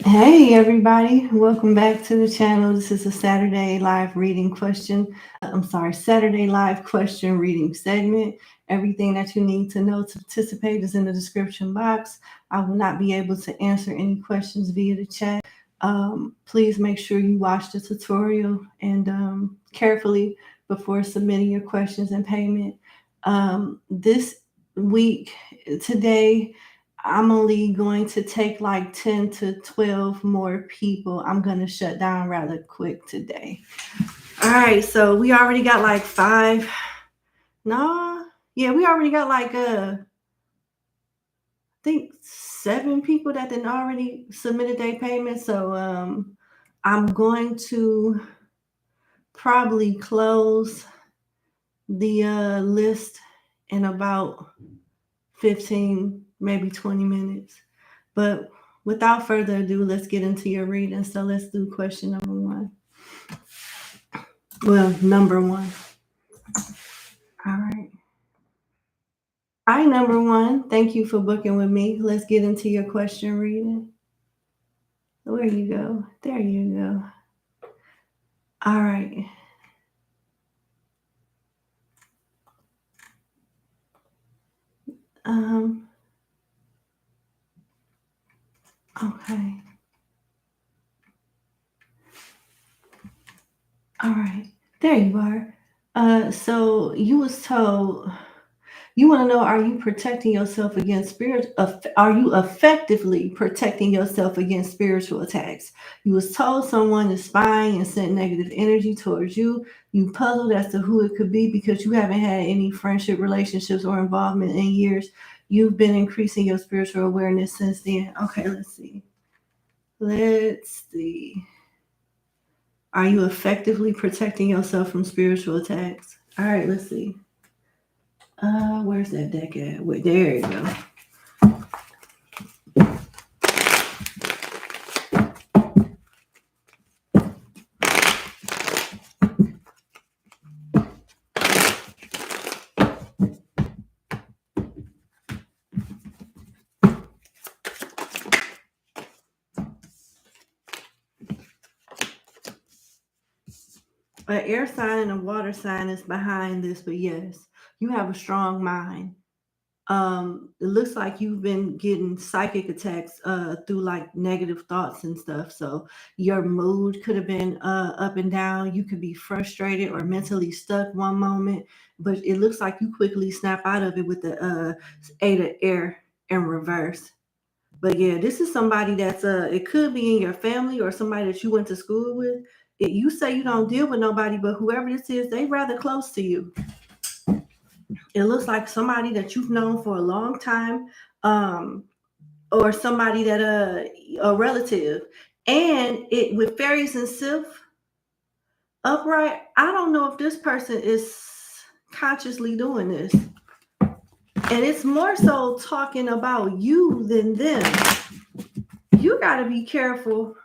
Hey everybody, welcome back to the channel. This is a Saturday live reading question. Saturday live question reading segment. Everything that you need to know to participate is in the description box. I will not be able to answer any questions via the chat. Please make sure you watch the tutorial and carefully before submitting your questions and payment. This week, today, I'm only going to take like 10 to 12 more people. I'm going to shut down rather quick today. All right, so we already got like five. No, yeah, we already got like I think 7 people that didn't already submitted their payment. So I'm going to probably close the list in about 15, maybe 20 minutes. But without further ado, let's get into your reading. So let's do question number 1. Well, number 1. All right. Hi, number 1. Thank you for booking with me. Let's get into your question reading. Where you go? There you go. All right. Okay. All right. There you are. So you was told. You want to know, are you protecting yourself against are you effectively protecting yourself against spiritual attacks? You was told someone is spying and sent negative energy towards you. You puzzled as to who it could be because you haven't had any friendship relationships or involvement in years. You've been increasing your spiritual awareness since then. Okay, let's see. Let's see. Are you effectively protecting yourself from spiritual attacks? All right, let's see. Where's that deck at? Wait, there you go. An air sign and a water sign is behind this, but yes, you have a strong mind. It looks like you've been getting psychic attacks through like negative thoughts and stuff. So your mood could have been up and down. You could be frustrated or mentally stuck one moment, but it looks like you quickly snap out of it with the 8 of air in reverse. But yeah, this is somebody that's it could be in your family or somebody that you went to school with. You say you don't deal with nobody, but whoever this is, they rather close to you. It looks like somebody that you've known for a long time, or somebody that a relative. And it with fairies and sylph upright, I don't know if this person is consciously doing this. And it's more so talking about you than them. You got to be careful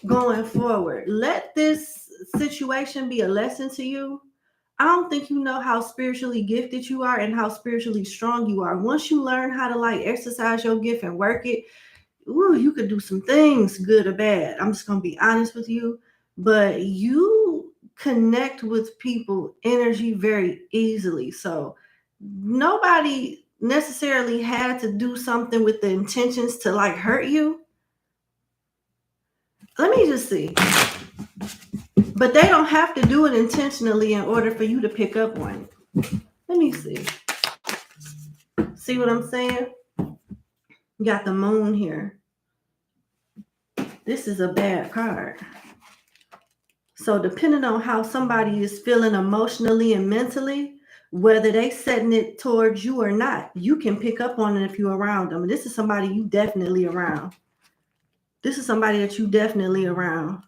going forward. Let this situation be a lesson to you. I don't think you know how spiritually gifted you are and how spiritually strong you are. Once you learn how to like exercise your gift and work it, you could do some things, good or bad. I'm just going to be honest with you. But you connect with people energy very easily. So nobody necessarily had to do something with the intentions to like hurt you. Let me just see. But they don't have to do it intentionally in order for you to pick up on it. Let me see. See what I'm saying? You got the moon here. This is a bad card. So depending on how somebody is feeling emotionally and mentally, whether they setting it towards you or not, you can pick up on it if you're around them. This is somebody you definitely around. This is somebody that you definitely around.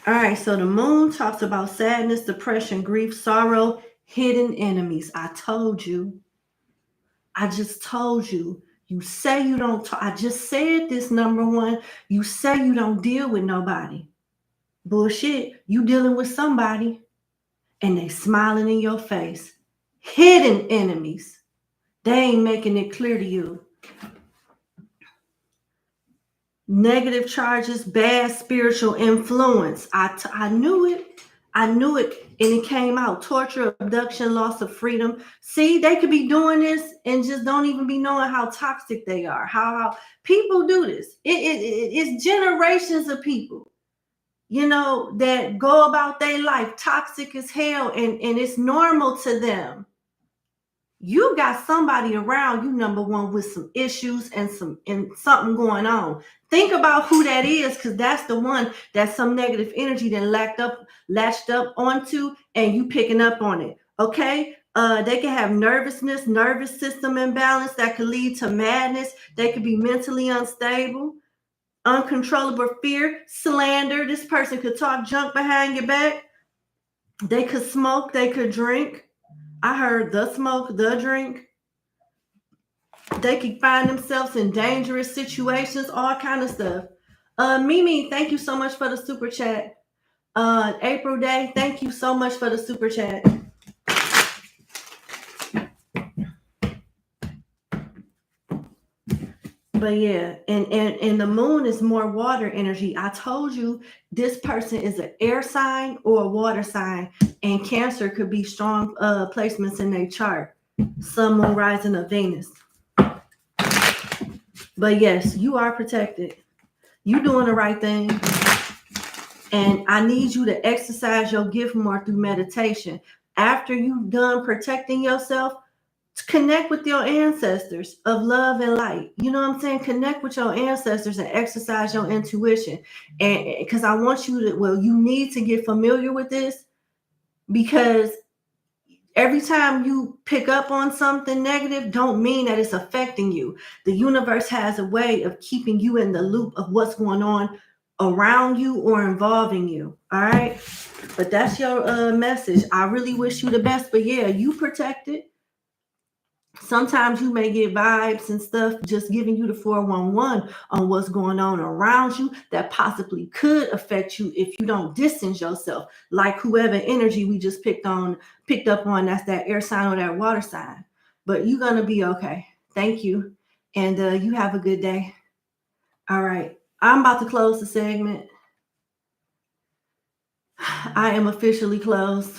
All right, so the moon talks about sadness, depression, grief, sorrow, hidden enemies. I told you. I just told you. You say you don't talk. I just said this, number 1. You say you don't deal with nobody. Bullshit. You dealing with somebody. and they smiling in your face. Hidden enemies. They ain't making it clear to you. Negative charges, bad spiritual influence. I knew it. I knew it, and it came out. Torture, abduction, loss of freedom. See, they could be doing this and just don't even be knowing how toxic they are. How people do this. It's generations of people, you know, that go about their life toxic as hell, and it's normal to them. You got somebody around you, number one, with some issues and something going on. Think about who that is, because that's the one that some negative energy that latched up onto, and you picking up on it. Okay. They can have nervousness, nervous system imbalance that could lead to madness. They could be mentally unstable, uncontrollable fear, slander. This person could talk junk behind your back. They could smoke, they could drink. I heard the smoke, the drink. They could find themselves in dangerous situations, all kind of stuff. Mimi, thank you so much for the super chat. April Day, thank you so much for the super chat. But yeah, and the moon is more water energy. I told you this person is an air sign or a water sign, and Cancer could be strong placements in their chart. Sun, Moon, rising of Venus. But yes, you are protected. You doing the right thing. And I need you to exercise your gift more through meditation. After you've done protecting yourself, connect with your ancestors of love and light. You know what I'm saying? Connect with your ancestors and exercise your intuition. And because I want you to, well, you need to get familiar with this, because every time you pick up on something negative, don't mean that it's affecting you. The universe has a way of keeping you in the loop of what's going on around you or involving you. All right. But that's your message. I really wish you the best. But yeah, you protected. Sometimes you may get vibes and stuff just giving you the 411 on what's going on around you that possibly could affect you if you don't distance yourself, like whoever energy we just picked up on, that's that air sign or that water sign. But you're going to be okay. Thank you. And you have a good day. All right. I'm about to close the segment. I am officially closed.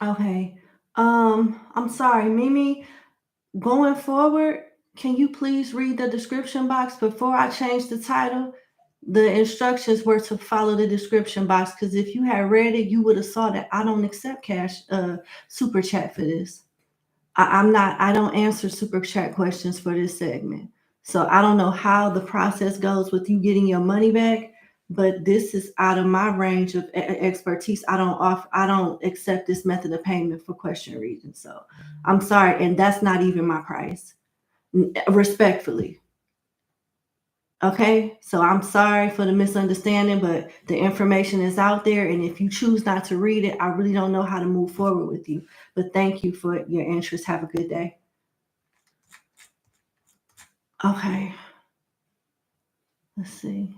Okay. I'm sorry, Mimi. Going forward, can you please read the description box before I change the title? The instructions were to follow the description box, because if you had read it, you would have saw that I don't accept cash super chat for this. I don't answer super chat questions for this segment. So I don't know how the process goes with you getting your money back, but this is out of my range of expertise. I don't accept this method of payment for question reading. So I'm sorry, and that's not even my price. Respectfully. Okay, so I'm sorry for the misunderstanding, but the information is out there. And if you choose not to read it, I really don't know how to move forward with you. But thank you for your interest. Have a good day. Okay, let's see.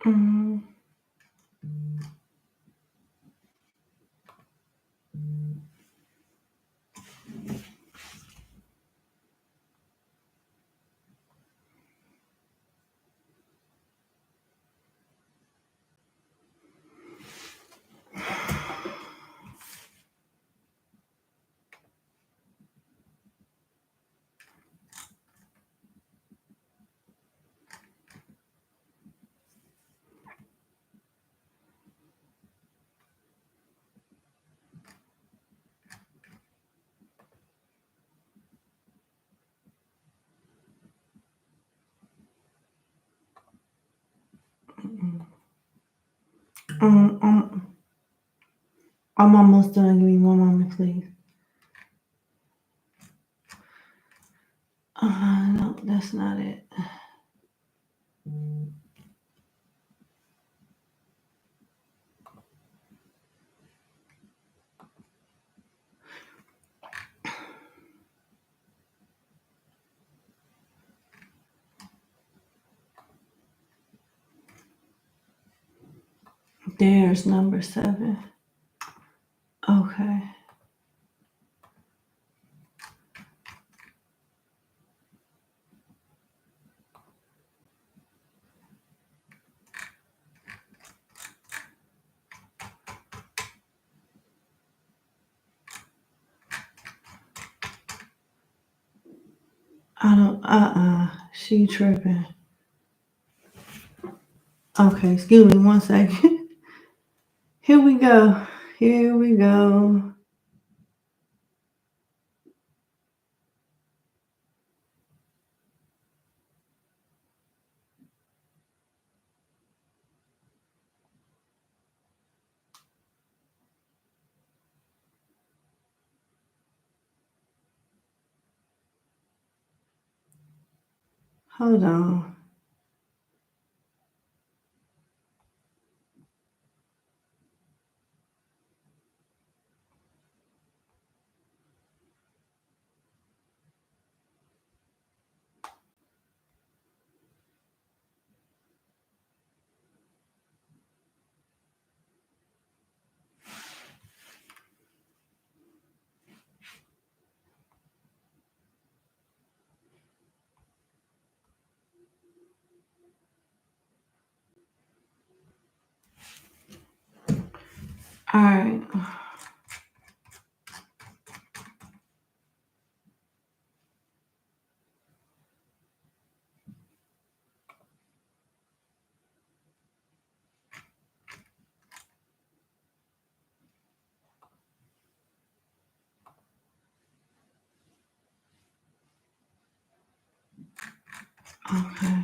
Mm, um, um, I'm almost done. Give me one moment, please. No, that's not it. There's number 7. Okay. I don't, she tripping. Okay, excuse me one second. Here we go. Here we go. Hold on. All right. Okay.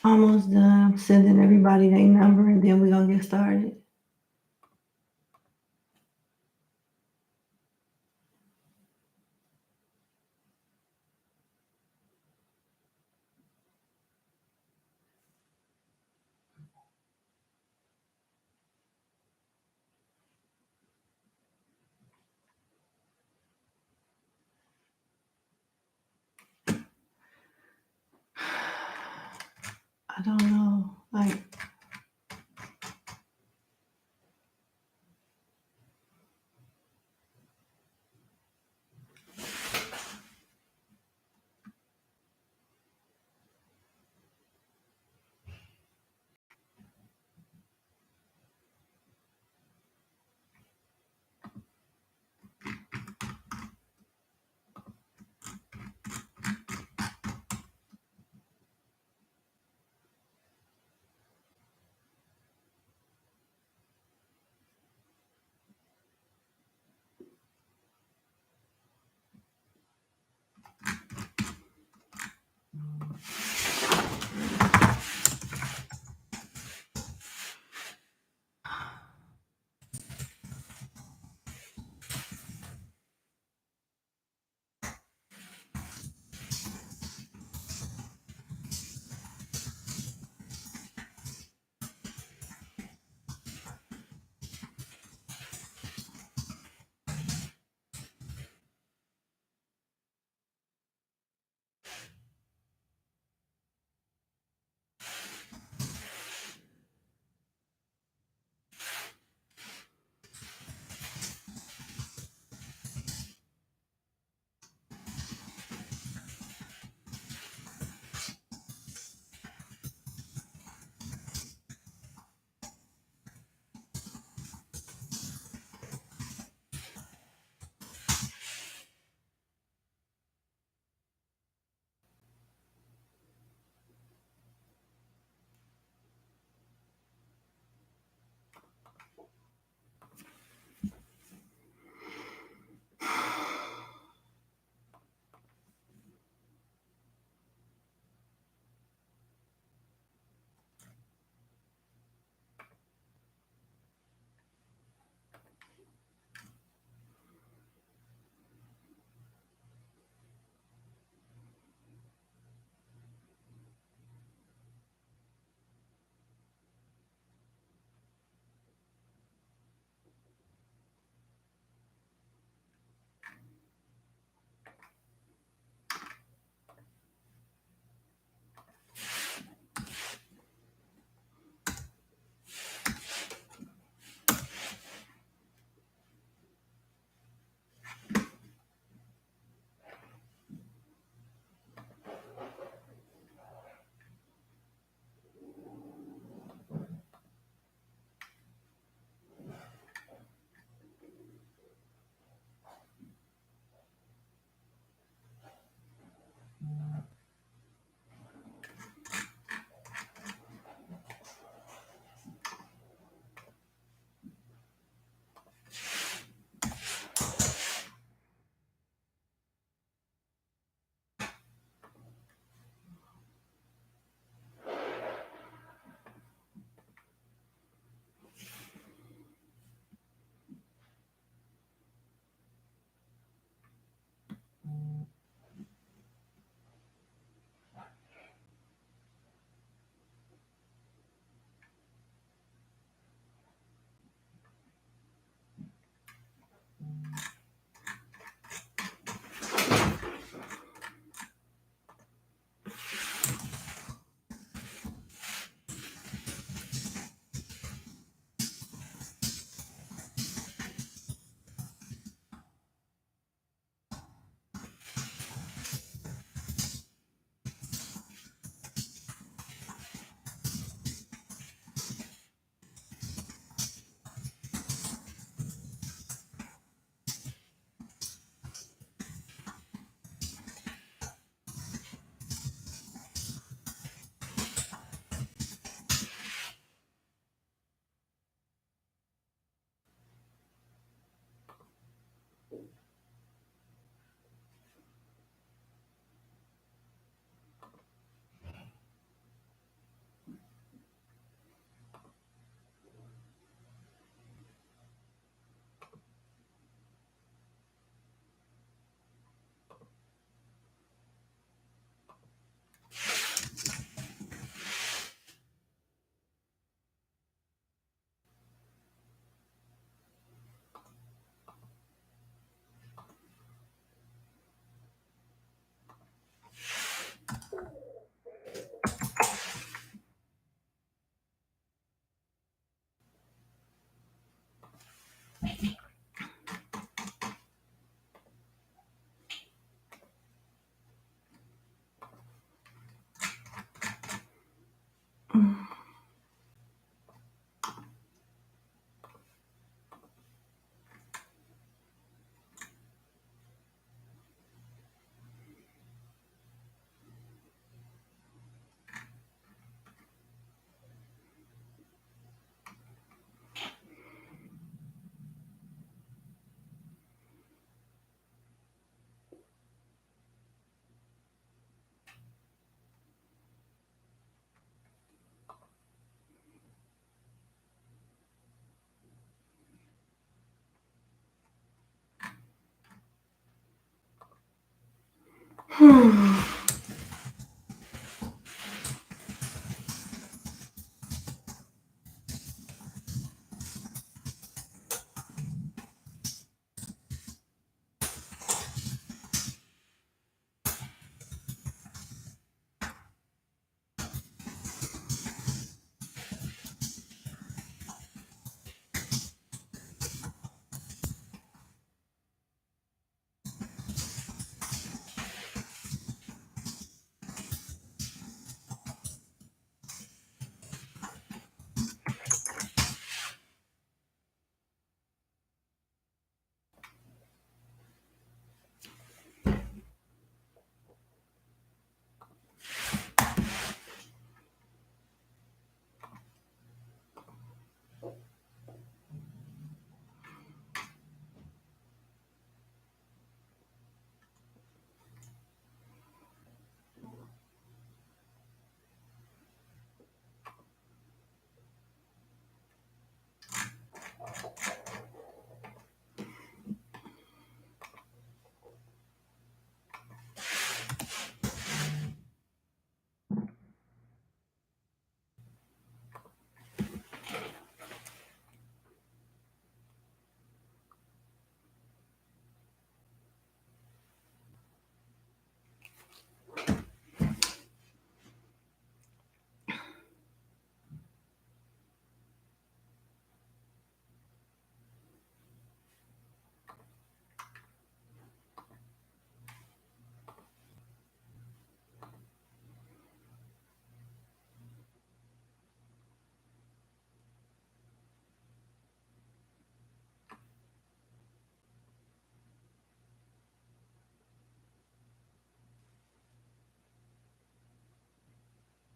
Almost done. I'm sending everybody their number and then we're going to get started. I don't know. Like,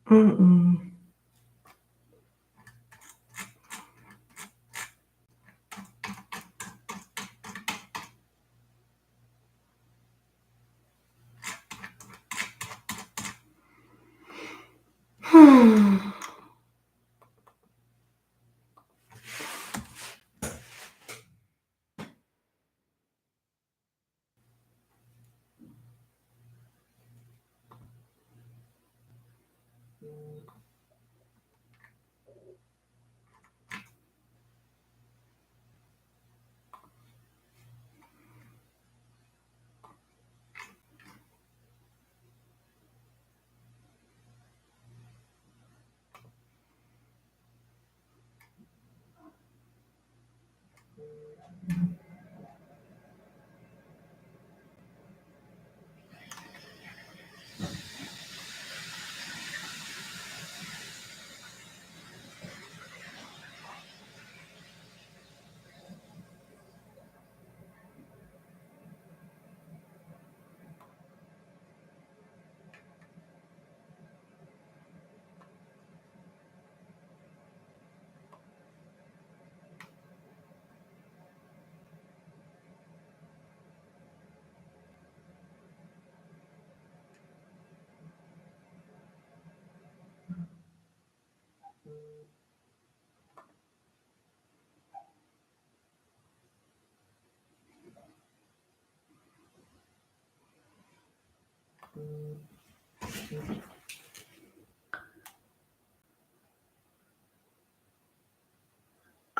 Mm-mm.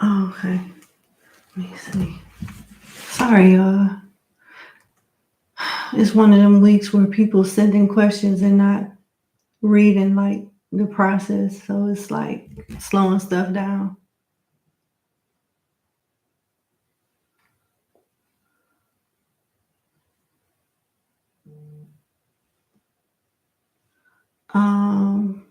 Okay. Let me see. Sorry, y'all. It's one of them weeks where people sending questions and not reading like the process. So it's like slowing stuff down. Um,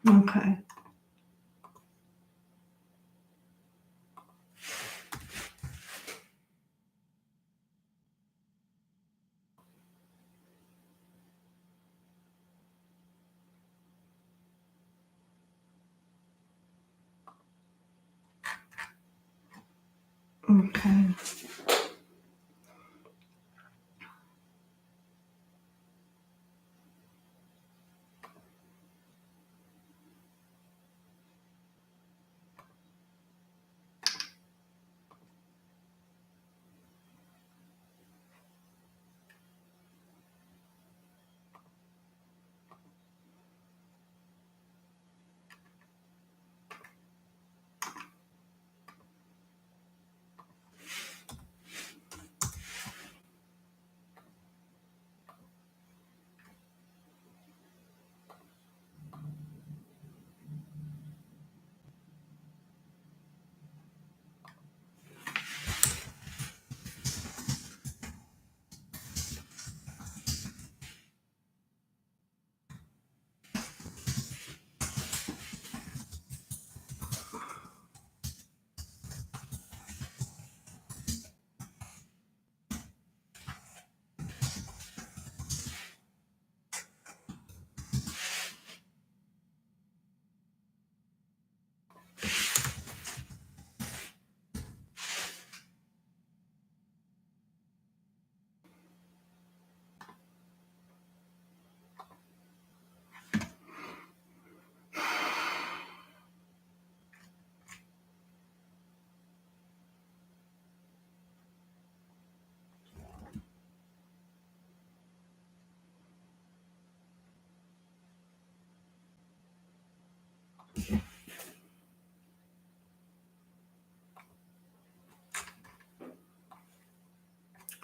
okay. Okay.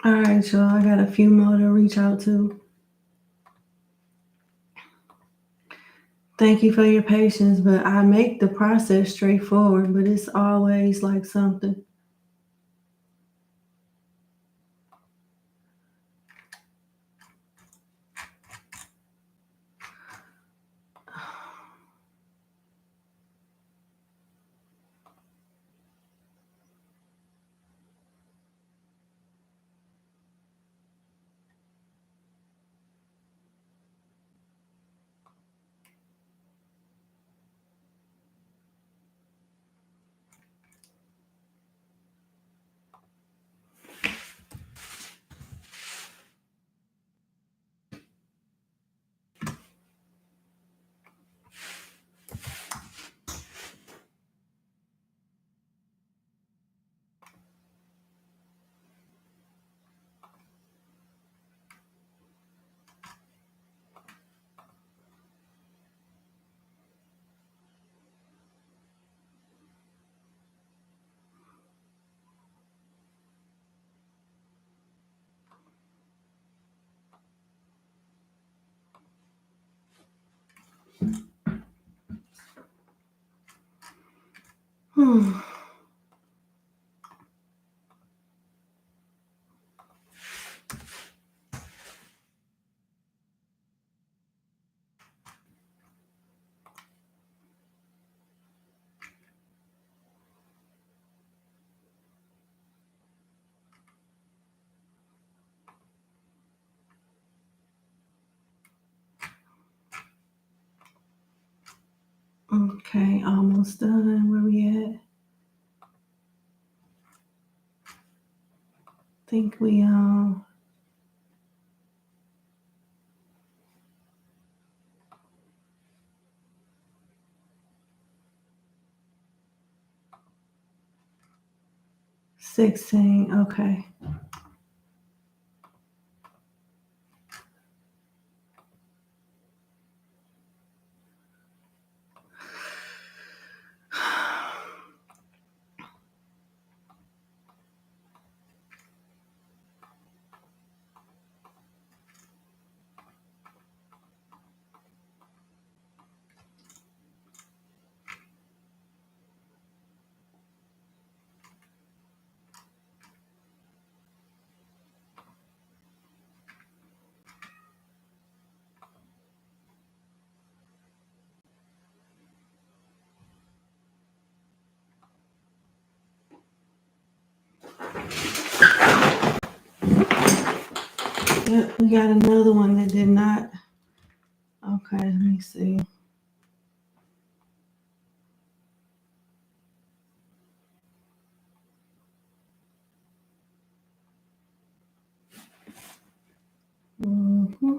All right, y'all. I got a few more to reach out to. Thank you for your patience, but I make the process straightforward, but it's always like something. Okay, almost done. Where we at? Think we 16. Okay. Yep, we got another one that did not. Okay, let me see. Mm-hmm.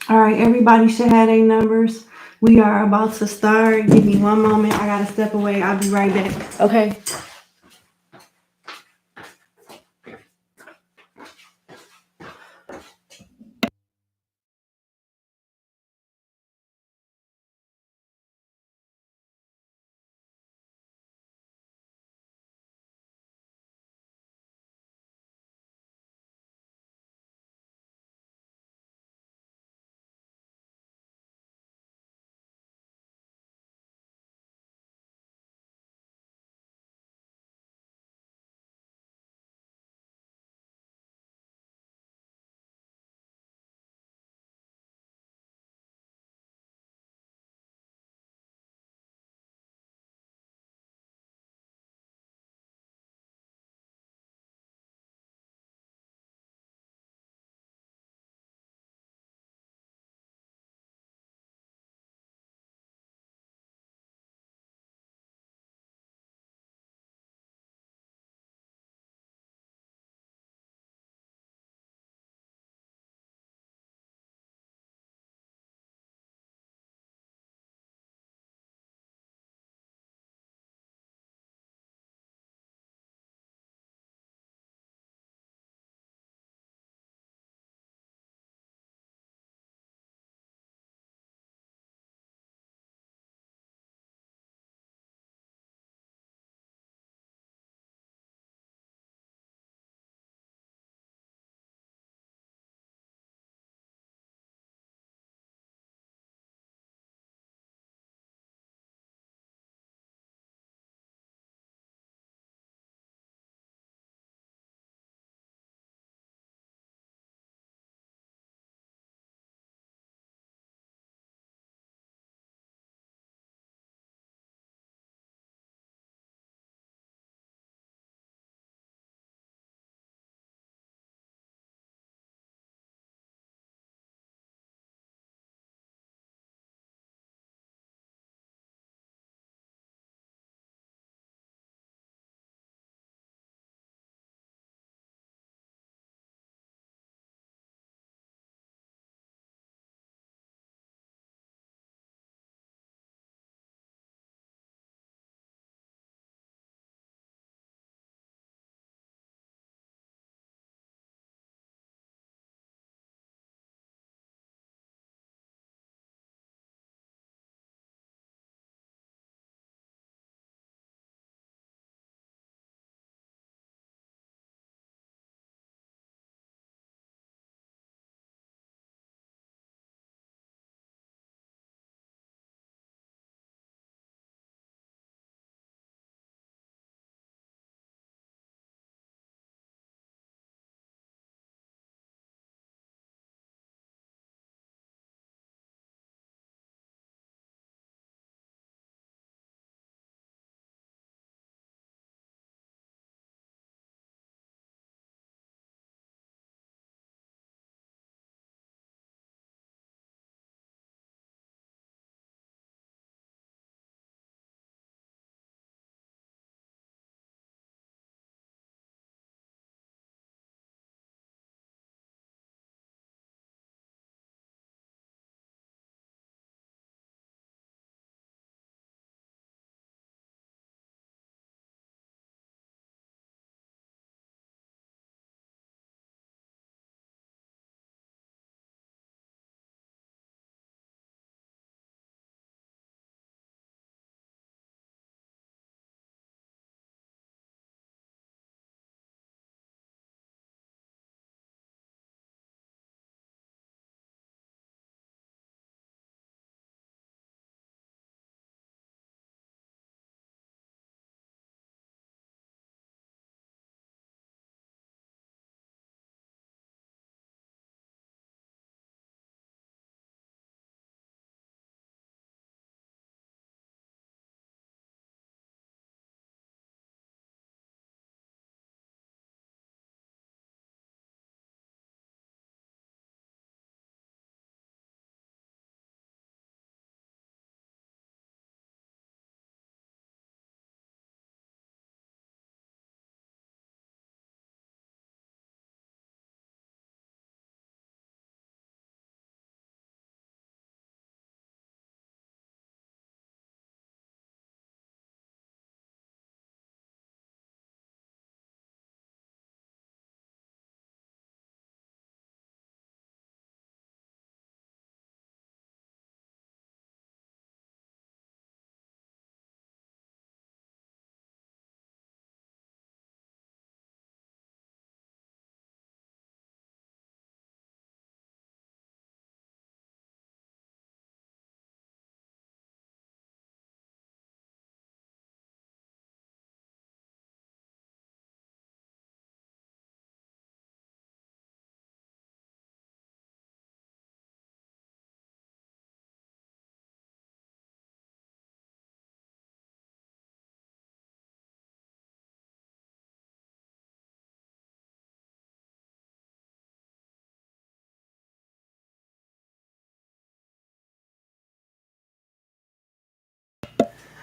All right, everybody should have their numbers. We are about to start. Give me one moment. I gotta step away. I'll be right back. Okay.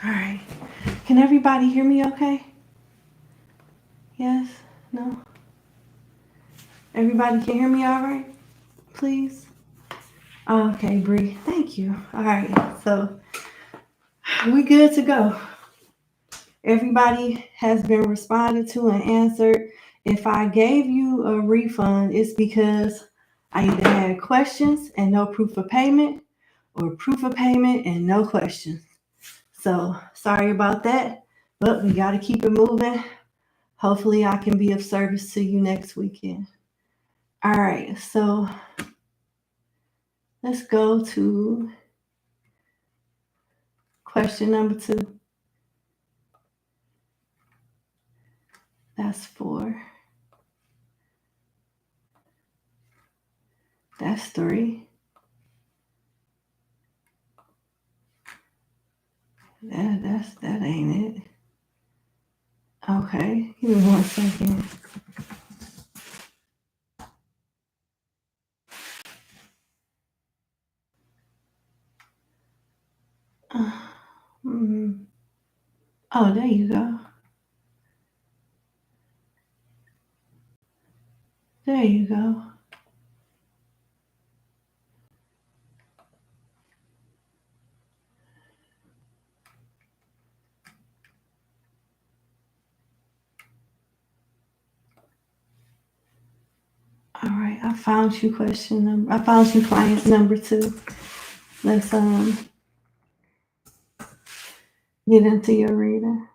All right. Can everybody hear me okay? Yes? No? Everybody can hear me all right? Please? Okay, Bree. Thank you. All right. So we good to go. Everybody has been responded to and answered. If I gave you a refund, it's because I either had questions and no proof of payment, or proof of payment and no questions. So sorry about that, but we got to keep it moving. Hopefully I can be of service to you next weekend. All right, so let's go to question number 2. That's 4. That's 3. That ain't it. Okay, give me 1 second. Oh, there you go. There you go. All right, I found you client number 2. Let's get into your reading.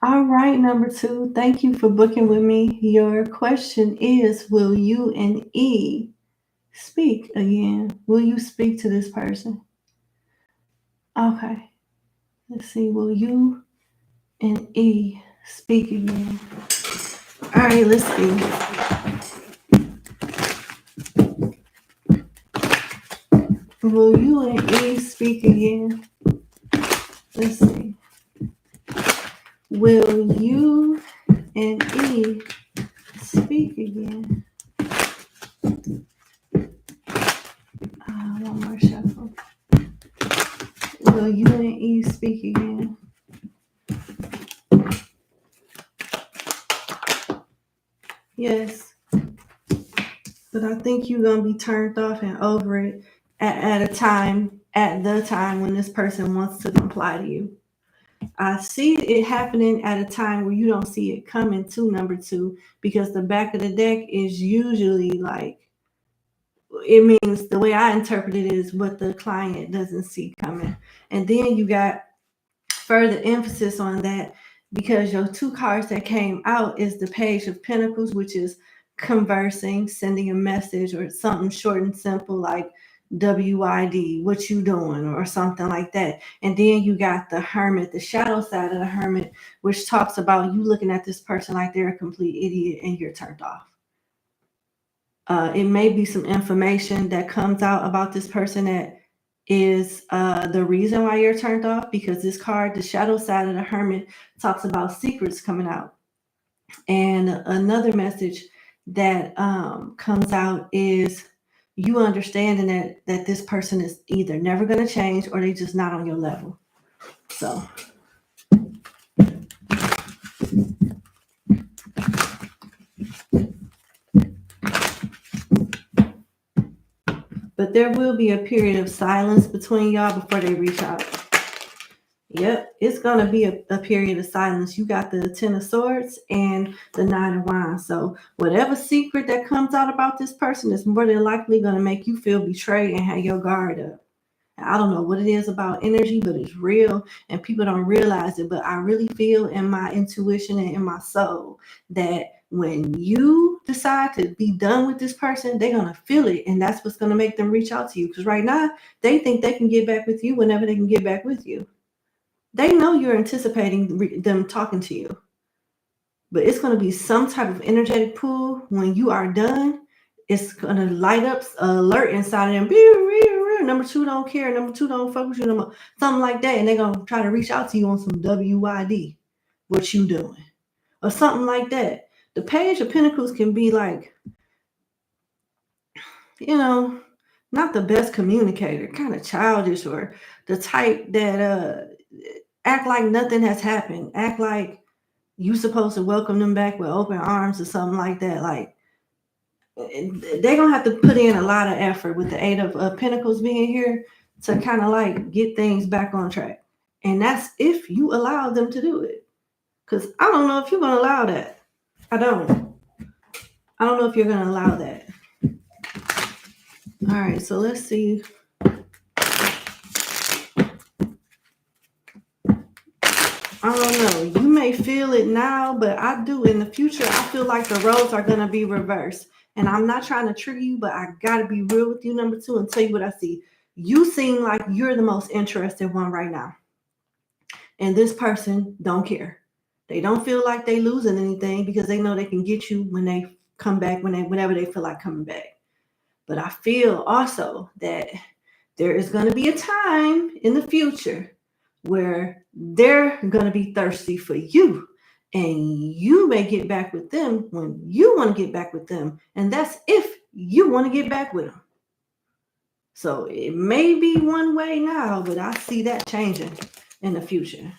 All right, number 2. Thank you for booking with me. Your question is, will you and E speak again? Will you speak to this person? Okay. Let's see. Will you and E speak again? All right, let's see. Will you and E speak again? Let's see. Will you and E speak again? One more shuffle. Will you and E speak again? Yes. But I think you're going to be turned off and over it at the time when this person wants to comply to you. I see it happening at a time where you don't see it coming to number 2, because the back of the deck is usually like, it means, the way I interpret it is what the client doesn't see coming. And then you got further emphasis on that, because your 2 cards that came out is the Page of Pentacles, which is conversing, sending a message, or something short and simple like WID, what you doing, or something like that. And then you got the Hermit, the shadow side of the Hermit, which talks about you looking at this person like they're a complete idiot and you're turned off. It may be some information that comes out about this person that is the reason why you're turned off, because this card, the shadow side of the Hermit, talks about secrets coming out. And another message that comes out is you understanding that this person is either never going to change or they just not on your level. So but there will be a period of silence between y'all before they reach out. Yep, it's going to be a period of silence. You got the 10 of Swords and the 9 of Wands. So whatever secret that comes out about this person is more than likely going to make you feel betrayed and have your guard up. I don't know what it is about energy, but it's real and people don't realize it. But I really feel in my intuition and in my soul that when you decide to be done with this person, they're going to feel it. And that's what's going to make them reach out to you. Because right now, they think they can get back with you whenever they can get back with you. They know you're anticipating them talking to you, but it's going to be some type of energetic pull when you are done. It's going to light up alert inside of them. Number 2 don't care. Number 2 don't focus you no more. Something like that. And they're going to try to reach out to you on some WID. What you doing? Or something like that. The Page of Pentacles can be like, not the best communicator, kind of childish, or the type that act like nothing has happened, act like you supposed to welcome them back with open arms or something like that. Like they're gonna have to put in a lot of effort with the Eight of Pentacles being here to kind of like get things back on track. And that's if you allow them to do it. Because I don't know if you're gonna allow that. I don't. I don't know if you're gonna allow that. All right, so let's see. I don't know. You may feel it now, but I do in the future. I feel like the roles are going to be reversed. And I'm not trying to trigger you, but I got to be real with you, number two, and tell you what I see. You seem like you're the most interested one right now. And this person don't care. They don't feel like they losing anything because they know they can get you when they come back, whenever they feel like coming back. But I feel also that there is going to be a time in the future where they're going to be thirsty for you, and you may get back with them when you want to get back with them, and that's if you want to get back with them. So it may be one way now, but I see that changing in the future.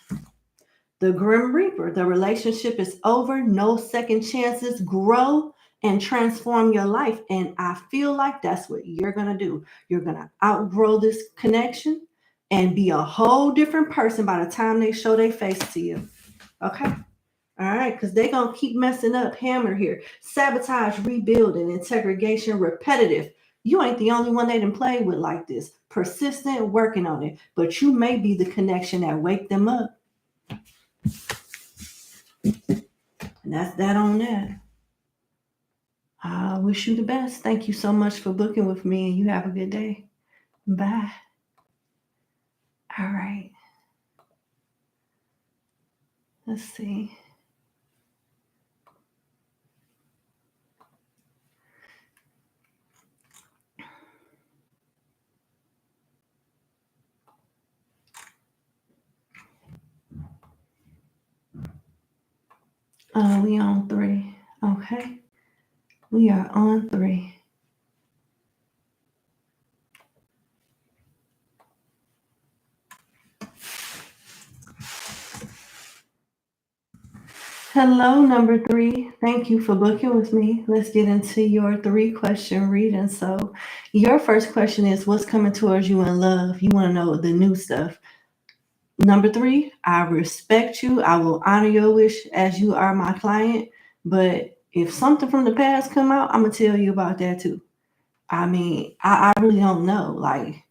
The Grim Reaper, the relationship is over, no second chances. Grow and transform your life, and I feel like that's what you're going to do. You're going to outgrow this connection and be a whole different person by the time they show their face to you. Okay? All right? Because they're going to keep messing up. Hammer here. Sabotage, rebuilding, integration, repetitive. You ain't the only one they done played with like this. Persistent, working on it. But you may be the connection that wake them up. And that's that on that. I wish you the best. Thank you so much for booking with me, and you have a good day. Bye. All right. Let's see. We on 3. Okay. We are on 3. Hello, number 3. Thank you for booking with me. Let's get into your 3-question reading. So your first question is, what's coming towards you in love? You want to know the new stuff. Number 3, I respect you. I will honor your wish as you are my client. But if something from the past come out, I'm going to tell you about that too. I mean, I really don't know, like,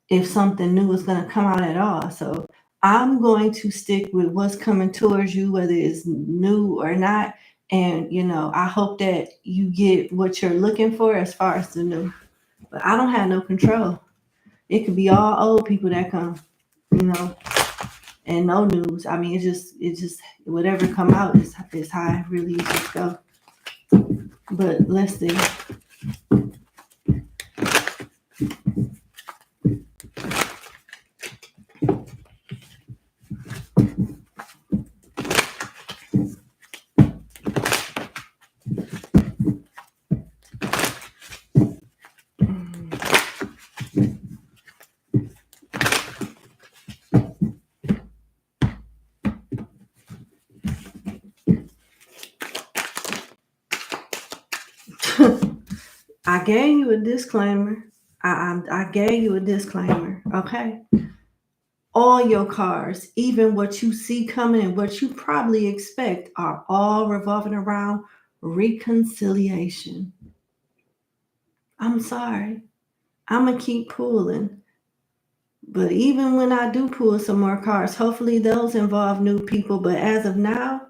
if something new is going to come out at all. So I'm going to stick with what's coming towards you, whether it's new or not. And, you know, I hope that you get what you're looking for as far as the new. But I don't have no control. It could be all old people that come, you know, and no news. I mean, it just whatever come out is how it really just go. But let's see. I gave you a disclaimer. I gave you a disclaimer, okay? All your cards, even what you see coming and what you probably expect, are all revolving around reconciliation. I'm sorry. I'm going to keep pulling. But even when I do pull some more cards, hopefully those involve new people. But as of now,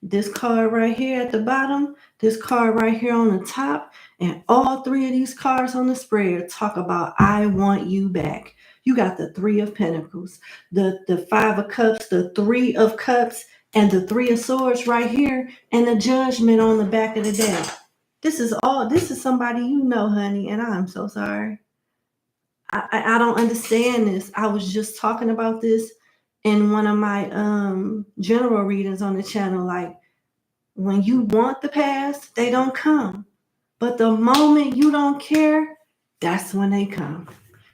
this card right here at the bottom, this card right here on the top, and all 3 of these cards on the spread talk about I want you back. You got the 3 of Pentacles, the 5 of Cups, the 3 of Cups, and the 3 of Swords right here, and the Judgment on the back of the deck. This is somebody you know, honey, and I'm so sorry. I don't understand this. I was just talking about this in one of my general readings on the channel. Like, when you want the past, they don't come. But the moment you don't care, That's when they come.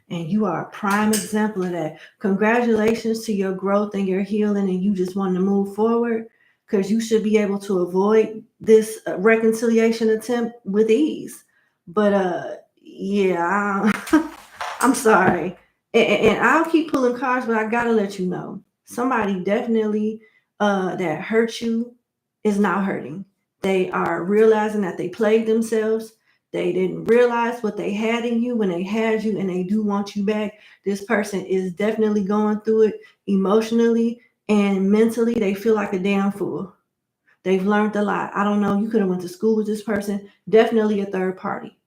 And you are a prime example of that. Congratulations to your growth and your healing, and you just want to move forward, because you should be able to avoid this reconciliation attempt with ease. But yeah, I'm sorry. And I'll keep pulling cards, but I gotta let you know, somebody definitely that hurt you is now hurting. They are realizing that they played themselves. They didn't realize what they had in you when they had you, and they do want you back. This person is definitely going through it emotionally and mentally. They feel like a damn fool. They've learned a lot. I don't know. You could have went to school with this person. Definitely a third party.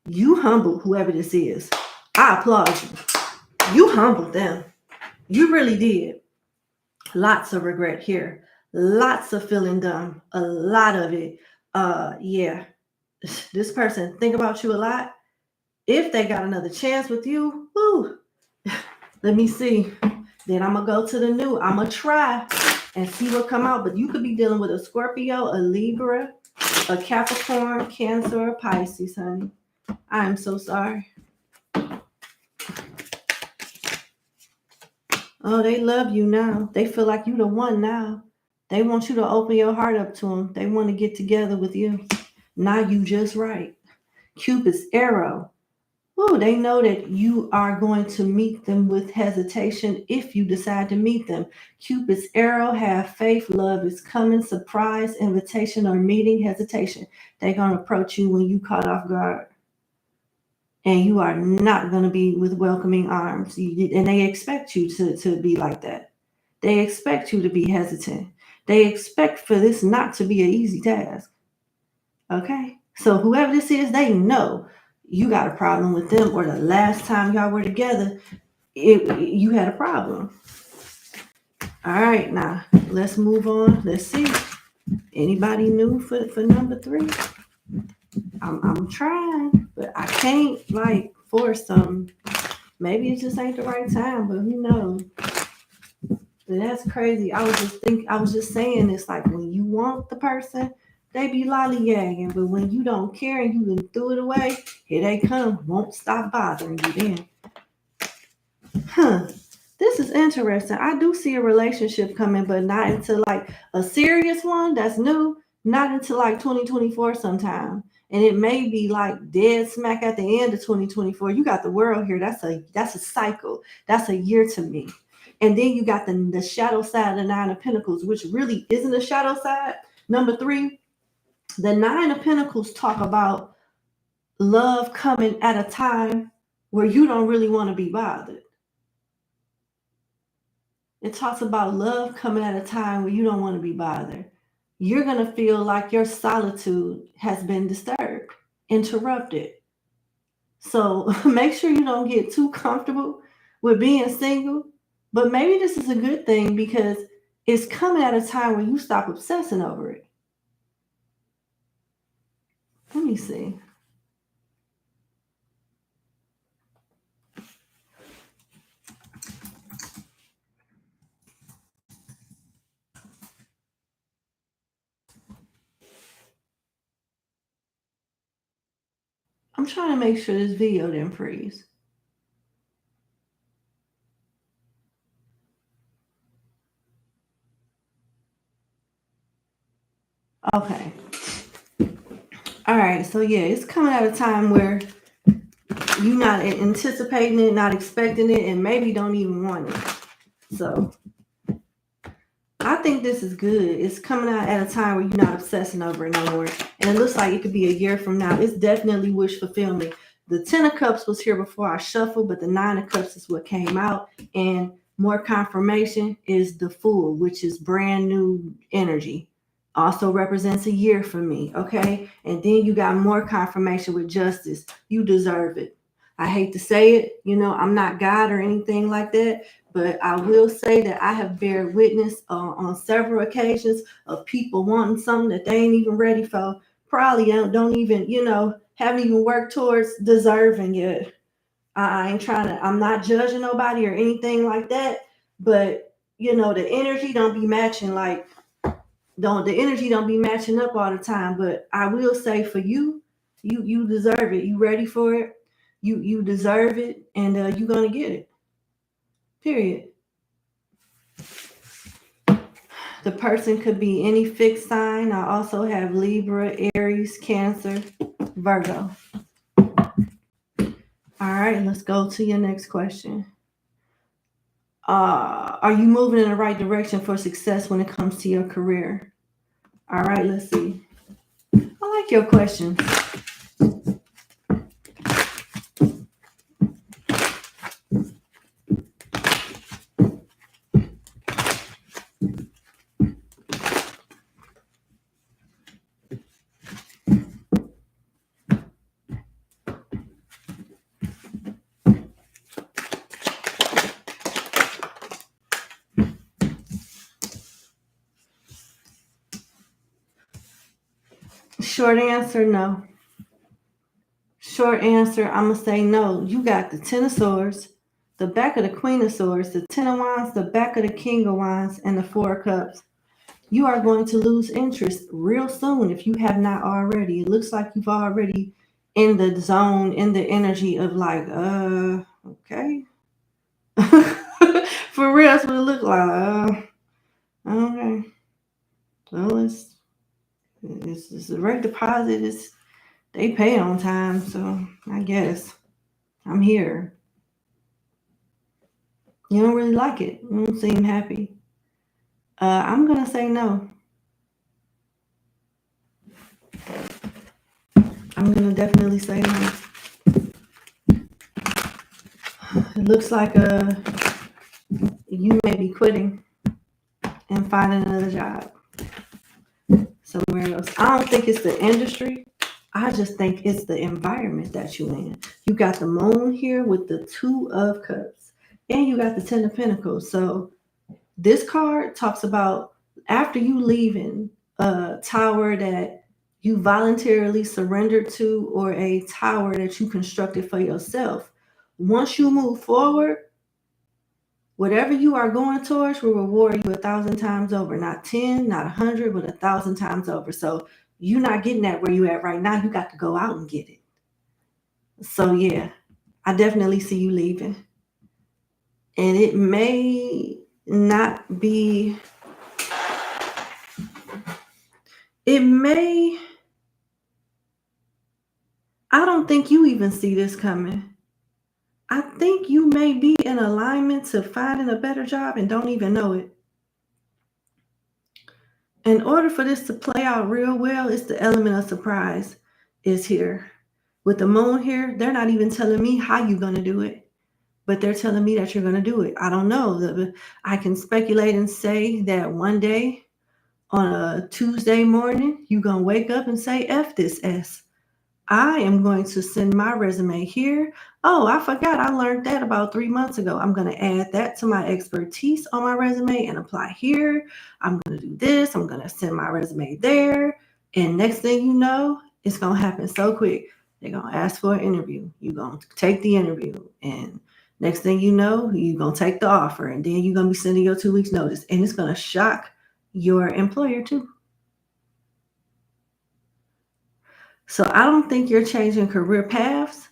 You humbled whoever this is. I applaud you. You humbled them. You really did. Lots of regret here. Lots of feeling dumb. A lot of it. Yeah. This person think about you a lot. If they got another chance with you, whoo, let me see. Then I'm gonna go to the new. I'm gonna try and see what come out. But you could be dealing with a Scorpio, a Libra, a Capricorn, Cancer, or Pisces, honey. I am so sorry. Oh, they love you now. They feel like you the one now. They want you to open your heart up to them. They want to get together with you. Now you just right. Cupid's arrow. Oh, they know that you are going to meet them with hesitation if you decide to meet them. Cupid's arrow, have faith, love is coming, surprise, invitation, or meeting, hesitation. They're going to approach you when you caught off guard. And you are not going to be with welcoming arms. And they expect you to be like that. They expect you to be hesitant. They expect for this not to be an easy task. Okay? So whoever this is, they know you got a problem with them, or the last time y'all were together, you had a problem. All right, now let's move on. Let's see. Anybody new for number 3? I'm trying, but I can't like force something. Maybe it just ain't the right time, but who knows? But that's crazy. I was just saying this, like, when you want the person, they be lollygagging, but when you don't care and you can throw it away, here they come. Won't stop bothering you then. Huh. This is interesting. I do see a relationship coming, but not into like a serious one that's new, not until like 2024 sometime. And it may be like dead smack at the end of 2024. You got the world here. That's a cycle. That's a year to me. And then you got the shadow side of the 9 of Pentacles, which really isn't a shadow side. Number 3, the 9 of Pentacles talk about love coming at a time where you don't really want to be bothered. It talks about love coming at a time where you don't want to be bothered. You're going to feel like your solitude has been disturbed, interrupted. So make sure you don't get too comfortable with being single. But maybe this is a good thing because it's coming at a time where you stop obsessing over it. Let me see. I'm trying to make sure this video didn't freeze. Okay. All right. So yeah, it's coming at a time where you're not anticipating it, not expecting it, and maybe don't even want it. So I think this is good. It's coming out at a time where you're not obsessing over it no more. And it looks like it could be a year from now. It's definitely wish fulfillment. The 10 of Cups was here before I shuffled, but the 9 of Cups is what came out. And more confirmation is the Fool, which is brand new energy. Also represents a year for me, okay? And then you got more confirmation with Justice. You deserve it. I hate to say it, I'm not God or anything like that, but I will say that I have bear witness on several occasions of people wanting something that they ain't even ready for. Probably don't even, haven't even worked towards deserving it. I ain't trying to, I'm not judging nobody or anything like that, but the energy don't be matching the energy don't be matching up all the time. But I will say for you, you deserve it. You ready for it? You deserve it, and you're gonna get it. Period. The person could be any fixed sign. I also have Libra, Aries, Cancer, Virgo. All right, let's go to your next question. Are you moving in the right direction for success when it comes to your career? All right, let's see. I like your questions. Short answer, no. Short answer, I'm going to say no. You got the Ten of Swords, the back of the Queen of Swords, the Ten of Wands, the back of the King of Wands, and the Four of Cups. You are going to lose interest real soon if you have not already. It looks like you've already in the zone, in the energy of like, okay. For real, that's what it looked like. Okay. Well, it's a direct deposit. They pay on time, so I guess I'm here. You don't really like it. You don't seem happy. I'm gonna say no. I'm gonna definitely say no. It looks like you may be quitting and finding another job somewhere else. I don't think it's the industry. I just think it's the environment that you're in. You got the moon here with the Two of Cups, and you got the Ten of Pentacles. So this card talks about after you leaving a tower that you voluntarily surrendered to, or a tower that you constructed for yourself. Once you move forward, whatever you are going towards will reward you 1,000 times over. Not 10, not 100, but 1,000 times over. So you're not getting that where you at right now. You got to go out and get it. So yeah, I definitely see you leaving. And it may not be, I don't think you even see this coming. I think you may be in alignment to finding a better job and don't even know it. In order for this to play out real well, it's the element of surprise is here. With the moon here, they're not even telling me how you're going to do it, but they're telling me that you're going to do it. I don't know. I can speculate and say that one day on a Tuesday morning, you're going to wake up and say, F this S. I am going to send my resume here. Oh, I forgot I learned that about 3 months ago. I'm going to add that to my expertise on my resume and apply here. I'm going to do this. I'm going to send my resume there. And next thing you know, it's going to happen so quick. They're going to ask for an interview. You're going to take the interview. And next thing you know, you're going to take the offer. And then you're going to be sending your 2 weeks notice. And it's going to shock your employer too. So I don't think you're changing career paths.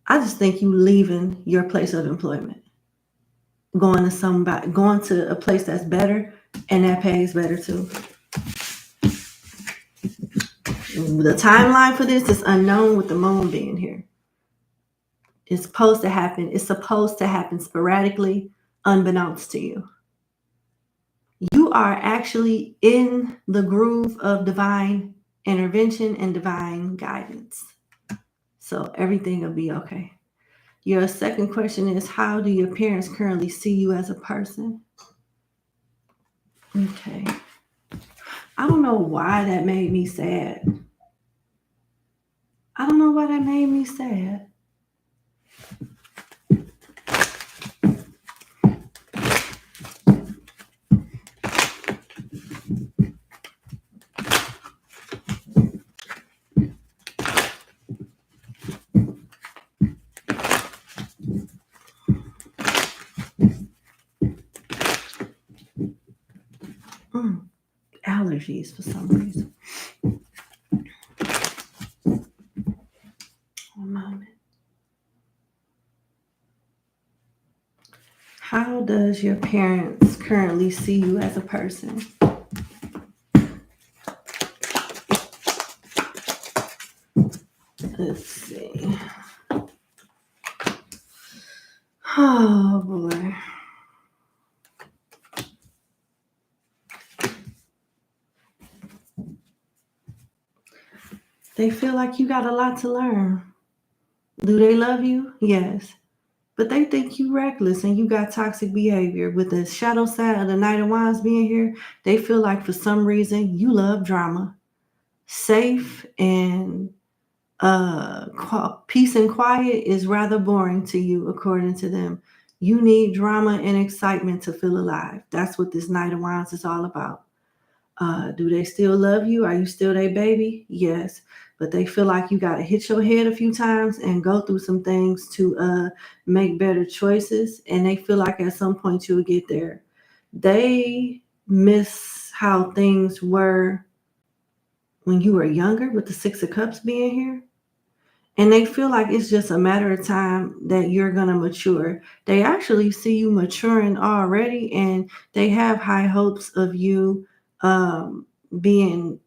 I just think you leaving your place of employment, going to a place that's better and that pays better too. The timeline for this is unknown with the moon being here. It's supposed to happen. It's supposed to happen sporadically, unbeknownst to you. You are actually in the groove of divine intervention and divine guidance. So everything will be okay. Your second question is, how do your parents currently see you as a person? Okay. I don't know why that made me sad. I don't know why that made me sad. Allergies for some reason. does your parents currently see you as a person? Let's see. Oh, boy. They feel like you got a lot to learn. Do they love you? Yes. But they think you reckless and you got toxic behavior. With the shadow side of the Knight of Wands being here, they feel like for some reason you love drama. Safe and peace and quiet is rather boring to you, according to them. You need drama and excitement to feel alive. That's what this Knight of Wands is all about. Do they still love you? Are you still their baby? Yes. But they feel like you got to hit your head a few times and go through some things to make better choices. And they feel like at some point you'll get there. They miss how things were when you were younger, with the Six of Cups being here. And they feel like it's just a matter of time that you're going to mature. They actually see you maturing already, and they have high hopes of you being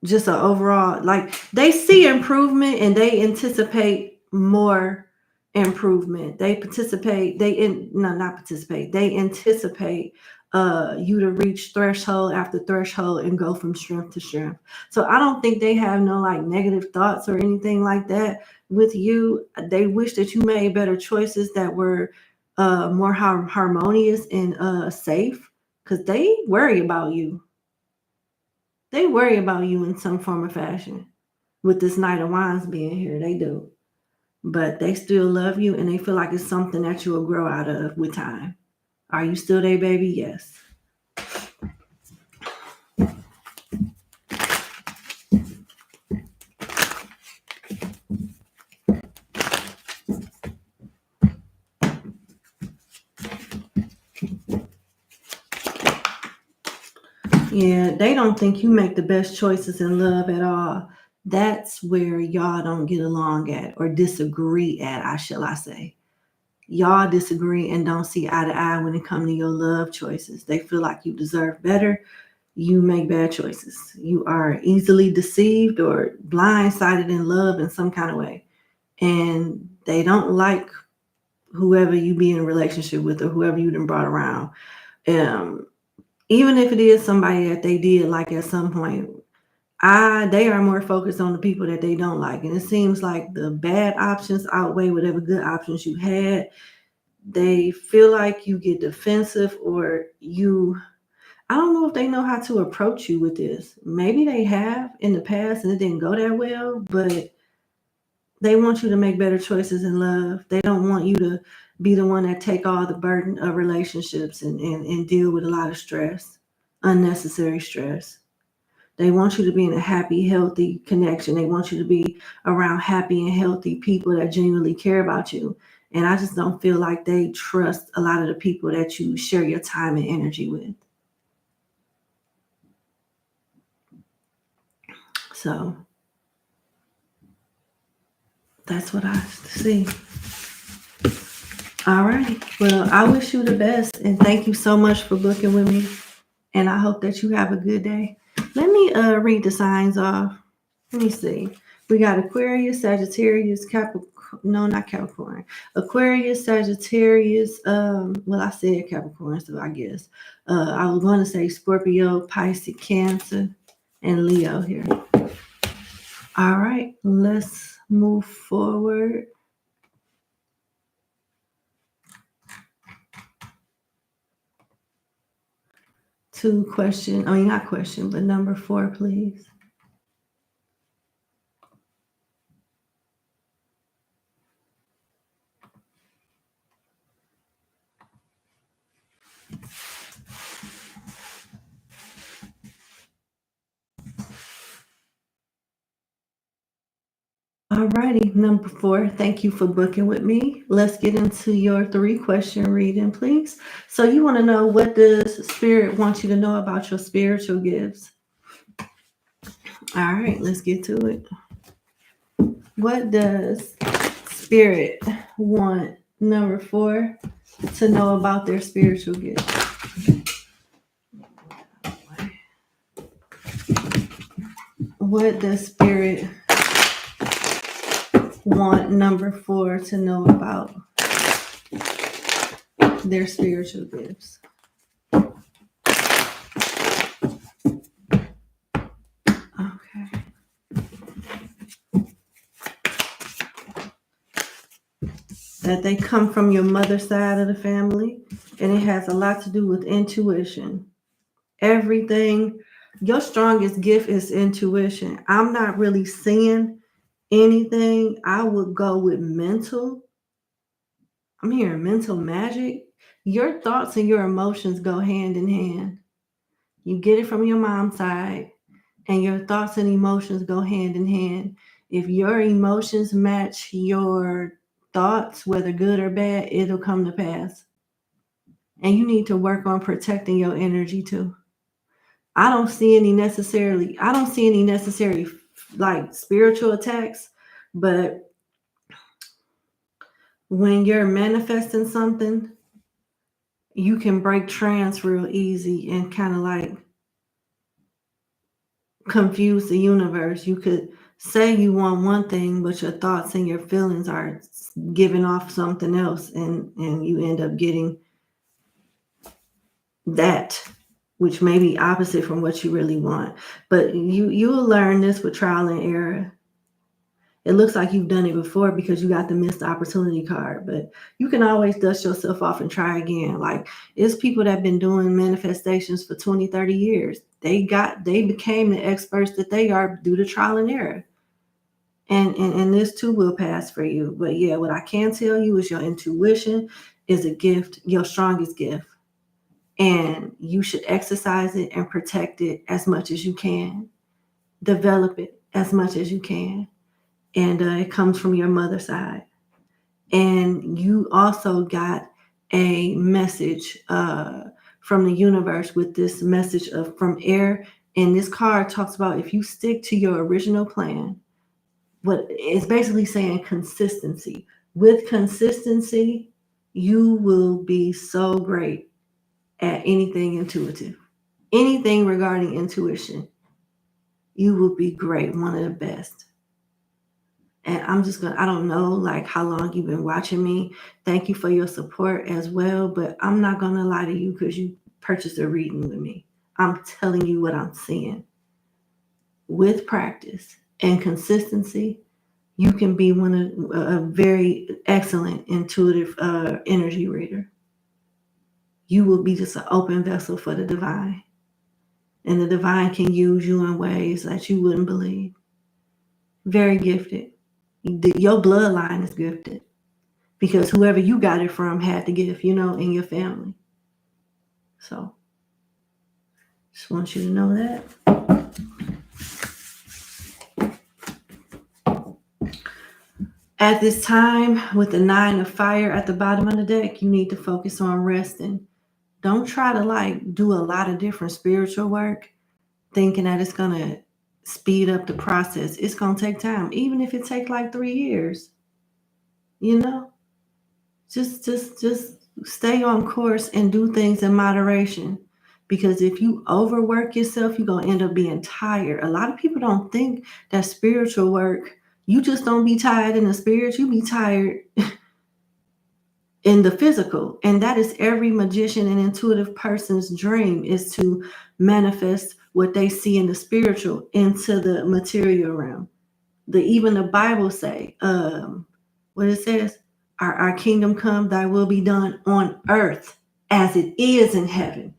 just an overall, like, they see improvement and they anticipate more improvement. They anticipate you to reach threshold after threshold and go from strength to strength. So I don't think they have no like negative thoughts or anything like that with you. They wish that you made better choices that were more harmonious and safe, because they worry about you. They worry about you in some form or fashion. With this Knight of Wands being here, they do. But they still love you, and they feel like it's something that you will grow out of with time. Are you still their baby? Yes. Yeah, they don't think you make the best choices in love at all. That's where y'all don't get along at, or disagree at, I say. Y'all disagree and don't see eye to eye when it comes to your love choices. They feel like you deserve better. You make bad choices. You are easily deceived or blindsided in love in some kind of way. And they don't like whoever you be in a relationship with or whoever you done brought around. Even if it is somebody that they did like at some point, they are more focused on the people that they don't like. And it seems like the bad options outweigh whatever good options you had. They feel like you get defensive, or I don't know if they know how to approach you with this. Maybe they have in the past and it didn't go that well, but they want you to make better choices in love. They don't want you to be the one that take all the burden of relationships and deal with a lot of stress, unnecessary stress. They want you to be in a happy, healthy connection. They want you to be around happy and healthy people that genuinely care about you. And I just don't feel like they trust a lot of the people that you share your time and energy with. So that's what I see. All right. Well, I wish you the best, and thank you so much for booking with me. And I hope that you have a good day. Let me read the signs off. Let me see. We got Aquarius, Sagittarius, Capricorn. No, not Capricorn. Aquarius, Sagittarius. Well, I said Capricorn, so I guess. I was going to say Scorpio, Pisces, Cancer, and Leo here. All right, let's move forward. To not question, but number 4, please. Alrighty, number 4, thank you for booking with me. Let's get into your 3-question reading, please. So you want to know, what does Spirit want you to know about your spiritual gifts? All right, let's get to it. What does Spirit want, number 4, to know about their spiritual gifts. What does Spirit want number 4 to know about their spiritual gifts? Okay. That they come from your mother's side of the family, and it has a lot to do with intuition. Everything, your strongest gift is intuition. I'm not really seeing anything. I would go with mental. I'm hearing mental magic. Your thoughts and your emotions go hand in hand. You get it from your mom's side, and your thoughts and emotions go hand in hand. If your emotions match your thoughts, whether good or bad, it'll come to pass. And you need to work on protecting your energy too. I don't see any necessary like spiritual attacks, but when you're manifesting something, you can break trance real easy and kind of like confuse the universe. You could say you want one thing, but your thoughts and your feelings are giving off something else, and you end up getting that, which may be opposite from what you really want. But you'll learn this with trial and error. It looks like you've done it before because you got the missed opportunity card, but you can always dust yourself off and try again. Like, it's people that have been doing manifestations for 20, 30 years. They became the experts that they are due to trial and error. And this too will pass for you. But yeah, what I can tell you is your intuition is a gift, your strongest gift. And you should exercise it and protect it as much as you can. Develop it as much as you can. And it comes from your mother's side. And you also got a message from the universe with this message from air. And this card talks about if you stick to your original plan, what it's basically saying consistency. With consistency, you will be so great at anything intuitive. Anything regarding intuition, you will be great, one of the best. And I don't know like how long you've been watching me. Thank you for your support as well. But I'm not gonna lie to you because you purchased a reading with me. I'm telling you what I'm seeing. With practice and consistency, you can be a very excellent intuitive energy reader. You will be just an open vessel for the divine. And the divine can use you in ways that you wouldn't believe. Very gifted. Your bloodline is gifted because whoever you got it from had the gift, in your family. So just want you to know that. At this time, with the 9 of fire at the bottom of the deck, you need to focus on resting. Don't try to do a lot of different spiritual work thinking that it's going to speed up the process. It's going to take time, even if it takes 3 years. Just stay on course and do things in moderation. Because if you overwork yourself, you're going to end up being tired. A lot of people don't think that spiritual work, you just don't be tired in the spirit, you be tired in the physical. And that is every magician and intuitive person's dream, is to manifest what they see in the spiritual into the material realm. Even the Bible say, what it says, our kingdom come, thy will be done on earth as it is in heaven,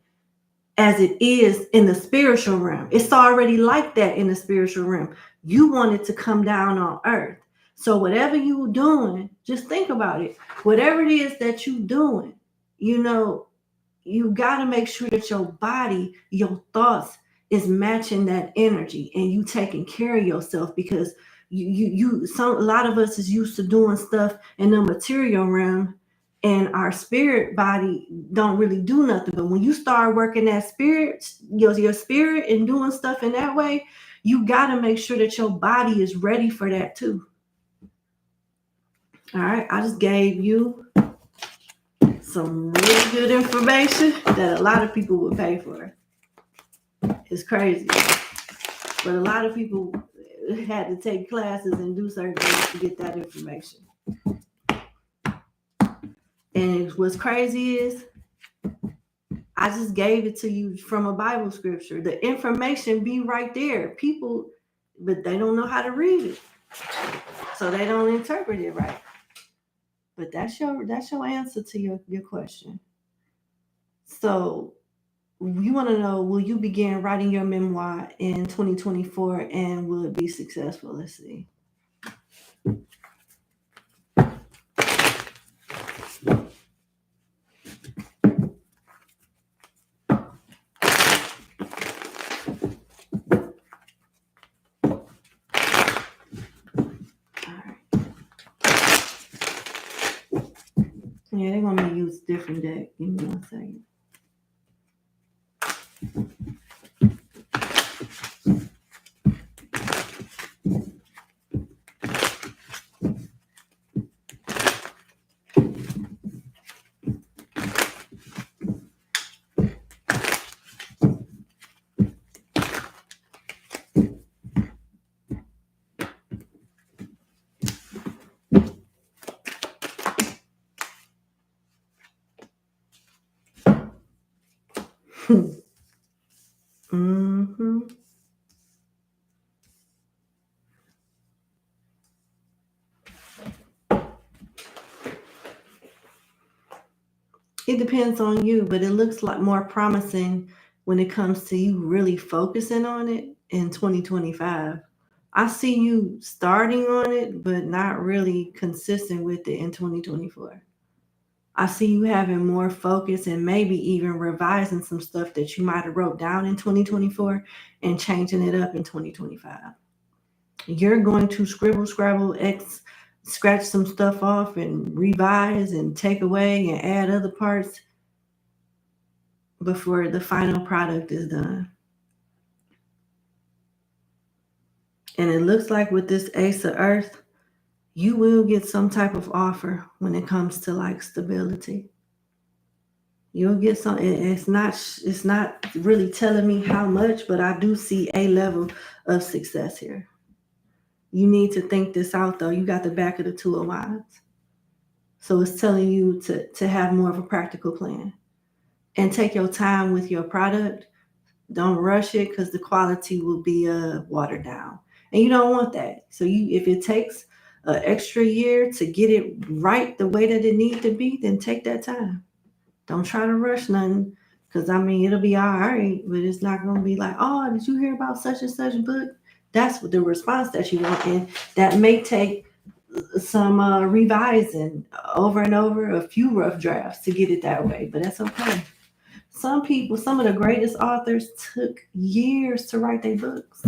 as it is in the spiritual realm. It's already like that in the spiritual realm. You want it to come down on earth. So whatever you're doing, just think about it. Whatever it is that you're doing, you got to make sure that your body, your thoughts is matching that energy, and you taking care of yourself, because a lot of us is used to doing stuff in the material realm, and our spirit body don't really do nothing. But when you start working that spirit, your spirit, and doing stuff in that way, you got to make sure that your body is ready for that too. All right, I just gave you some really good information that a lot of people would pay for. It's crazy. But a lot of people had to take classes and do certain things to get that information. And what's crazy is I just gave it to you from a Bible scripture. The information be right there. People, but they don't know how to read it. So they don't interpret it right. But that's your answer to your question. So you want to know, will you begin writing your memoir in 2024 and will it be successful? Let's see. Yeah, they want me to use different deck. Give me 1 second. Mm-hmm. It depends on you, but it looks like more promising when it comes to you really focusing on it in 2025. I see you starting on it, but not really consistent with it in 2024. I see you having more focus and maybe even revising some stuff that you might have wrote down in 2024 and changing it up in 2025. You're going to scribble, scrabble, scratch some stuff off and revise and take away and add other parts before the final product is done. And it looks like with this Ace of Earth, you will get some type of offer when it comes to like stability. You'll get some. It's not really telling me how much, but I do see a level of success here. You need to think this out though. You got the back of the Two of Wands. So it's telling you to have more of a practical plan and take your time with your product. Don't rush it because the quality will be watered down. And you don't want that. So if it takes an extra year to get it right the way that it needs to be, then take that time. Don't try to rush nothing because, I mean, it'll be all right, but it's not going to be like, oh, did you hear about such and such book? That's the response that you want. And that may take some revising over and over, a few rough drafts to get it that way, but that's okay. Some people, some of the greatest authors took years to write their books.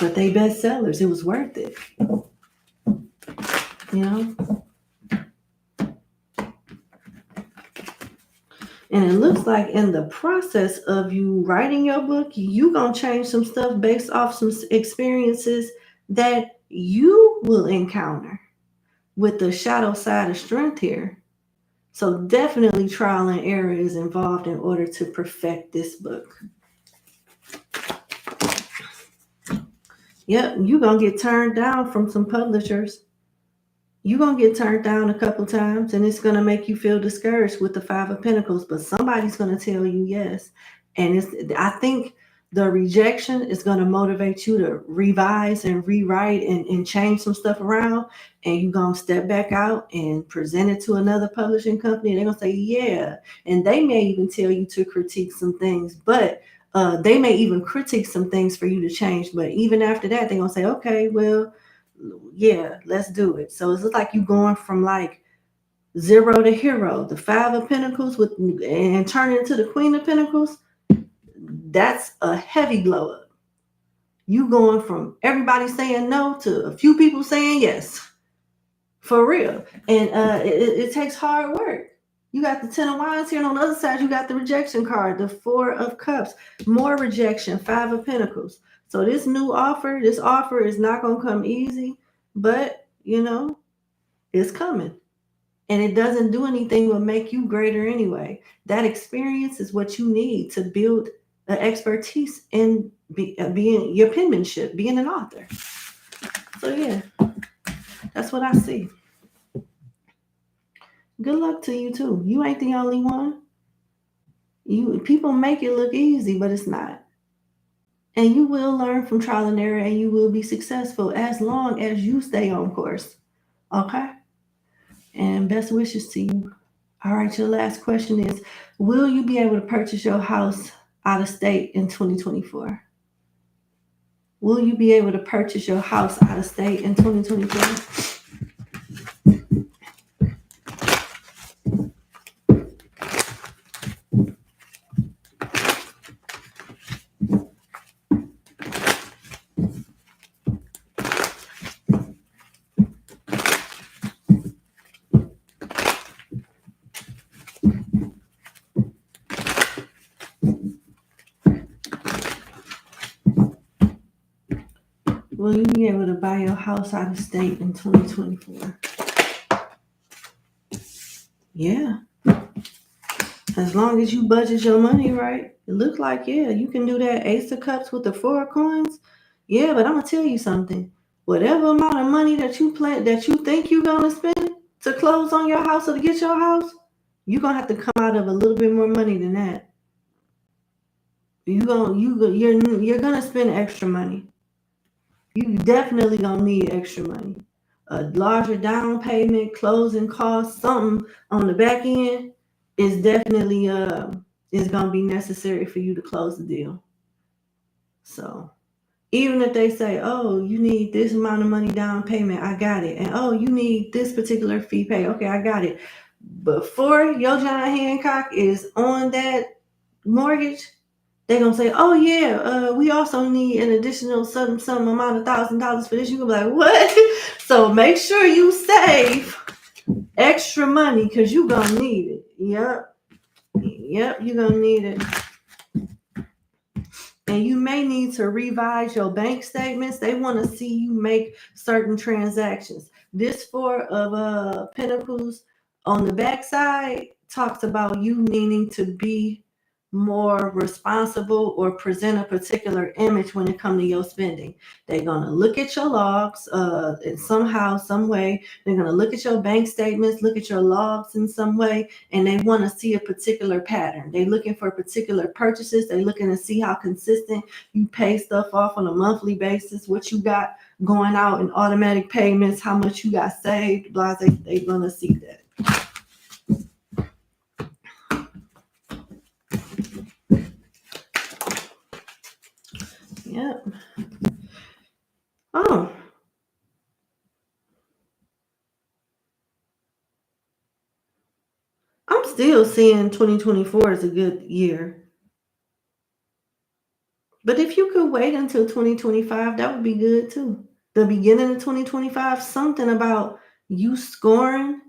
But they bestsellers, it was worth it. You know? And it looks like in the process of you writing your book, you're going to change some stuff based off some experiences that you will encounter with the shadow side of strength here. So definitely trial and error is involved in order to perfect this book. Yep, you're going to get turned down from some publishers. You're going to get turned down a couple times, and it's going to make you feel discouraged with the Five of Pentacles, but somebody's going to tell you yes. And I think the rejection is going to motivate you to revise and rewrite and change some stuff around, and you're going to step back out and present it to another publishing company, and they're going to say, yeah. And they may even tell you to critique some things, but they may even critique some things for you to change. But even after that, they're going to say, okay, well, yeah, let's do it. So it's like you going from like 0 to hero. The Five of Pentacles and turning into the Queen of Pentacles, that's a heavy glow up. You going from everybody saying no to a few people saying yes. For real. And it takes hard work. You got the Ten of Wands here, and on the other side, you got the rejection card, the Four of Cups, more rejection, Five of Pentacles. So this offer is not going to come easy, but, you know, It's coming. And it doesn't do anything but make you greater anyway. That experience is what you need to build an expertise in being your penmanship, being an author. So yeah, that's what I see. Good luck to you too. You ain't the only one. You people make it look easy, but it's not. And you will learn from trial and error, and you will be successful as long as you stay on course. Okay? And best wishes to you. All right, your last question is, will you be able to purchase your house out of state in 2024? Will you be able to purchase your house out of state in 2024? Will you be able to buy your house out of state in 2024? Yeah. As long as you budget your money right. It looks like, yeah, you can do that Ace of Cups with the Four of Coins. Yeah, but I'm going to tell you something. Whatever amount of money that you think you're going to spend to close on your house or to get your house, you're going to have to come out of a little bit more money than that. You're going to spend extra money. You definitely going to need extra money. A larger down payment, closing costs, something on the back end is definitely is going to be necessary for you to close the deal. So even if they say, oh, you need this amount of money down payment, I got it. And oh, you need this particular fee pay, okay, I got it. Before your John Hancock is on that mortgage, they're going to say, oh yeah, we also need an additional some amount of $1,000 for this. You can be like, what? So make sure you save extra money because you're going to need it. Yep, you're going to need it. And you may need to revise your bank statements. They want to see you make certain transactions. This Four of Pentacles on the backside talks about you needing to be more responsible or present a particular image when it comes to your spending. They're going to look at your logs in somehow, some way. They're going to look at your bank statements, look at your logs in some way, and they want to see a particular pattern. They're looking for particular purchases. They're looking to see how consistent you pay stuff off on a monthly basis, what you got going out in automatic payments, how much you got saved, blah. They're going to see that. Yep. Oh. I'm still seeing 2024 as a good year. But if you could wait until 2025, that would be good too. The beginning of 2025, something about you scoring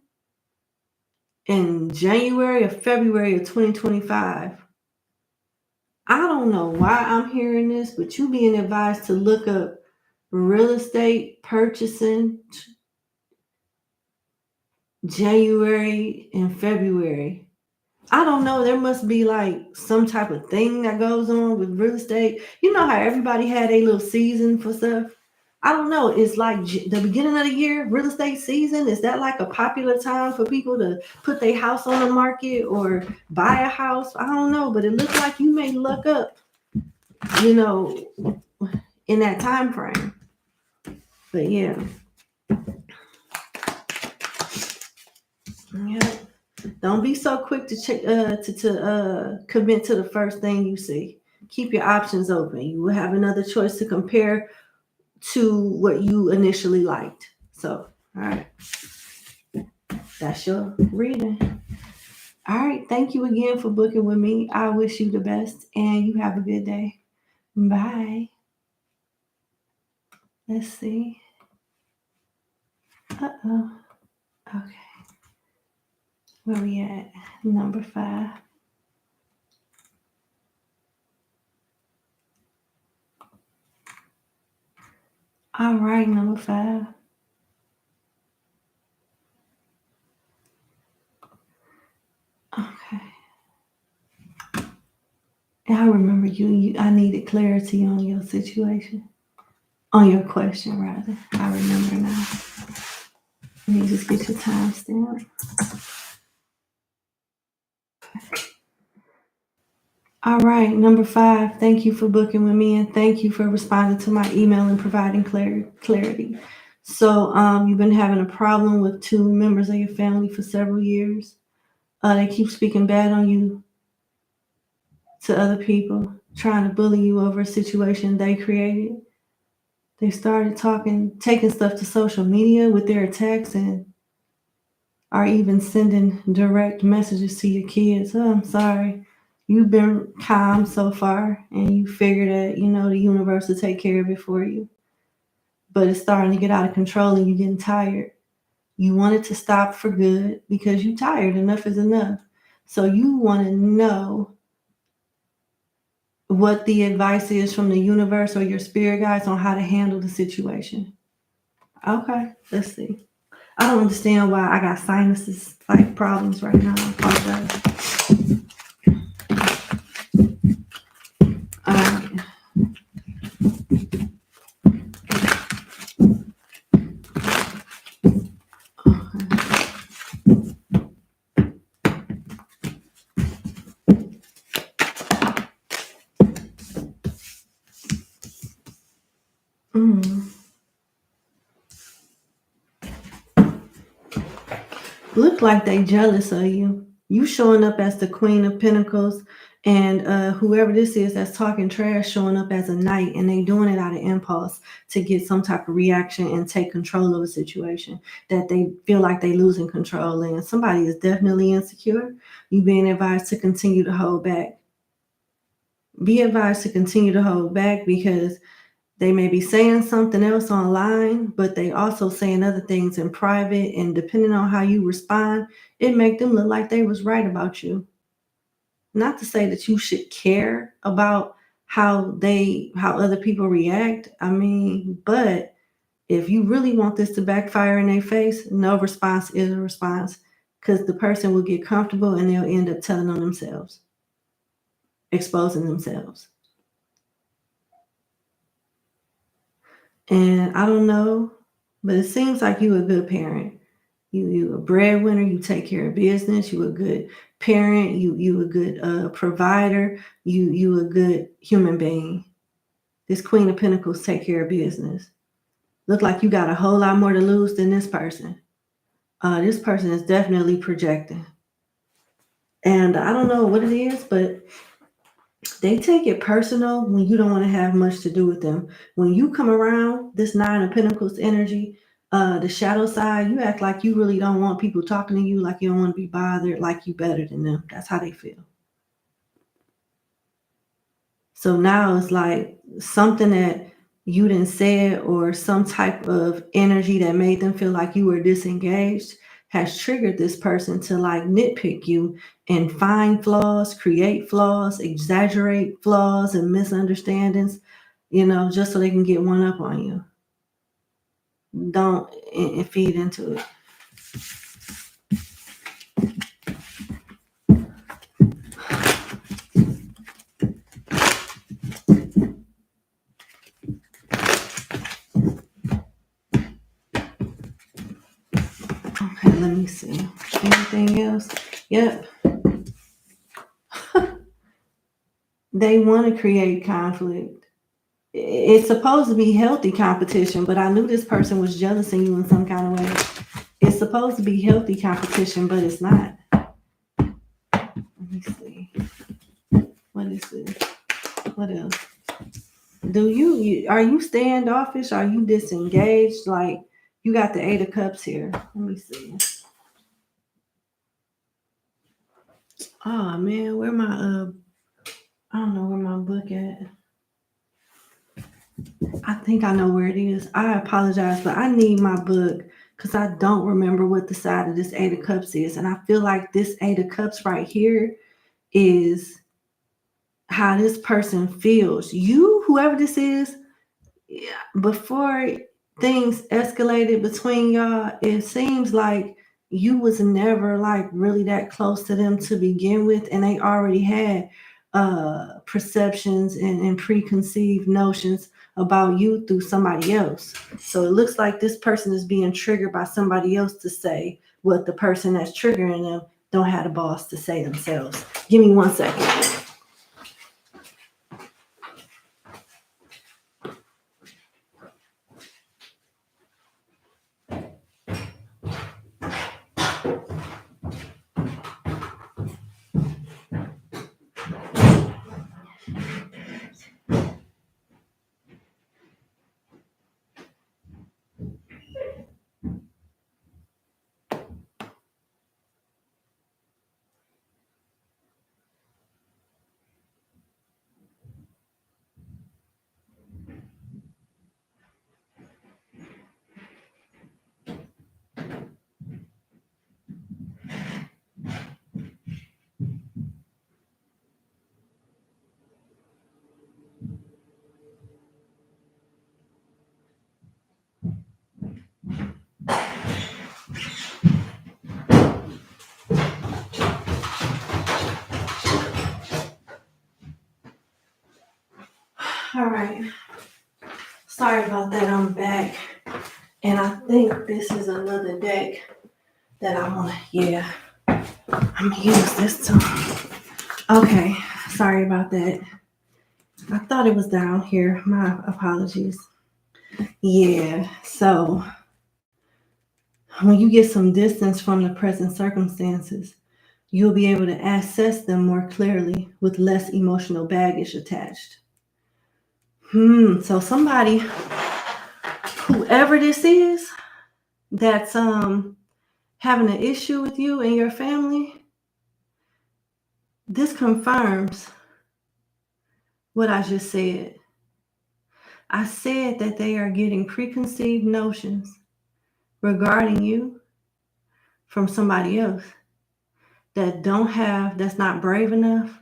in January or February of 2025. I don't know why I'm hearing this, but you being advised to look up real estate purchasing January and February. I don't know. There must be like some type of thing that goes on with real estate. You know how everybody had a little season for stuff? I don't know. It's like the beginning of the year, real estate season. Is that like a popular time for people to put their house on the market or buy a house? I don't know, but it looks like you may look up, in that time frame. But yeah. Yeah. Don't be so quick to check to commit to the first thing you see. Keep your options open. You will have another choice to compare to what you initially liked. So, all right. That's your reading. All right. Thank you again for booking with me. I wish you the best and you have a good day. Bye. Let's see. Uh-oh. Okay. Where we at? Number 5. All right, number 5. I remember I needed clarity on your situation. On your question, rather. I remember now. Let me just get your timestamp. All right, number 5. Thank you for booking with me, and thank you for responding to my email and providing clarity. So, you've been having a problem with 2 members of your family for several years. They keep speaking bad on you to other people, trying to bully you over a situation they created. They started taking stuff to social media with their attacks, and are even sending direct messages to your kids. Oh, I'm sorry. You've been calm so far, and you figure that, the universe will take care of it for you. But it's starting to get out of control, and you're getting tired. You want it to stop for good because you're tired. Enough is enough. So you want to know what the advice is from the universe or your spirit guides on how to handle the situation. Okay, let's see. I don't understand why I got sinuses like problems right now. I apologize. Look like they jealous of you. You showing up as the Queen of Pentacles, and whoever this is that's talking trash showing up as a knight, and they doing it out of impulse to get some type of reaction and take control of a situation that they feel like they losing control in. Somebody is definitely insecure. You being advised to continue to hold back. Be advised to continue to hold back because they may be saying something else online, but they also saying other things in private, and depending on how you respond, it make them look like they was right about you. Not to say that you should care about how other people react. I mean, but if you really want this to backfire in their face, no response is a response, because the person will get comfortable and they'll end up telling on themselves, exposing themselves. And I don't know, but it seems like you a good parent. You a breadwinner. You take care of business. You a good parent. You a good provider. You a good human being. This Queen of Pentacles take care of business. Look like you got a whole lot more to lose than this person. This person is definitely projecting. And I don't know what it is, but they take it personal when you don't want to have much to do with them. When you come around this 9 of Pentacles energy, the shadow side, you act like you really don't want people talking to you, like you don't want to be bothered, like you better than them. That's how they feel. So now it's like something that you didn't say, or some type of energy that made them feel like you were disengaged, has triggered this person to like nitpick you and find flaws, create flaws, exaggerate flaws and misunderstandings, just so they can get one up on you. Don't feed into it. Okay, let me see. Anything else? Yep. They want to create conflict. It's supposed to be healthy competition, but I knew this person was jealous of you in some kind of way. It's supposed to be healthy competition, but it's not. Let me see. What is this? What else? Are you standoffish? Are you disengaged? Like, you got the 8 of Cups here. Let me see. Oh man, where my I don't know where my book at. I think I know where it is. I apologize, but I need my book because I don't remember what the side of this 8 of Cups is. And I feel like this 8 of Cups right here is how this person feels. Whoever this is, before things escalated between y'all, it seems like you was never like really that close to them to begin with, and they already had perceptions and preconceived notions about you through somebody else. So it looks like this person is being triggered by somebody else to say what the person that's triggering them don't have the balls to say themselves. Give me 1 second. All right. Sorry about that. I'm back. And I think this is another deck that I want to, yeah, I'm going to use this too. Okay. Sorry about that. I thought it was down here. My apologies. Yeah. So when you get some distance from the present circumstances, you'll be able to assess them more clearly with less emotional baggage attached. So somebody, whoever this is, that's having an issue with you and your family, this confirms what I just said. I said that they are getting preconceived notions regarding you from somebody else that's not brave enough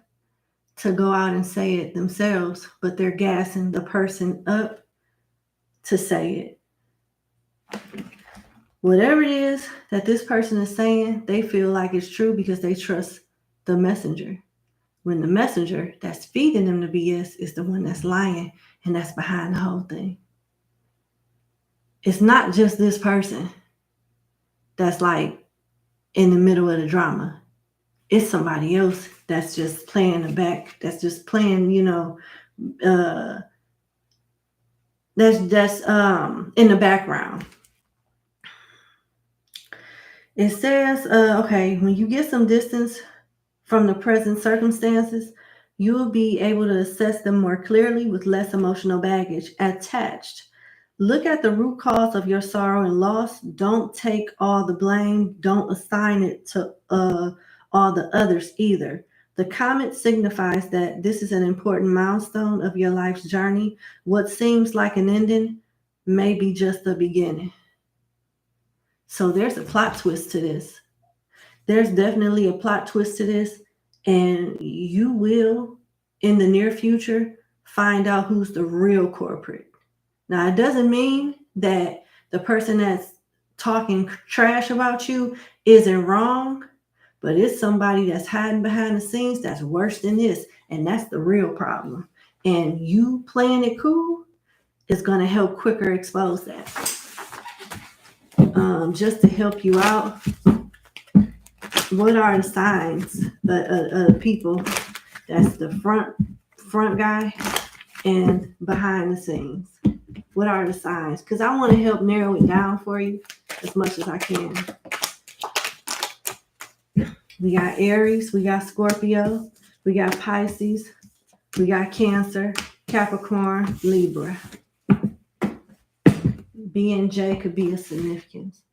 to go out and say it themselves, but they're gassing the person up to say it. Whatever it is that this person is saying, they feel like it's true because they trust the messenger. When the messenger that's feeding them the BS is the one that's lying and that's behind the whole thing. It's not just this person that's like in the middle of the drama. It's somebody else that's just playing the back, that's just playing, that's in the background. It says, okay, when you get some distance from the present circumstances, you will be able to assess them more clearly with less emotional baggage attached. Look at the root cause of your sorrow and loss. Don't take all the blame. Don't assign it to all the others either. The comet signifies that this is an important milestone of your life's journey. What seems like an ending may be just the beginning. So there's a plot twist to this. There's definitely a plot twist to this, and you will, in the near future, find out who's the real culprit. Now, it doesn't mean that the person that's talking trash about you isn't wrong, but it's somebody that's hiding behind the scenes that's worse than this, and that's the real problem. And you playing it cool is going to help quicker expose that. Just to help you out, what are the signs of people that's the front guy and behind the scenes? What are the signs? Because I want to help narrow it down for you as much as I can. We got Aries, we got Scorpio, we got Pisces, we got Cancer, Capricorn, Libra. B and J could be a significance.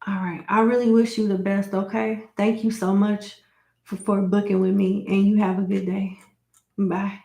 All right. I really wish you the best, okay? Thank you so much for booking with me, and you have a good day. Bye.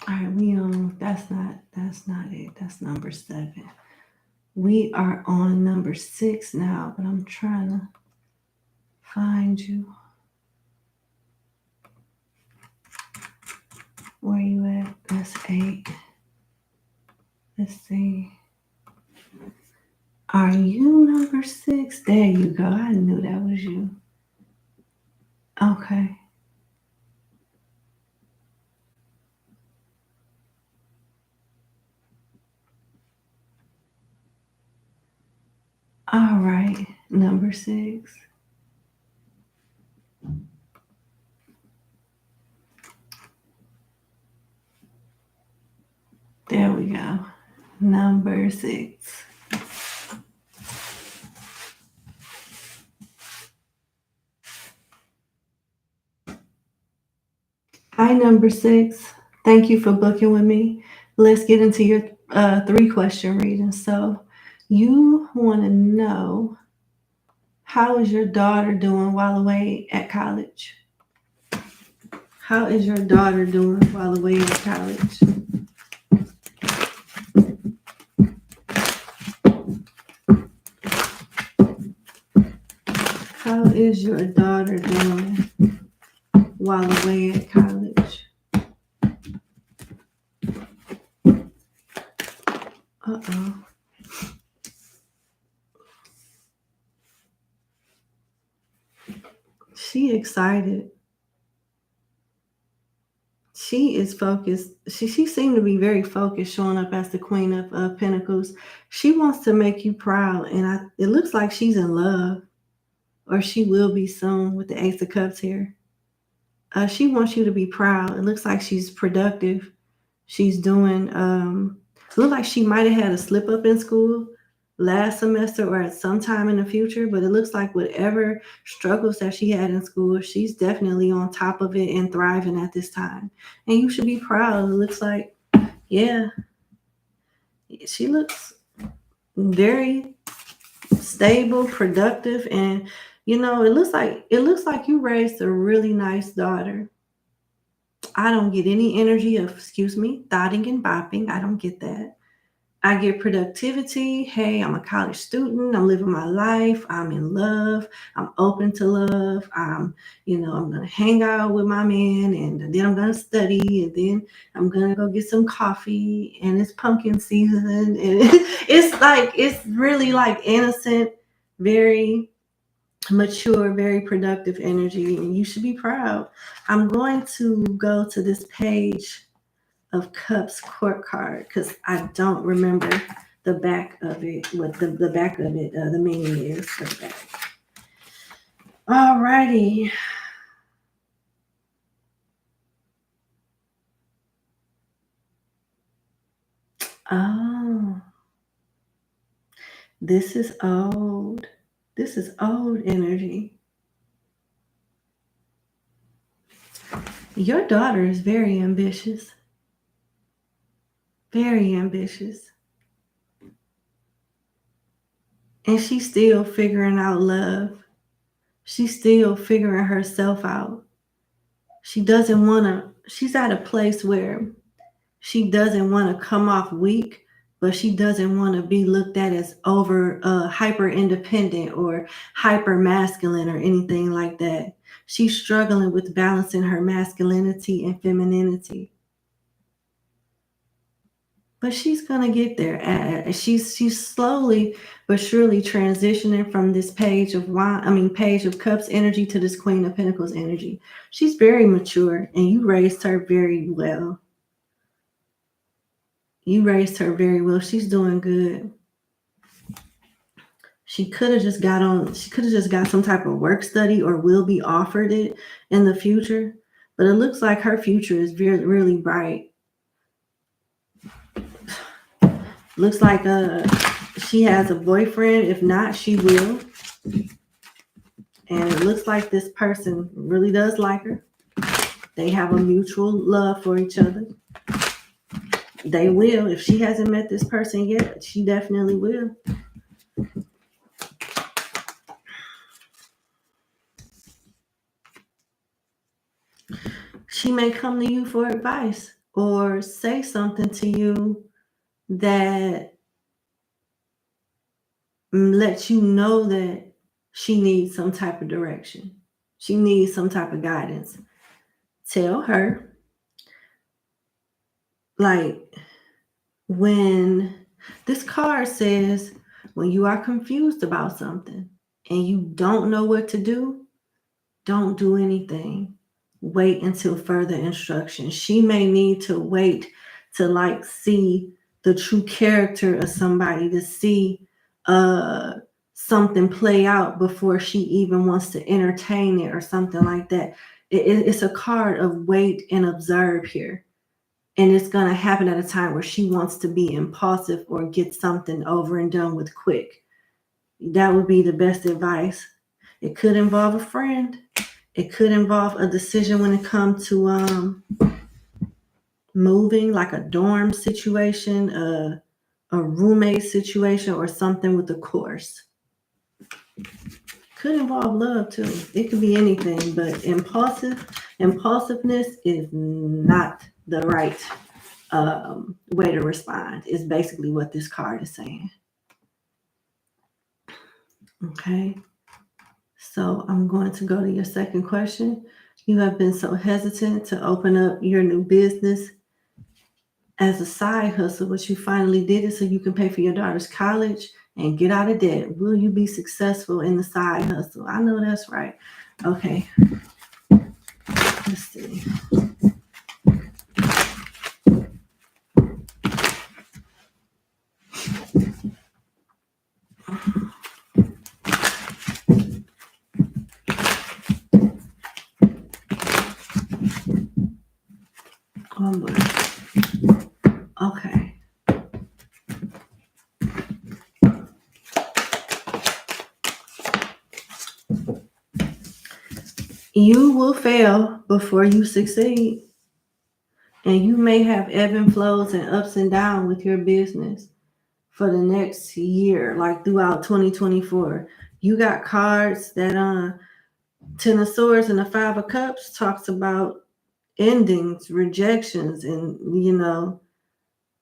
All right, we on, that's not it. That's number 7. We are on number 6 now, but I'm trying to find you. Where you at? That's 8. Let's see. Are you number 6? There you go. I knew that was you. Okay. All right. Number 6. There we go. Number 6. Hi, number 6. Thank you for booking with me. Let's get into your 3-question reading. So, you want to know, how is your daughter doing while away at college? How is your daughter doing while away at college? How is your daughter doing while away at college? Uh-oh. She excited. She is focused. She seemed to be very focused, showing up as the Queen of Pentacles. She wants to make you proud, and it looks like she's in love, or she will be soon with the Ace of Cups here. She wants you to be proud. It looks like she's productive. She's doing, it looks like she might have had a slip up in school last semester or at some time in the future, but it looks like whatever struggles that she had in school, she's definitely on top of it and thriving at this time. And you should be proud. It looks like, yeah, she looks very stable, productive, and it looks like you raised a really nice daughter. I don't get any energy of, excuse me, thotting and bopping. I don't get that. I get productivity. Hey, I'm a college student. I'm living my life. I'm in love. I'm open to love. I'm going to hang out with my man, and then I'm going to study, and then I'm going to go get some coffee, and it's pumpkin season. And it's really like innocent, very mature, very productive energy, and you should be proud. I'm going to go to this page of Cups court card because I don't remember the back of it, what the back of it, the meaning is for the back. Alrighty. Oh, this is old. This is old energy. Your daughter is very ambitious. Very ambitious. And she's still figuring out love. She's still figuring herself out. She's at a place where she doesn't want to come off weak, but she doesn't want to be looked at as over hyper independent or hyper masculine or anything like that. She's struggling with balancing her masculinity and femininity. But she's gonna get there. She's slowly but surely transitioning from this page of Cups energy to this Queen of Pentacles energy. She's very mature, and you raised her very well. She's doing good. She could have just got some type of work study, or will be offered it in the future. But it looks like her future is very, really bright. Looks like she has a boyfriend. If not, she will. And it looks like this person really does like her. They have a mutual love for each other. They will. If she hasn't met this person yet, she definitely will. She may come to you for advice, or say something to you that lets you know that she needs some type of direction. She needs some type of guidance. Tell her, like, when this card says, when you are confused about something and you don't know what to do, don't do anything. Wait until further instructions. She may need to wait to like see the true character of somebody, to see something play out before she even wants to entertain it or something like that. It's a card of wait and observe here. And it's going to happen at a time where she wants to be impulsive or get something over and done with quick. That would be the best advice. It could involve a friend. It could involve a decision when it comes to moving, like a dorm situation, a roommate situation, or something with a course. Could involve love too. It could be anything, but impulsiveness is not the right way to respond, is basically what this card is saying. Okay. So I'm going to go to your second question. You have been so hesitant to open up your new business as a side hustle, but you finally did it so you can pay for your daughter's college and get out of debt. Will you be successful in the side hustle? I know that's right. Okay. Let's see. Oh boy. Okay. You will fail before you succeed. And you may have ebb and flows and ups and downs with your business for the next year, like throughout 2024. You got cards that 10 of Swords and the 5 of Cups talks about endings, rejections, and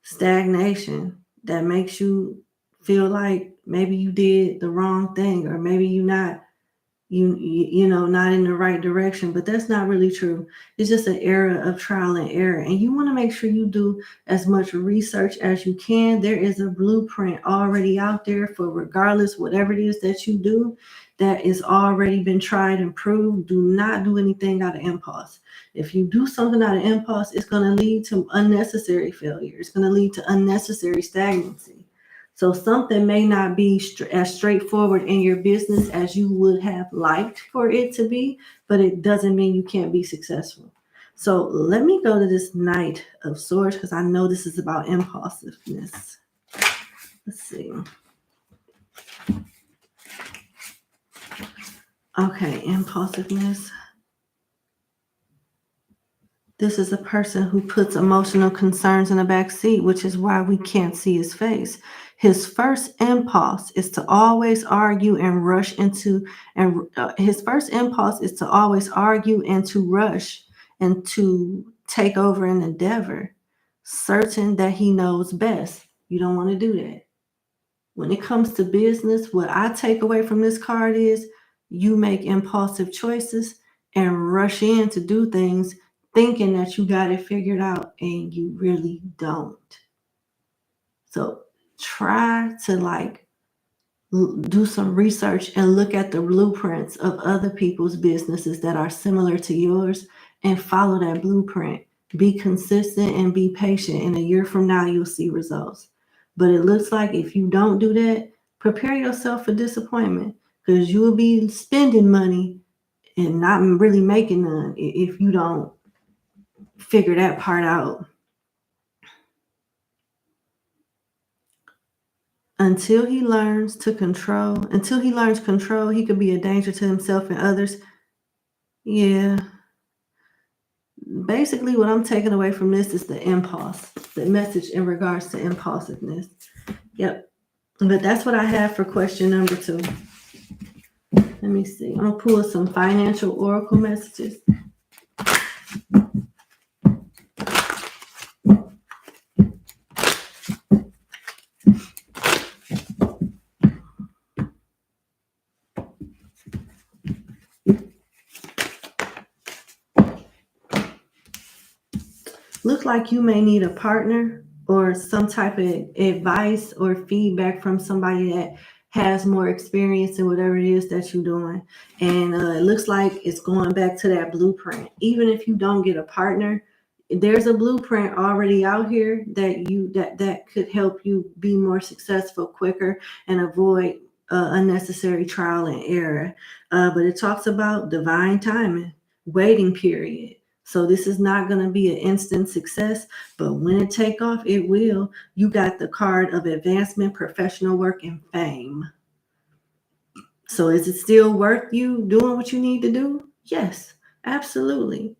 stagnation that makes you feel like maybe you did the wrong thing, or maybe you're not not in the right direction. But that's not really true. It's just an era of trial and error, and you want to make sure you do as much research as you can. There is a blueprint already out there for regardless whatever it is that you do, that is already been tried and proved. Do not do anything out of impulse. If you do something out of impulse, it's going to lead to unnecessary failure. It's going to lead to unnecessary stagnancy. So something may not be as straightforward in your business as you would have liked for it to be, but it doesn't mean you can't be successful. So let me go to this Knight of Swords, because I know this is about impulsiveness. Let's see. Okay, impulsiveness. This is a person who puts emotional concerns in the back seat, which is why we can't see his face. His first impulse is to always argue and rush into, his first impulse is to always argue and to rush and to take over an endeavor, certain that he knows best. You don't want to do that. When it comes to business, what I take away from this card is you make impulsive choices and rush in to do things thinking that you got it figured out, and you really don't. So try to do some research and look at the blueprints of other people's businesses that are similar to yours and follow that blueprint. Be consistent and be patient. And a year from now, you'll see results. But it looks like if you don't do that, prepare yourself for disappointment, because you will be spending money and not really making none if you don't figure that part out. Until he learns control, he could be a danger to himself and others. Yeah. Basically, what I'm taking away from this is the impulse, the message in regards to impulsiveness. Yep. But that's what I have for question number 2. Let me see. I'm going to pull some financial oracle messages. Look like you may need a partner or some type of advice or feedback from somebody that has more experience in whatever it is that you're doing. And it looks like it's going back to that blueprint. Even if you don't get a partner, there's a blueprint already out here that could help you be more successful quicker and avoid unnecessary trial and error. But it talks about divine timing, waiting period. So this is not going to be an instant success, but when it take off, it will. You got the card of advancement, professional work, and fame. So is it still worth you doing what you need to do? Yes, absolutely.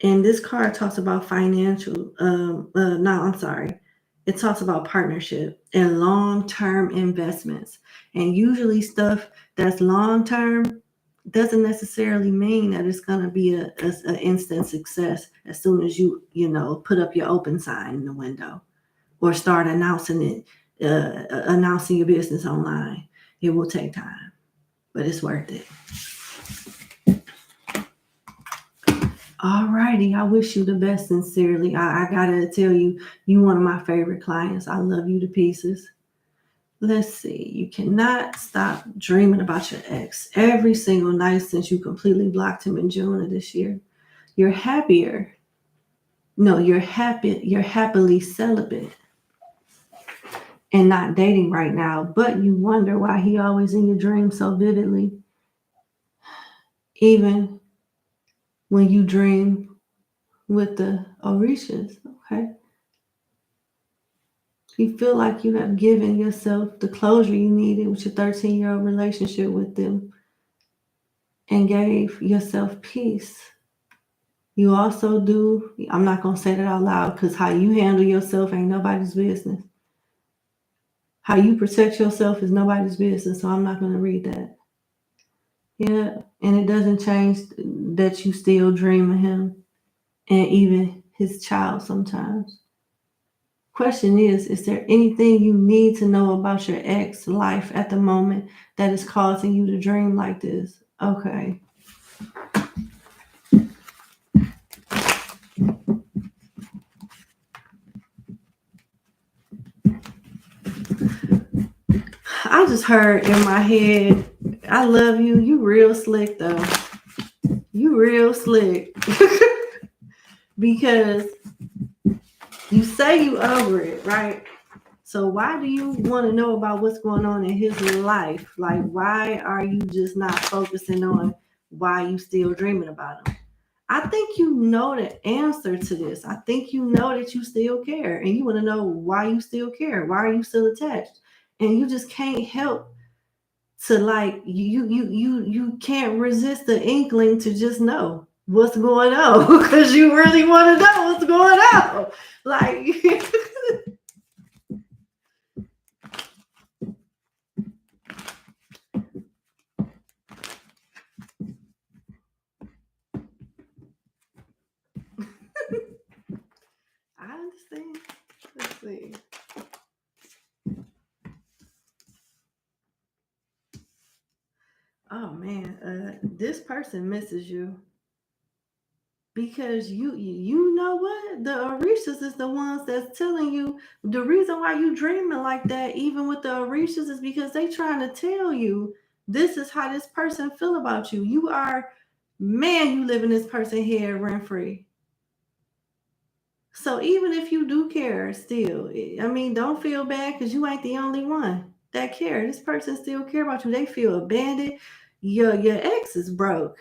And this card talks about financial, it talks about partnership and long-term investments. And usually stuff that's long-term doesn't necessarily mean that it's going to be an instant success as soon as you put up your open sign in the window or start announcing announcing your business online. It will take time, but it's worth it. All righty. I wish you the best sincerely. I gotta tell you, you one of my favorite clients. I love you to pieces. Let's see. You cannot stop dreaming about your ex every single night since you completely blocked him in June of this year. You're happier. No, you're happy. You're happily celibate and not dating right now, but you wonder why he always in your dreams so vividly. Even when you dream with the Orishas, okay? You feel like you have given yourself the closure you needed with your 13-year-old relationship with them and gave yourself peace. You also do, I'm not going to say that out loud because how you handle yourself ain't nobody's business. How you protect yourself is nobody's business, so I'm not going to read that. Yeah, and it doesn't change that you still dream of him and even his child sometimes. Question is there anything you need to know about your ex life at the moment that is causing you to dream like this? Okay. I just heard in my head, I love you. You real slick though. You real slick. Because you say you over it, right? So why do you want to know about what's going on in his life? Like, why are you just not focusing on why you still dreaming about him? I think you know the answer to this. I think you know that you still care and you want to know why you still care. Why are you still attached? And you just can't help to like you can't resist the inkling to just know what's going on because you really want to know what's going on. Like I understand. Let's see. Oh man, this person misses you because you know what? The Orishas is the ones that's telling you the reason why you dreaming like that, even with the Orishas, is because they trying to tell you this is how this person feel about you. You are, man, you live in this person's head rent free. So even if you do care still, I mean, don't feel bad because you ain't the only one that care. This person still care about you. They feel abandoned. Your ex is broke.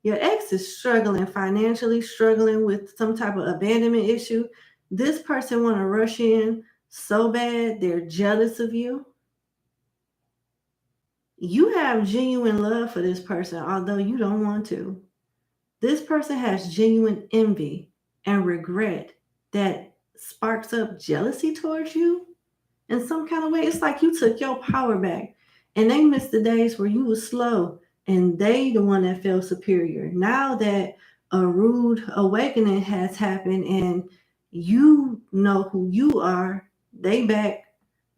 Your ex is struggling financially, struggling with some type of abandonment issue. This person want to rush in so bad. They're jealous of you. You have genuine love for this person, although you don't want to. This person has genuine envy and regret that sparks up jealousy towards you in some kind of way. It's like you took your power back and they missed the days where you were slow and they the one that felt superior. Now that a rude awakening has happened and you know who you are, they back,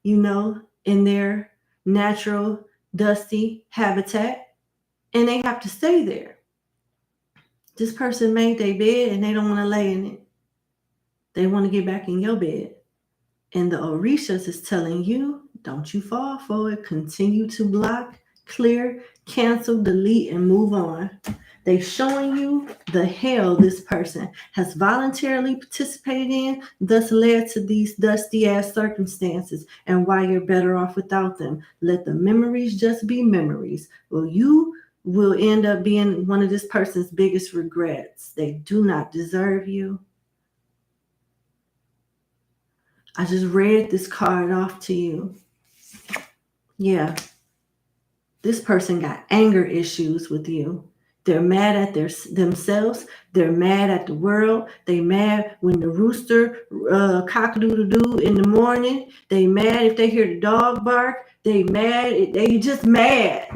in their natural dusty habitat and they have to stay there. This person made their bed and they don't want to lay in it. They want to get back in your bed. And the Orishas is telling you, don't you fall for it. Continue to block, clear, cancel, delete, and move on. They showing you the hell this person has voluntarily participated in, thus led to these dusty ass circumstances, and why you're better off without them. Let the memories just be memories. Well, you will end up being one of this person's biggest regrets. They do not deserve you. I just read this card off to you. Yeah, this person got anger issues with you. They're mad at themselves. They're mad at the world. They mad when the rooster cock-a-doodle-doo in the morning. They mad if they hear the dog bark. They mad. They just mad.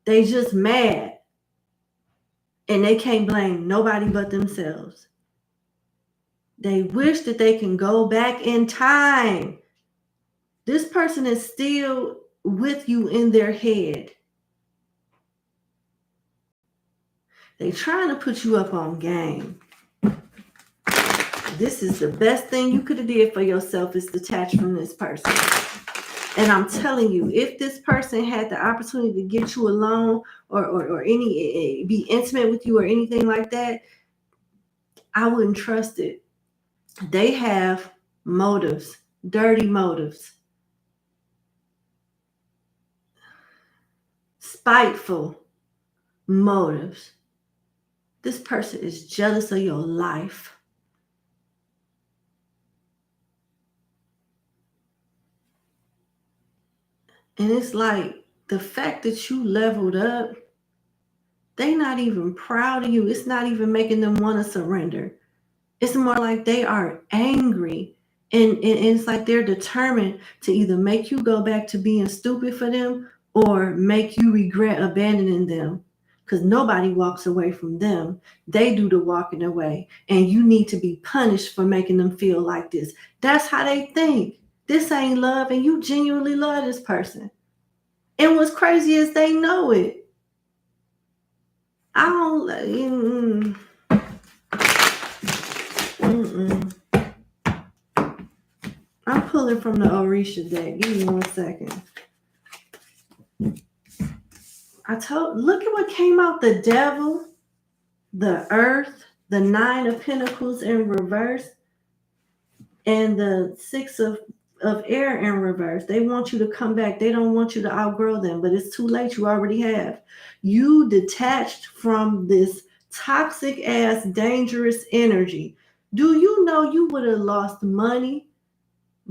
They just mad. And they can't blame nobody but themselves. They wish that they can go back in time. This person is still with you in their head. They trying to put you up on game. This is the best thing you could have did for yourself is detach from this person. And I'm telling you, if this person had the opportunity to get you alone or any be intimate with you or anything like that, I wouldn't trust it. They have motives, dirty motives, spiteful motives. This person is jealous of your life. And it's like the fact that you leveled up, they not even proud of you. It's not even making them want to surrender. It's more like they are angry. And it's like they're determined to either make you go back to being stupid for them or make you regret abandoning them. Because nobody walks away from them. They do the walking away. And you need to be punished for making them feel like this. That's how they think. This ain't love, and you genuinely love this person. And what's crazy is they know it. I don't. I'm pulling from the Orisha deck. Give me 1 second. Look at what came out. The Devil, the Earth, the Nine of Pentacles in reverse, and the Six of Air in reverse. They want you to come back. They don't want you to outgrow them, but it's too late. You already have. You detached from this toxic ass, dangerous energy. Do you know you would have lost money,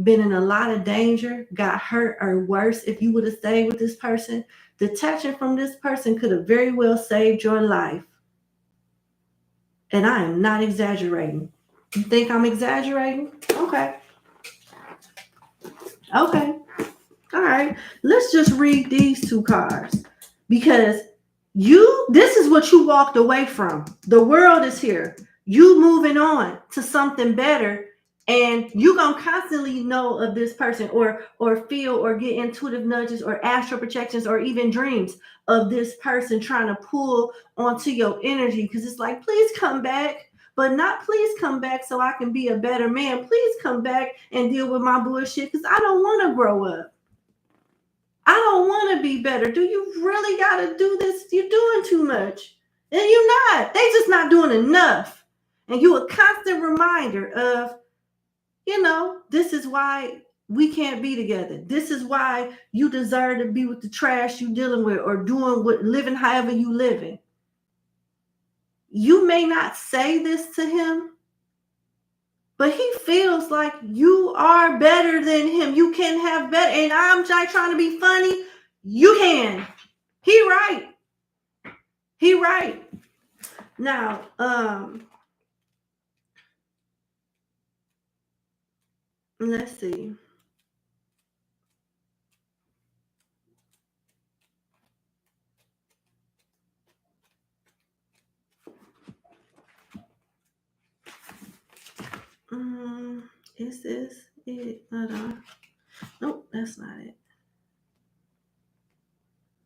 been in a lot of danger, got hurt or worse if you would have stayed with this person? Detaching from this person could have very well saved your life. And I am not exaggerating. You think I'm exaggerating? Okay. Okay. All right. Let's just read these two cards because this is what you walked away from. The world is here. You moving on to something better, and you gonna constantly know of this person or feel or get intuitive nudges or astral projections or even dreams of this person trying to pull onto your energy because it's like, please come back, but not please come back so I can be a better man. Please come back and deal with my bullshit because I don't want to grow up. I don't want to be better. Do you really got to do this? You're doing too much. And you're not. They just not doing enough. And you a constant reminder of, this is why we can't be together. This is why you deserve to be with the trash you dealing with or living however you living. You may not say this to him, but he feels like you are better than him. You can have better. And I'm trying to be funny. You can. He right. He right. Now, let's see. Is this it? Hold on. Nope, that's not it.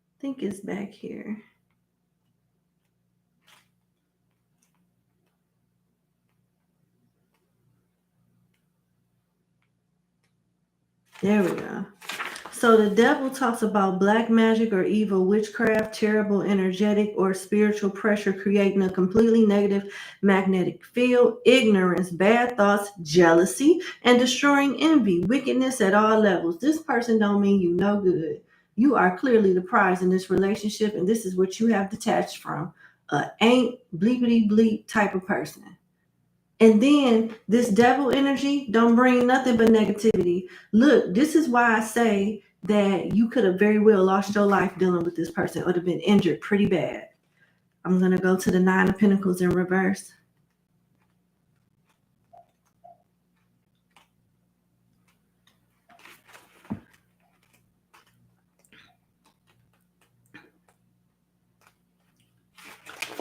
I think it's back here. There we go. So the devil talks about black magic or evil witchcraft, terrible energetic or spiritual pressure, creating a completely negative magnetic field, ignorance, bad thoughts, jealousy, and destroying envy, wickedness at all levels. This person don't mean you no good. You are clearly the prize in this relationship, and this is what you have detached from. Ain't bleepity bleep type of person. And then this devil energy don't bring nothing but negativity. Look, this is why I say that you could have very well lost your life dealing with this person or have been injured pretty bad. I'm going to go to the Nine of Pentacles in reverse.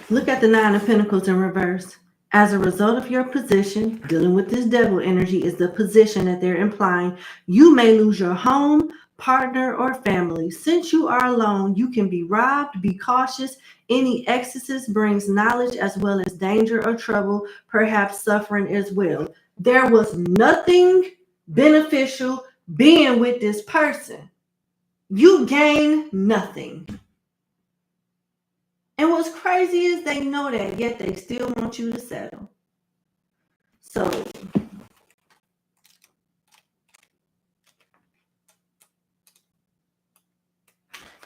Look at the Nine of Pentacles in reverse. As a result of your position, dealing with this devil energy is the position that they're implying. You may lose your home, partner, or family. Since you are alone, you can be robbed. Be cautious. Any excesses brings knowledge as well as danger or trouble, perhaps suffering as well. There was nothing beneficial being with this person. You gain nothing. And what's crazy is they know that, yet they still want you to settle. So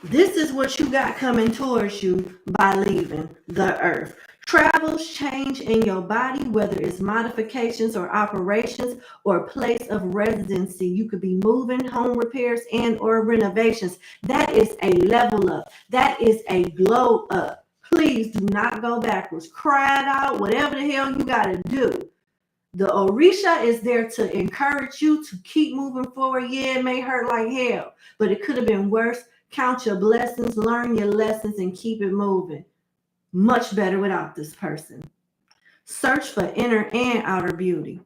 this is what you got coming towards you by leaving the earth. Travels, change in your body, whether it's modifications or operations or place of residency. You could be moving, home repairs, and or renovations. That is a level up. That is a glow up. Please do not go backwards. Cry it out, whatever the hell you got to do. The Orisha is there to encourage you to keep moving forward. Yeah, it may hurt like hell, but it could have been worse. Count your blessings, learn your lessons, and keep it moving. Much better without this person. Search for inner and outer beauty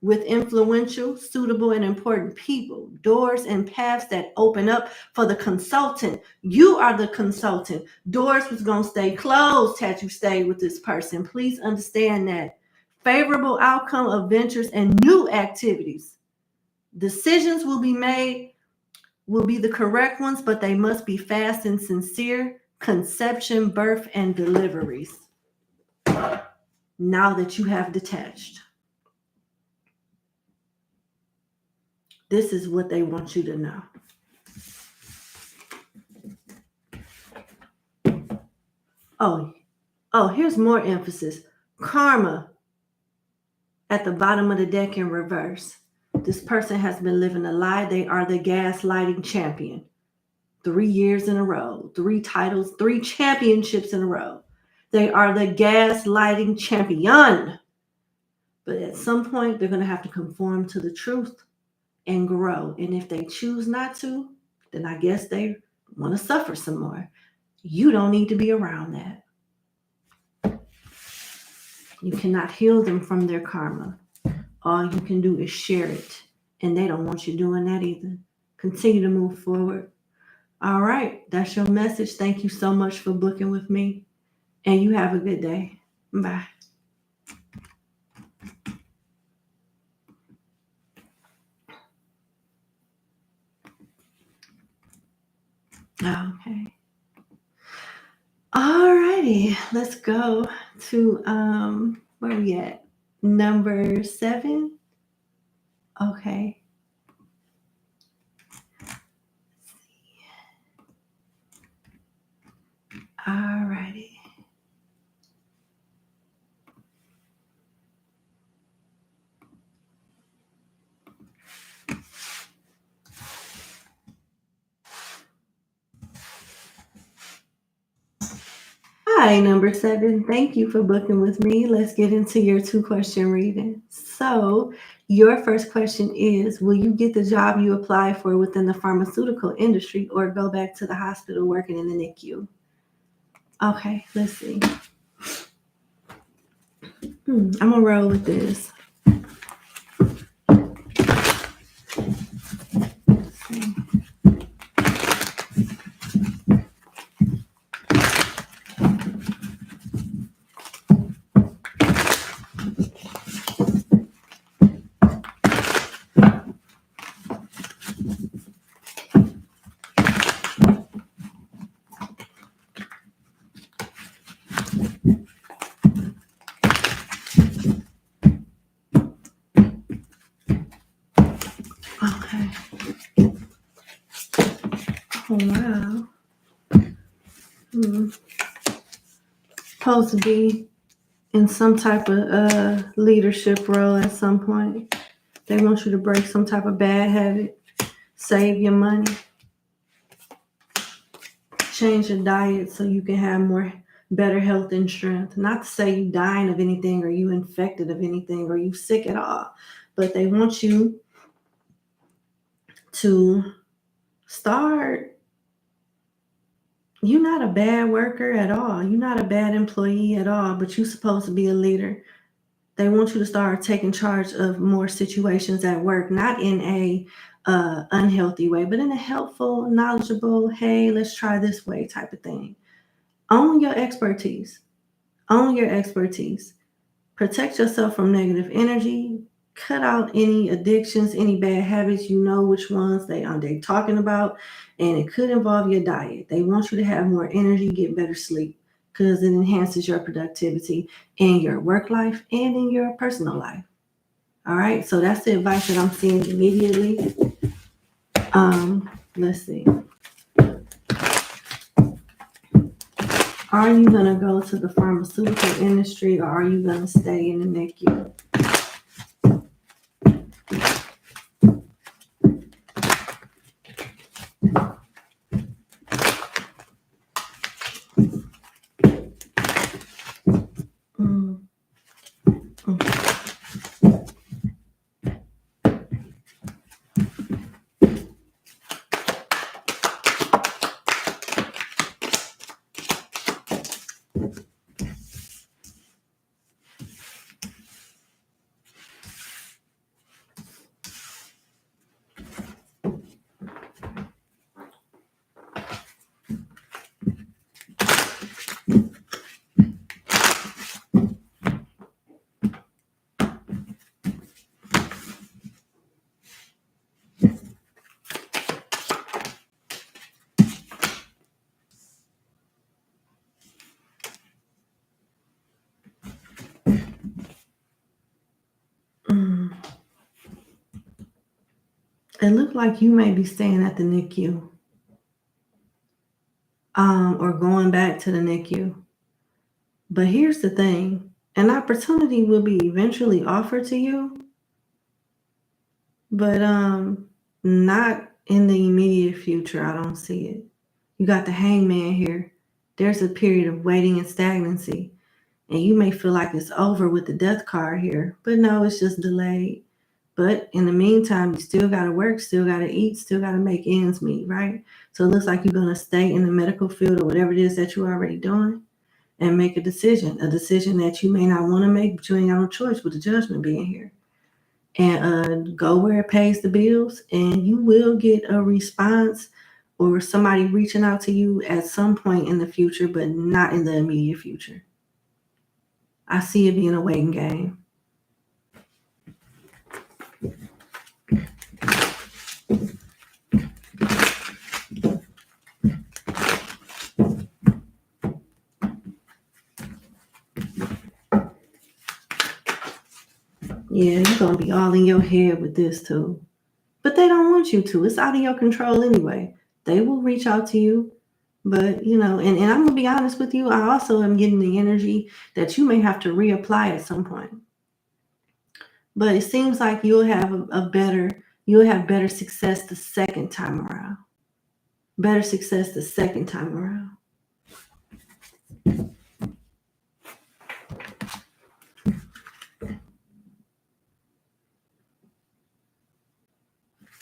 with influential, suitable, and important people, doors and paths that open up for the consultant. You are the consultant. Doors was going to stay closed had you stayed with this person. Please understand that. Favorable outcome of ventures and new activities. Decisions will be made, will be the correct ones, but they must be fast and sincere. Conception, birth, and deliveries. Now that you have detached. This is what they want you to know. Oh, here's more emphasis. Karma at the bottom of the deck in reverse. This person has been living a lie. They are the gaslighting champion. 3 years in a row, 3 titles, 3 championships in a row. They are the gaslighting champion. But at some point, they're going to have to conform to the truth and grow. And if they choose not to, then I guess they want to suffer some more. You don't need to be around that. You cannot heal them from their karma. All you can do is share it. And they don't want you doing that either. Continue to move forward. All right, that's your message. Thank you so much for booking with me. And you have a good day. Bye. Okay. All righty, let's go to where are we at? Number 7. Okay. All righty. Hi, number 7. Thank you for booking with me. Let's get into your 2-question reading. So, your first question is, will you get the job you apply for within the pharmaceutical industry or go back to the hospital working in the NICU? Okay, let's see. I'm going to roll with this. Let's see. wow. Supposed to be in some type of leadership role at some point. They want you to break some type of bad habit, save your money, change your diet so you can have better health and strength. Not to say you dying of anything or you infected of anything or you sick at all, but they want you to start. You're not a bad worker at all. You're not a bad employee at all, but you're supposed to be a leader. They want you to start taking charge of more situations at work, not in a unhealthy way, but in a helpful, knowledgeable, hey, let's try this way type of thing. Own your expertise. Own your expertise. Protect yourself from negative energy. Cut out any addictions, any bad habits. You know which ones they're talking about, and it could involve your diet. They want you to have more energy, get better sleep, because it enhances your productivity in your work life and in your personal life. All right, so that's the advice that I'm seeing immediately. Let's see. Are you gonna go to the pharmaceutical industry or are you gonna stay in the NICU? It looked like you may be staying at the NICU or going back to the NICU. But here's the thing. An opportunity will be eventually offered to you, but not in the immediate future. I don't see it. You got the hangman here. There's a period of waiting and stagnancy. And you may feel like it's over with the death card here, but no, it's just delayed. But in the meantime, you still got to work, still got to eat, still got to make ends meet, right? So it looks like you're going to stay in the medical field or whatever it is that you're already doing and make a decision that you may not want to make, but you ain't got no choice with the judgment being here. And go where it pays the bills, and you will get a response or somebody reaching out to you at some point in the future, but not in the immediate future. I see it being a waiting game. Yeah, you're going to be all in your head with this too. But they don't want you to. It's out of your control anyway. They will reach out to you. But, and I'm going to be honest with you. I also am getting the energy that you may have to reapply at some point. But it seems like you'll have better success the second time around. Better success the second time around.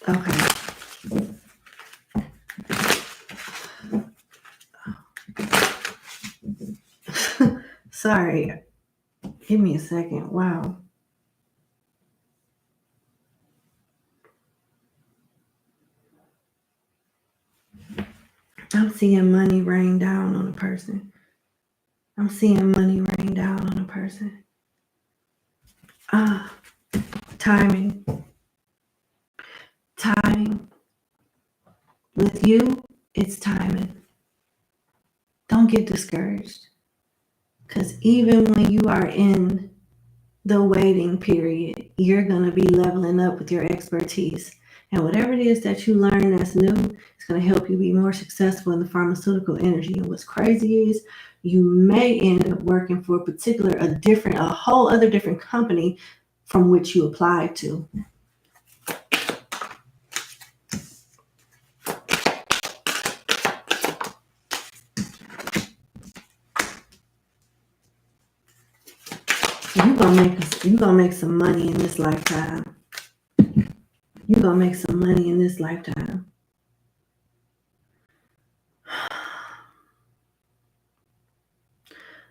Okay. Sorry. Give me a second. Wow. I'm seeing money rain down on a person. I'm seeing money rain down on a person. Timing. Timing. With you, it's timing. Don't get discouraged. Because even when you are in the waiting period, you're going to be leveling up with your expertise. And whatever it is that you learn that's new, it's going to help you be more successful in the pharmaceutical energy. And what's crazy is you may end up working for a whole other different company from which you applied to. You're gonna make some money in this lifetime. You're gonna make some money in this lifetime.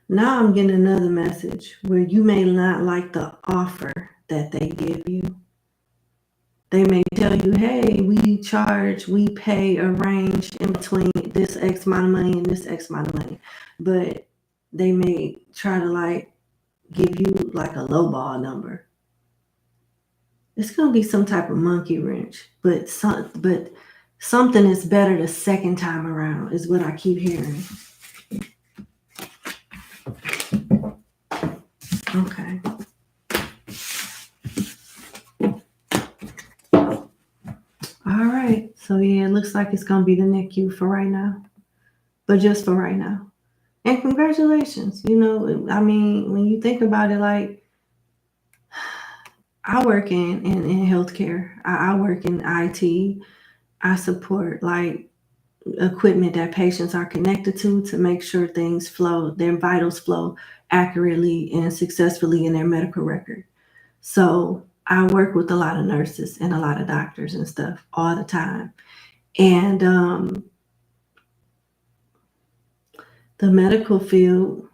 Now I'm getting another message where you may not like the offer that they give you. They may tell you, hey, we pay a range in between this X amount of money and this X amount of money. But they may try to give you a lowball number. It's going to be some type of monkey wrench, but something is better the second time around is what I keep hearing. Okay. All right. So yeah, it looks like it's going to be the NICU for right now, but just for right now. And congratulations. I mean, when you think about it, I work in healthcare. I work in IT. I support equipment that patients are connected to make sure things flow, their vitals flow accurately and successfully in their medical record. So I work with a lot of nurses and a lot of doctors and stuff all the time. And the medical field,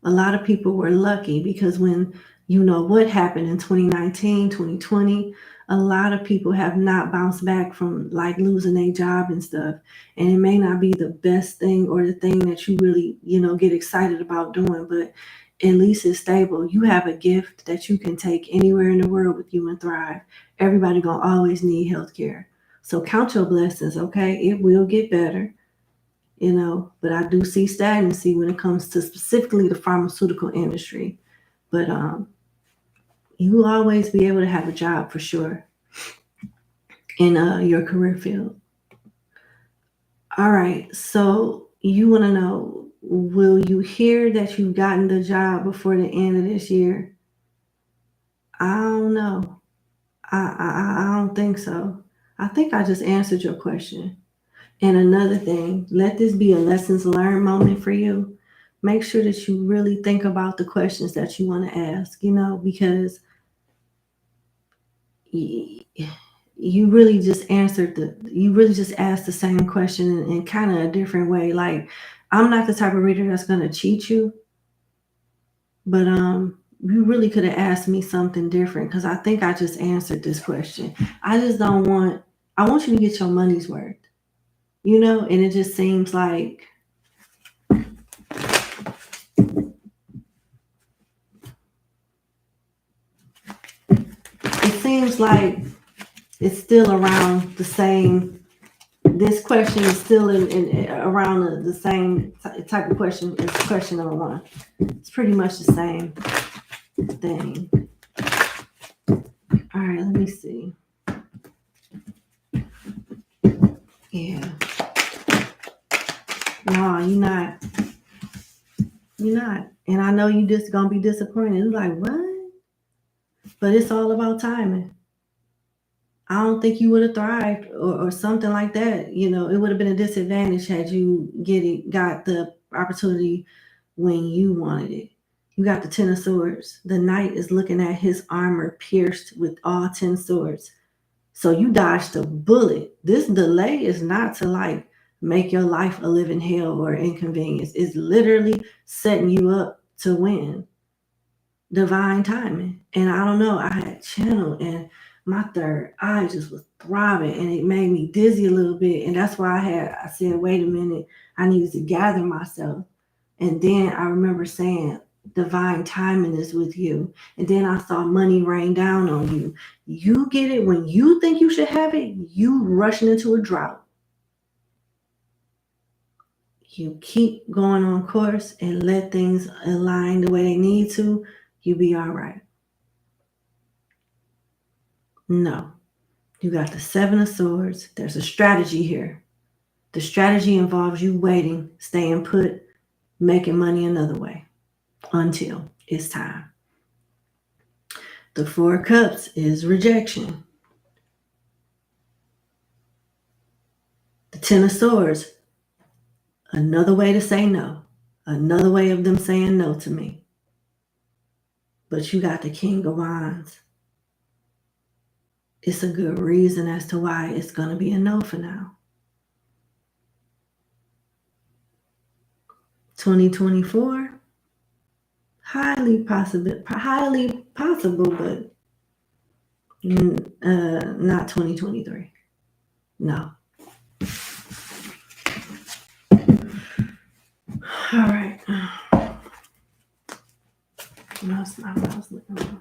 a lot of people were lucky because when what happened in 2019, 2020, a lot of people have not bounced back from losing their job and stuff. And it may not be the best thing or the thing that you really, get excited about doing, but at least it's stable. You have a gift that you can take anywhere in the world with you and thrive. Everybody gonna always need healthcare. So count your blessings, okay? It will get better. But I do see stagnancy when it comes to specifically the pharmaceutical industry. But you will always be able to have a job for sure in your career field. All right, so you want to know, will you hear that you've gotten the job before the end of this year? I don't know. I don't think so. I think I just answered your question. And another thing, let this be a lessons learned moment for you. Make sure that you really think about the questions that you want to ask, because you really just asked the same question in kind of a different way. I'm not the type of reader that's going to cheat you, but you really could have asked me something different because I think I just answered this question. I want you to get your money's worth, and it just seems like it's still around the same. This question is still around the same type of question as question number one. It's pretty much the same thing. All right, let me see. Yeah. No, you're not. You're not. And I know you just gonna be disappointed. You're like, what? But it's all about timing. I don't think you would have thrived or something like that. It would have been a disadvantage had you got the opportunity when you wanted it. You got the 10 of swords. The knight is looking at his armor pierced with all 10 swords. So you dodged a bullet. This delay is not to make your life a living hell or inconvenience. It's literally setting you up to win. Divine timing. And I don't know, I had channeled and my third eye just was throbbing and it made me dizzy a little bit. And that's why I said, wait a minute, I needed to gather myself. And then I remember saying, divine timing is with you. And then I saw money rain down on you. You get it when you think you should have it, you rushing into a drought. You keep going on course and let things align the way they need to, you'll be all right. No. You got the Seven of Swords. There's a strategy here. The strategy involves you waiting, staying put, making money another way until it's time. The Four of Cups is rejection. The Ten of Swords, another way to say no. Another way of them saying no to me. But you got the King of Wands. It's a good reason as to why it's going to be a no for now. 2024, highly possible, but not 2023. No. All right. No, it's not what I was looking for.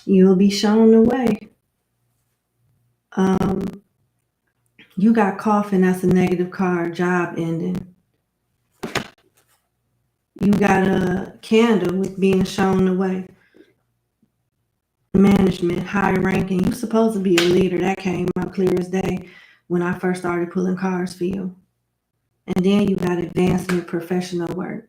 You'll be shown the way. You got coffin, that's a negative card, job ending. You got a candle with being shown the way. Management, high ranking. You're supposed to be a leader. That came out clear as day when I first started pulling cards for you. And then you got advancement, professional work.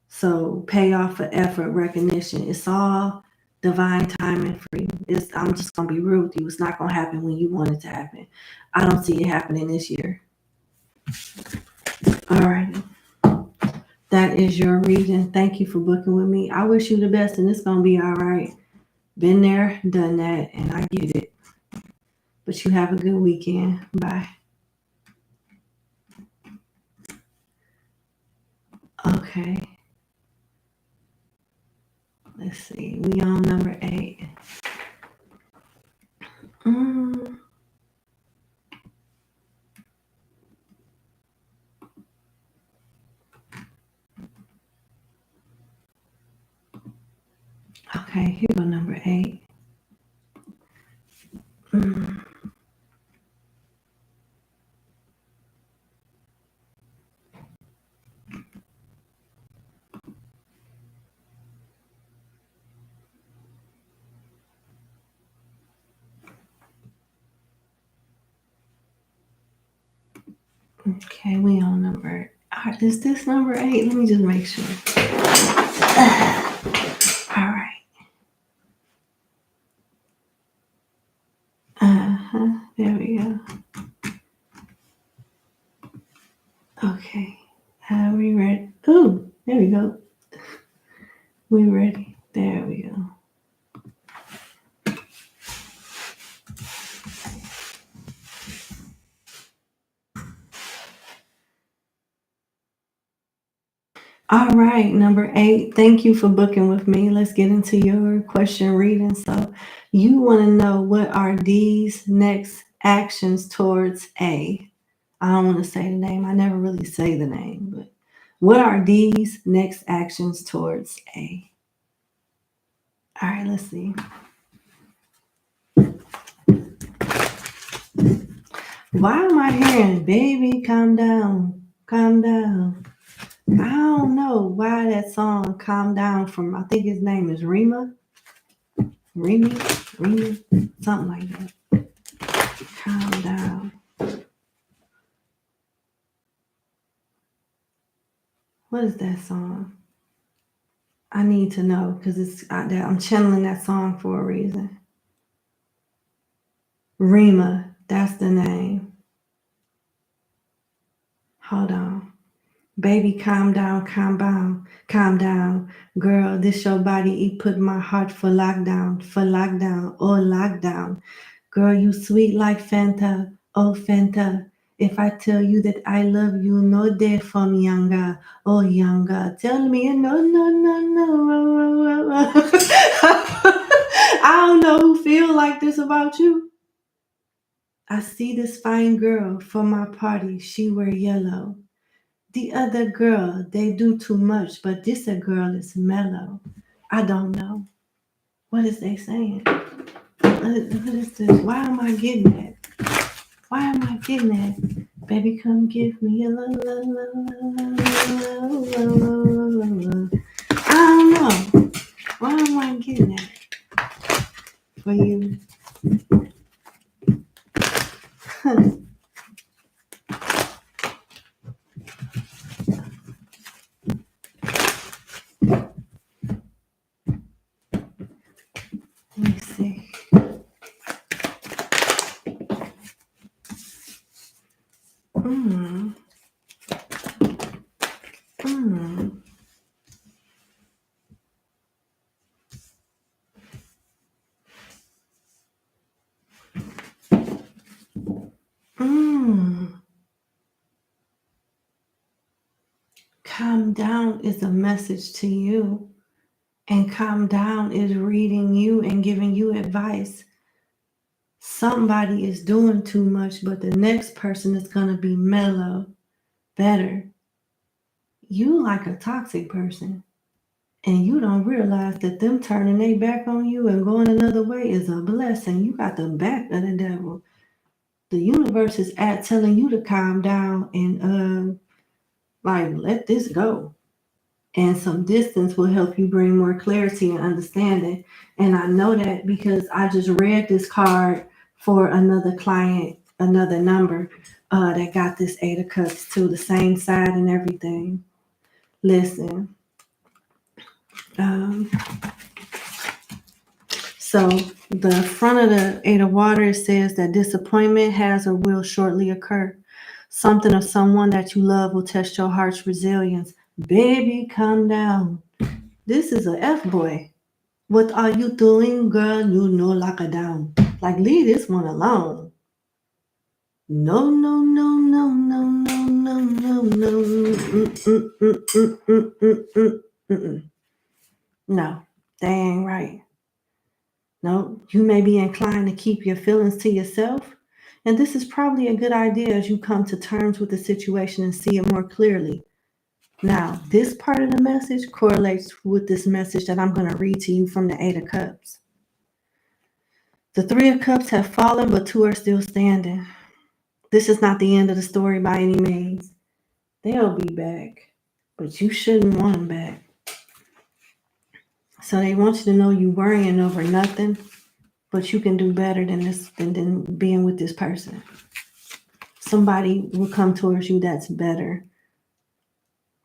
So payoff for effort, recognition. It's all divine timing for you. I'm just going to be real with you. It's not going to happen when you want it to happen. I don't see it happening this year. All right. That is your reading. Thank you for booking with me. I wish you the best, and it's going to be all right. Been there, done that, and I get it. But you have a good weekend. Bye. Okay. Let's see. We on number 8. Okay, here go number 8. Okay, we on number. Is this number 8? Let me just make sure. All right. There we go. Okay. We ready? Ooh, there we go. We ready. There we go. All right, number 8. Thank you for booking with me. Let's get into your question reading. So you want to know, what are these next actions towards A? I don't want to say the name. I never really say the name, but what are these next actions towards A? All right, let's see. Why am I hearing, baby, calm down, calm down? I don't know why that song, Calm Down, from, I think his name is Rima, something like that. Calm down. What is that song? I need to know, because it's out there. I'm channeling that song for a reason. Rima, that's the name. Hold on. Baby, calm down, calm down, calm down. Girl, this your body, it put my heart for lockdown, oh lockdown. Girl, you sweet like Fanta, oh Fanta. If I tell you that I love you, no day from younger, oh younger. Tell me no. I don't know who feel like this about you. I see this fine girl for my party, she wear yellow. The other girl, they do too much, but this a girl is mellow. I don't know. What is they saying? What is this? Why am I getting that? Why am I getting that? Baby, come give me a love, love, love, love, love, love, love, love. I don't know. Why am I getting that for you? Let me see. Mm. Mm. Mm. Calm down is a message to you, and calm down is reading you and giving you advice. Somebody is doing too much, but the next person is going to be mellow, better. You like a toxic person, and you don't realize that them turning their back on you and going another way is a blessing. You got the back of the devil. The universe is telling you to calm down and let this go. And some distance will help you bring more clarity and understanding. And I know that because I just read this card for another client, another number that got this 8 of Cups too, the same side and everything. Listen. So the front of the 8 of Water says that disappointment has or will shortly occur. Something or someone that you love will test your heart's resilience. Baby, calm down. This is a F-boy. What are you doing, girl? You know, lock her down. Like, leave this one alone. No, no, no, no, no, no, no, no, no. No, they ain't right. No, you may be inclined to keep your feelings to yourself. And this is probably a good idea as you come to terms with the situation and see it more clearly. Now, this part of the message correlates with this message that I'm going to read to you from the 8 of Cups. The 3 of Cups have fallen, but 2 are still standing. This is not the end of the story by any means. They'll be back, but you shouldn't want them back. So they want you to know you're worrying over nothing, but you can do better than this, than being with this person. Somebody will come towards you that's better.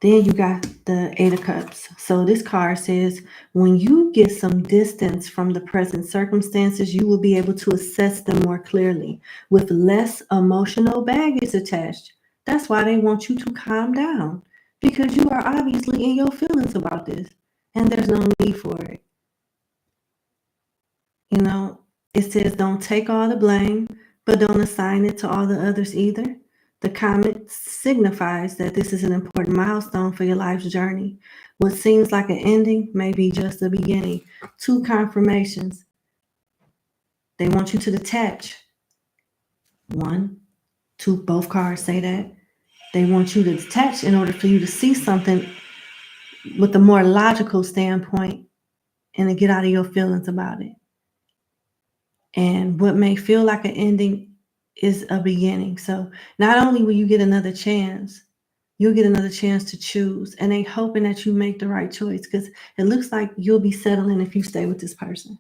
Then you got the 8 of Cups. So this card says, when you get some distance from the present circumstances, you will be able to assess them more clearly with less emotional baggage attached. That's why they want you to calm down, because you are obviously in your feelings about this, and there's no need for it. You know, it says don't take all the blame, but don't assign it to all the others either. The comment signifies that this is an important milestone for your life's journey. What seems like an ending may be just the beginning. 2 confirmations. They want you to detach. 1, 2, both cards say that. They want you to detach in order for you to see something with a more logical standpoint and to get out of your feelings about it. And what may feel like an ending is a beginning. So not only will you get another chance, you'll get another chance to choose. And they hoping that you make the right choice, because it looks like you'll be settling if you stay with this person.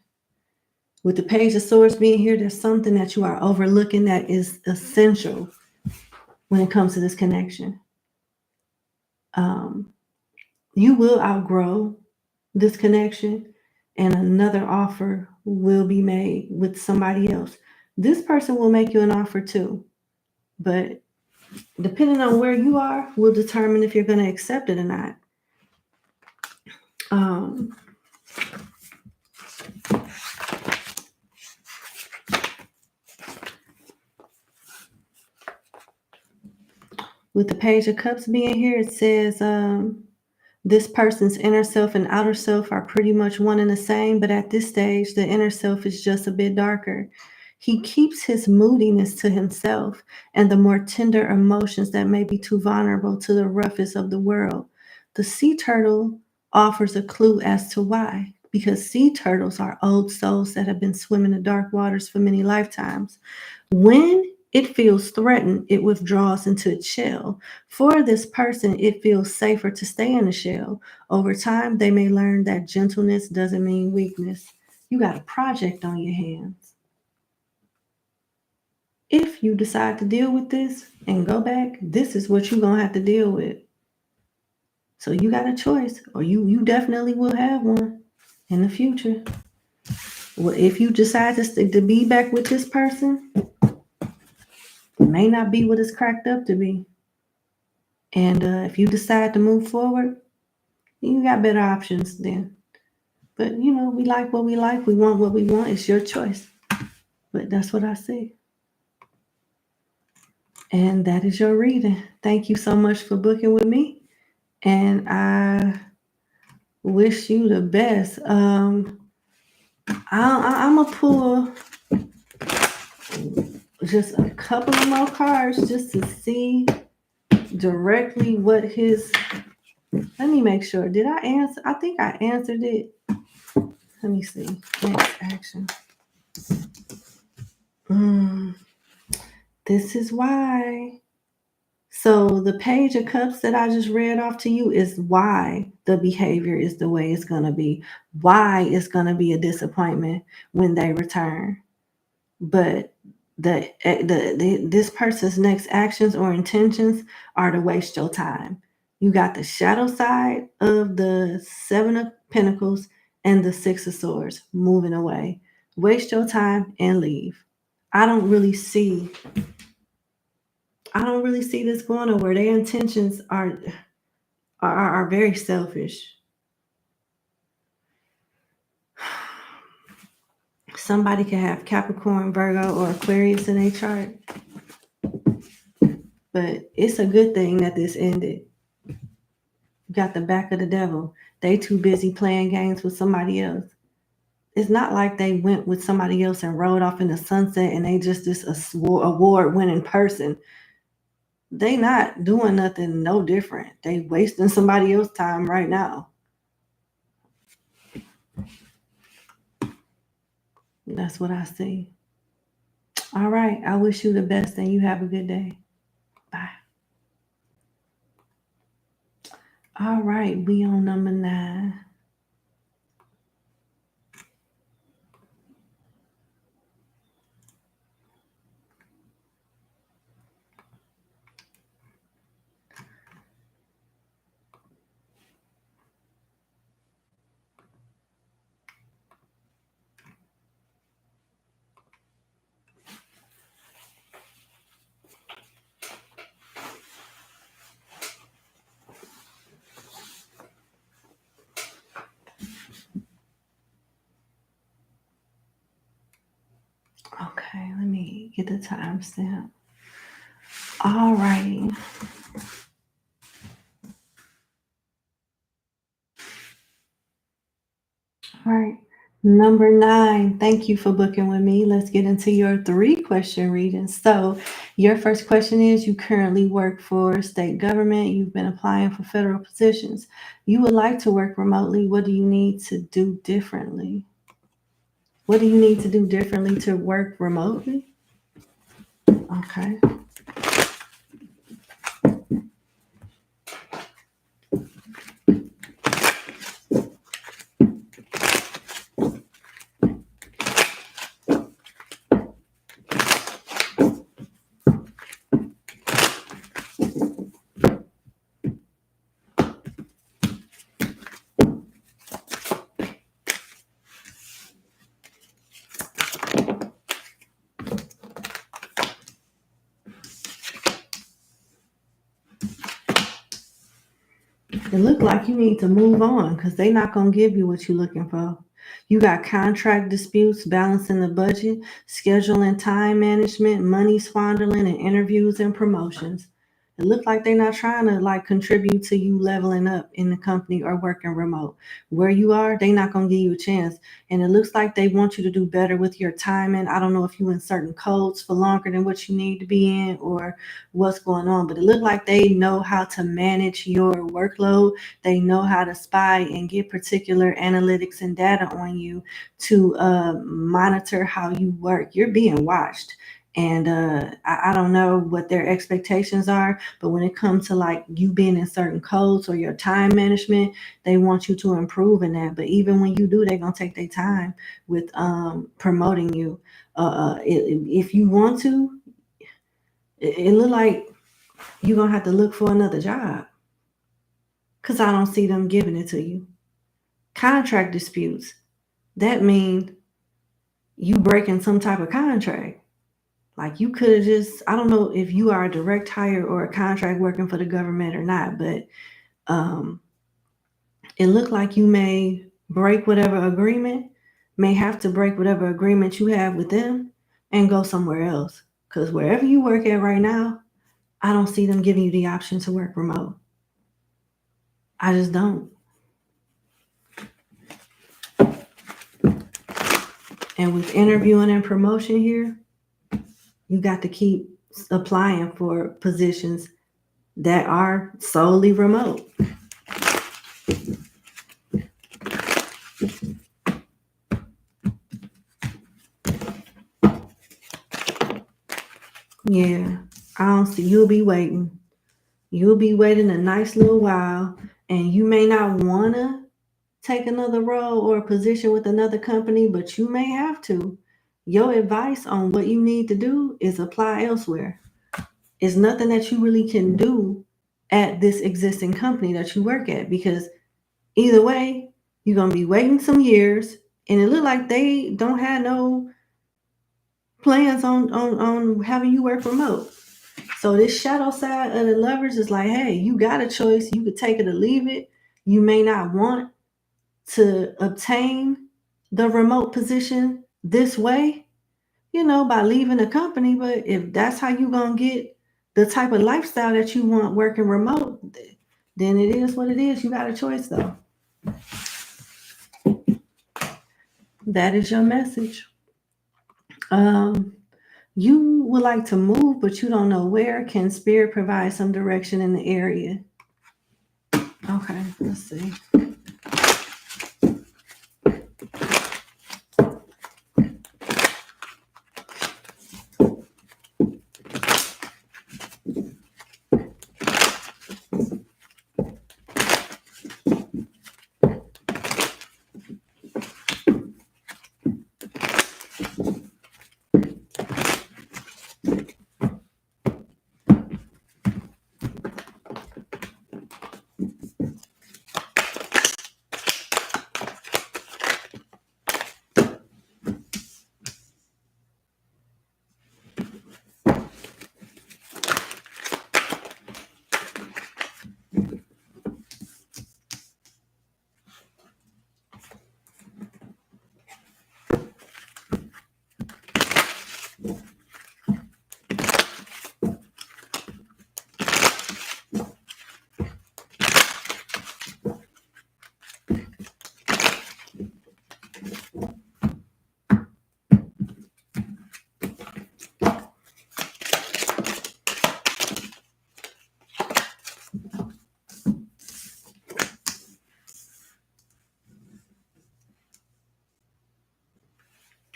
With the Page of Swords being here, there's something that you are overlooking that is essential when it comes to this connection. You will outgrow this connection, and another offer will be made with somebody else. This person will make you an offer too, but depending on where you are will determine if you're going to accept it or not. With the Page of Cups being here, it says this person's inner self and outer self are pretty much one and the same, but at this stage, the inner self is just a bit darker. He keeps his moodiness to himself and the more tender emotions that may be too vulnerable to the roughest of the world. The sea turtle offers a clue as to why. because sea turtles are old souls that have been swimming the dark waters for many lifetimes. When it feels threatened, it withdraws into its shell. For this person, it feels safer to stay in the shell. Over time, they may learn that gentleness doesn't mean weakness. You got a project on your hands. If you decide to deal with this and go back, this is what you're going to have to deal with. So you got a choice, or you definitely will have one in the future. Well, if you decide to be back with this person, it may not be what it's cracked up to be. And if you decide to move forward, you got better options then. But, we like what we like. We want what we want. It's your choice. But that's what I see. And that is your reading. Thank you so much for booking with me. And I wish you the best. I'm going to pull just a couple of more cards just to see directly what his... Let me make sure. Did I answer? I think I answered it. Let me see. Next action. This is why. So the Page of Cups that I just read off to you is why the behavior is the way it's going to be. Why it's going to be a disappointment when they return. But this person's next actions or intentions are to waste your time. You got the shadow side of the Seven of Pentacles and the Six of Swords moving away. Waste your time and leave. I don't really see this going nowhere. Their intentions are very selfish. Somebody can have Capricorn, Virgo, or Aquarius in their chart. But it's a good thing that this ended. You got the back of the devil. They too busy playing games with somebody else. It's not like they went with somebody else and rode off in the sunset and they just this award-winning person. They not doing nothing no different. They wasting somebody else's time right now. That's what I see. All right. I wish you the best and you have a good day. Bye. All right. We on number 9. Okay, let me get the timestamp. All right. All right. Number 9. Thank you for booking with me. Let's get into your 3-question reading. So your first question is, you currently work for state government. You've been applying for federal positions. You would like to work remotely. What do you need to do differently? What do you need to do differently to work remotely? Okay. It looked like you need to move on because they're not going to give you what you're looking for. You got contract disputes, balancing the budget, scheduling time management, money swindling, and interviews and promotions. It looks like they're not trying to like contribute to you leveling up in the company or working remote. Where you are, they're not going to give you a chance. And it looks like they want you to do better with your timing. I don't know if you in certain codes for longer than what you need to be in or what's going on, but it looks like they know how to manage your workload. They know how to spy and get particular analytics and data on you to monitor how you work. You're being watched. And I don't know what their expectations are, but when it comes to like you being in certain codes or your time management, they want you to improve in that. But even when you do, they're gonna take their time with promoting you. If you want to, it look like you're gonna have to look for another job, because I don't see them giving it to you. Contract disputes, that means you breaking some type of contract. Like you could have just, I don't know if you are a direct hire or a contract working for the government or not, but it looked like you may break whatever agreement, may have to break whatever agreement you have with them and go somewhere else. Because wherever you work at right now, I don't see them giving you the option to work remote. I just don't. And with interviewing and promotion here, you got to keep applying for positions that are solely remote. Yeah, I don't see, you'll be waiting. You'll be waiting a nice little while, and you may not want to take another role or a position with another company, but you may have to. Your advice on what you need to do is apply elsewhere. It's nothing that you really can do at this existing company that you work at, because either way, you're going to be waiting some years, and it look like they don't have no plans on having you work remote. So this shadow side of the lovers is like, hey, you got a choice. You could take it or leave it. You may not want to obtain the remote position this way, by leaving the company. But if that's how you're going to get the type of lifestyle that you want working remote, then it is what it is. You got a choice, though. That is your message. You would like to move, but you don't know where. Can Spirit provide some direction in the area? Okay, let's see.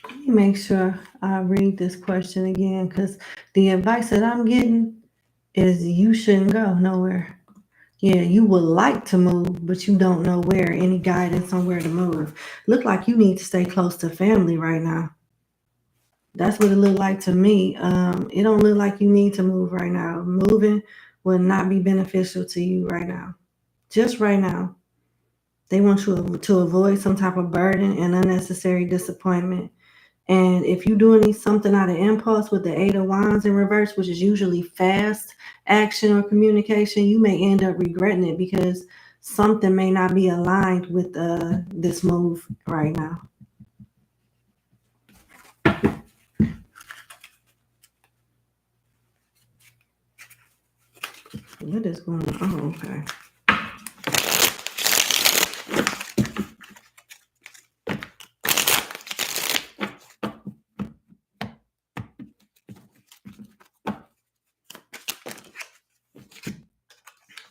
Let me make sure I read this question again, because the advice that I'm getting is you shouldn't go nowhere. Yeah, you would like to move, but you don't know where. Any guidance on where to move? Look like you need to stay close to family right now. That's what it looked like to me. It don't look like you need to move right now. Moving will not be beneficial to you right now. Just right now. They want you to avoid some type of burden and unnecessary disappointment. And if you're doing something out of impulse with the Eight of Wands in reverse, which is usually fast action or communication, you may end up regretting it, because something may not be aligned with this move right now. What is going on? Oh, okay.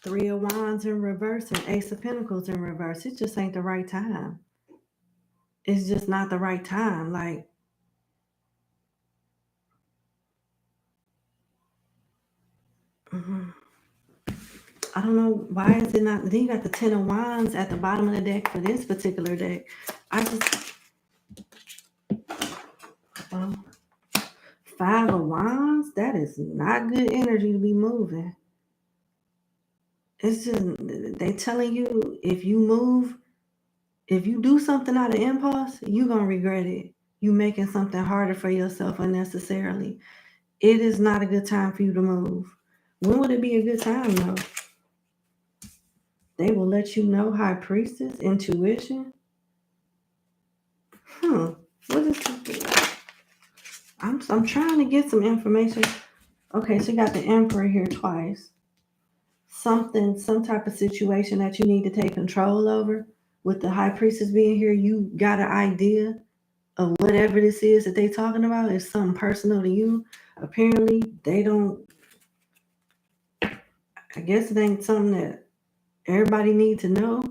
Three of Wands in reverse and Ace of Pentacles in reverse. It just ain't the right time. It's just not the right time. Like, I don't know why is it not. Then you got the Ten of Wands at the bottom of the deck for this particular deck. I just, Five of Wands. That is not good energy to be moving. It's just they telling you if you move, if you do something out of impulse, you gonna regret it. You making something harder for yourself unnecessarily. It is not a good time for you to move. When would it be a good time though? They will let you know. High Priestess, intuition. What is this? I'm trying to get some information. Okay, so you got the Emperor here twice. Some type of situation that you need to take control over. With the High Priestess being here, you got an idea of whatever this is that they talking about is something personal to you. Apparently, they don't. I guess it ain't something that everybody needs to know.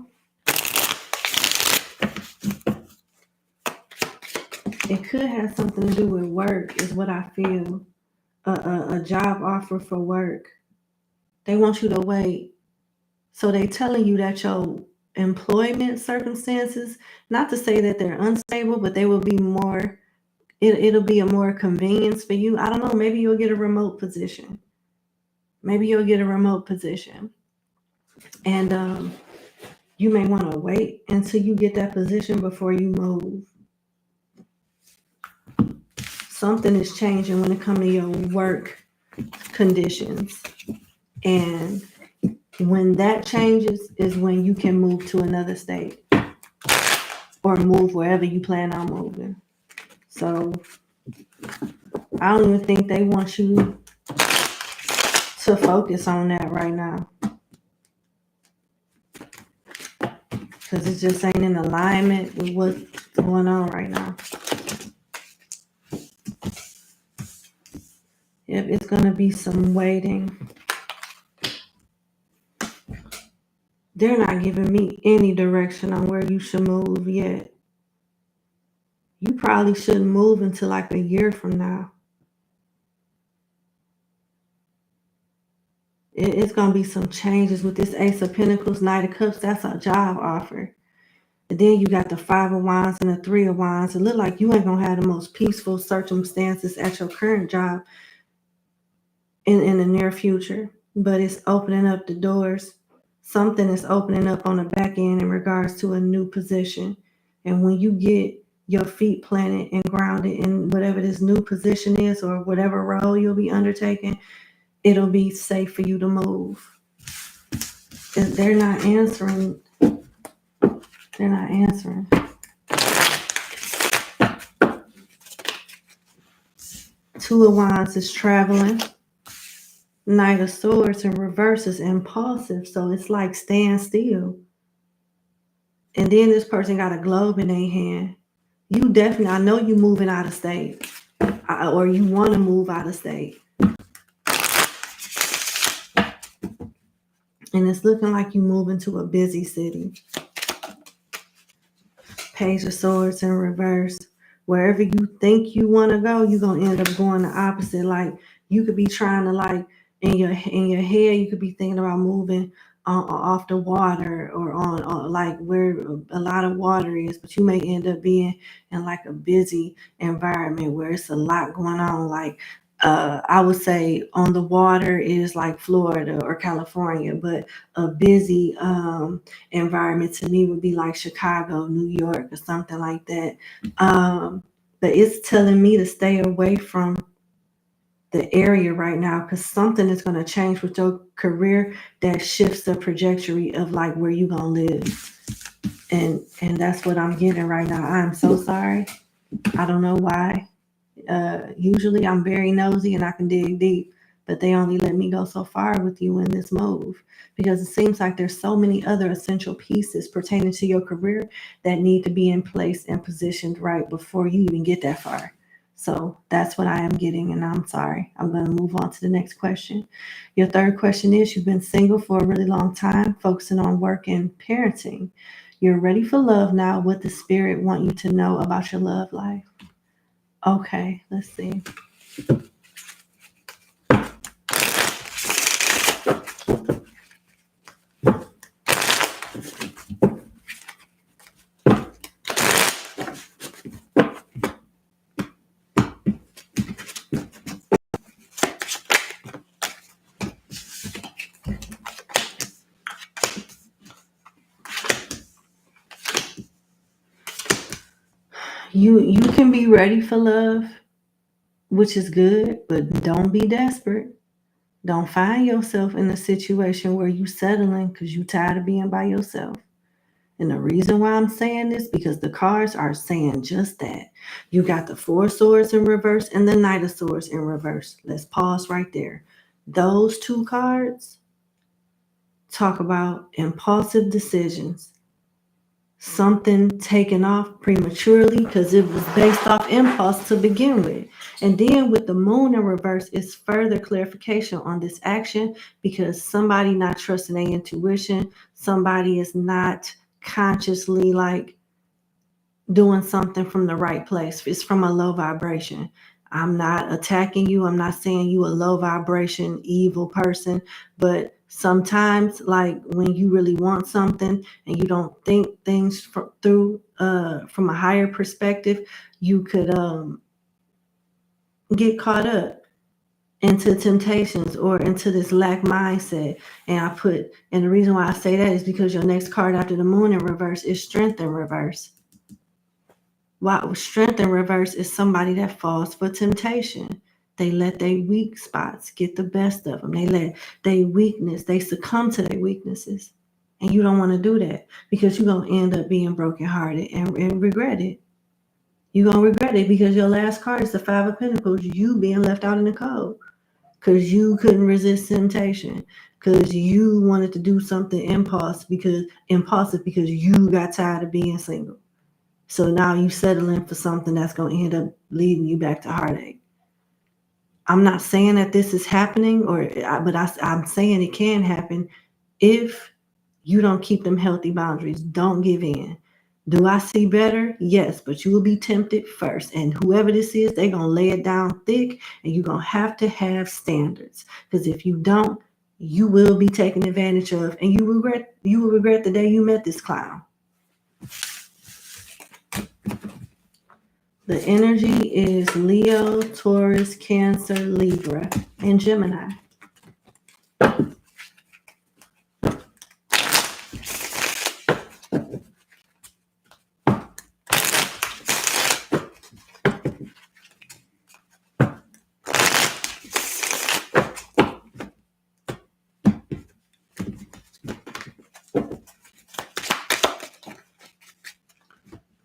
It could have something to do with work, is what I feel. A job offer for work. They want you to wait. So they telling you that your employment circumstances, not to say that they're unstable, but they will be more, it'll be a more convenience for you. I don't know, maybe you'll get a remote position. And you may want to wait until you get that position before you move. Something is changing when it comes to your work conditions. And when that changes is when you can move to another state or move wherever you plan on moving. So I don't even think they want you to focus on that right now, because it just ain't in alignment with what's going on right now. Yep, it's going to be some waiting. They're not giving me any direction on where you should move yet. You probably shouldn't move until like a year from now. It's going to be some changes with this Ace of Pentacles, Knight of Cups. That's a job offer. And then you got the Five of Wands and the Three of Wands. It look like you ain't going to have the most peaceful circumstances at your current job in the near future. But it's opening up the doors. Something is opening up on the back end in regards to a new position. And when you get your feet planted and grounded in whatever this new position is or whatever role you'll be undertaking, it'll be safe for you to move. If they're not answering. They're not answering. Two of Wands is traveling. Knight of Swords in reverse is impulsive. So it's like stand still. And then this person got a globe in their hand. You definitely, I know you moving out of state. Or you want to move out of state. And it's looking like you moving to a busy city. Page of Swords in reverse. Wherever you think you want to go, you're going to end up going the opposite. Like you could be trying to like in your head, you could be thinking about moving off the water or on like where a lot of water is, but you may end up being in like a busy environment where it's a lot going on. Like I would say on the water is like Florida or California, but a busy environment to me would be like Chicago, New York, or something like that. But it's telling me to stay away from the area right now because something is going to change with your career that shifts the trajectory of like where you're going to live. And that's what I'm getting right now. I'm so sorry. I don't know why. Usually I'm very nosy and I can dig deep, but they only let me go so far with you in this move, because it seems like there's so many other essential pieces pertaining to your career that need to be in place and positioned right before you even get that far. So that's what I am getting, and I'm sorry. I'm going to move on to the next question. Your third question is, you've been single for a really long time, focusing on work and parenting. You're ready for love now. What the spirit want you to know about your love life? Okay, let's see. You can be ready for love, which is good, but don't be desperate. Don't find yourself in a situation where you settling because you tired of being by yourself. And the reason why I'm saying this, because the cards are saying just that. You got the Four of Swords in reverse and the Knight of Swords in reverse. Let's pause right there. Those two cards talk about impulsive decisions. Something taken off prematurely because it was based off impulse to begin with. And then with the Moon in reverse, it's further clarification on this action, because somebody not trusting their intuition, somebody is not consciously like doing something from the right place. It's from a low vibration. I'm not attacking you. I'm not saying you a low vibration, evil person, but sometimes, like when you really want something and you don't think things through from a higher perspective, you could get caught up into temptations or into this lack mindset. And the reason why I say that is because your next card after the Moon in reverse is Strength in reverse. Wow, strength in reverse is somebody that falls for temptation. They let their weak spots get the best of them. They let they succumb to their weaknesses. And you don't want to do that, because you're going to end up being brokenhearted and regret it. You're going to regret it because your last card is the Five of Pentacles, you being left out in the cold because you couldn't resist temptation, because you wanted to do something impulsive because you got tired of being single. So now you settling for something that's going to end up leading you back to heartache. I'm not saying that this is happening, but I'm saying it can happen if you don't keep them healthy boundaries. Don't give in. Do I see better? Yes, but you will be tempted first. And whoever this is, they're going to lay it down thick, and you're going to have standards. Because if you don't, you will be taken advantage of, and you will regret the day you met this clown. The energy is Leo, Taurus, Cancer, Libra, and Gemini.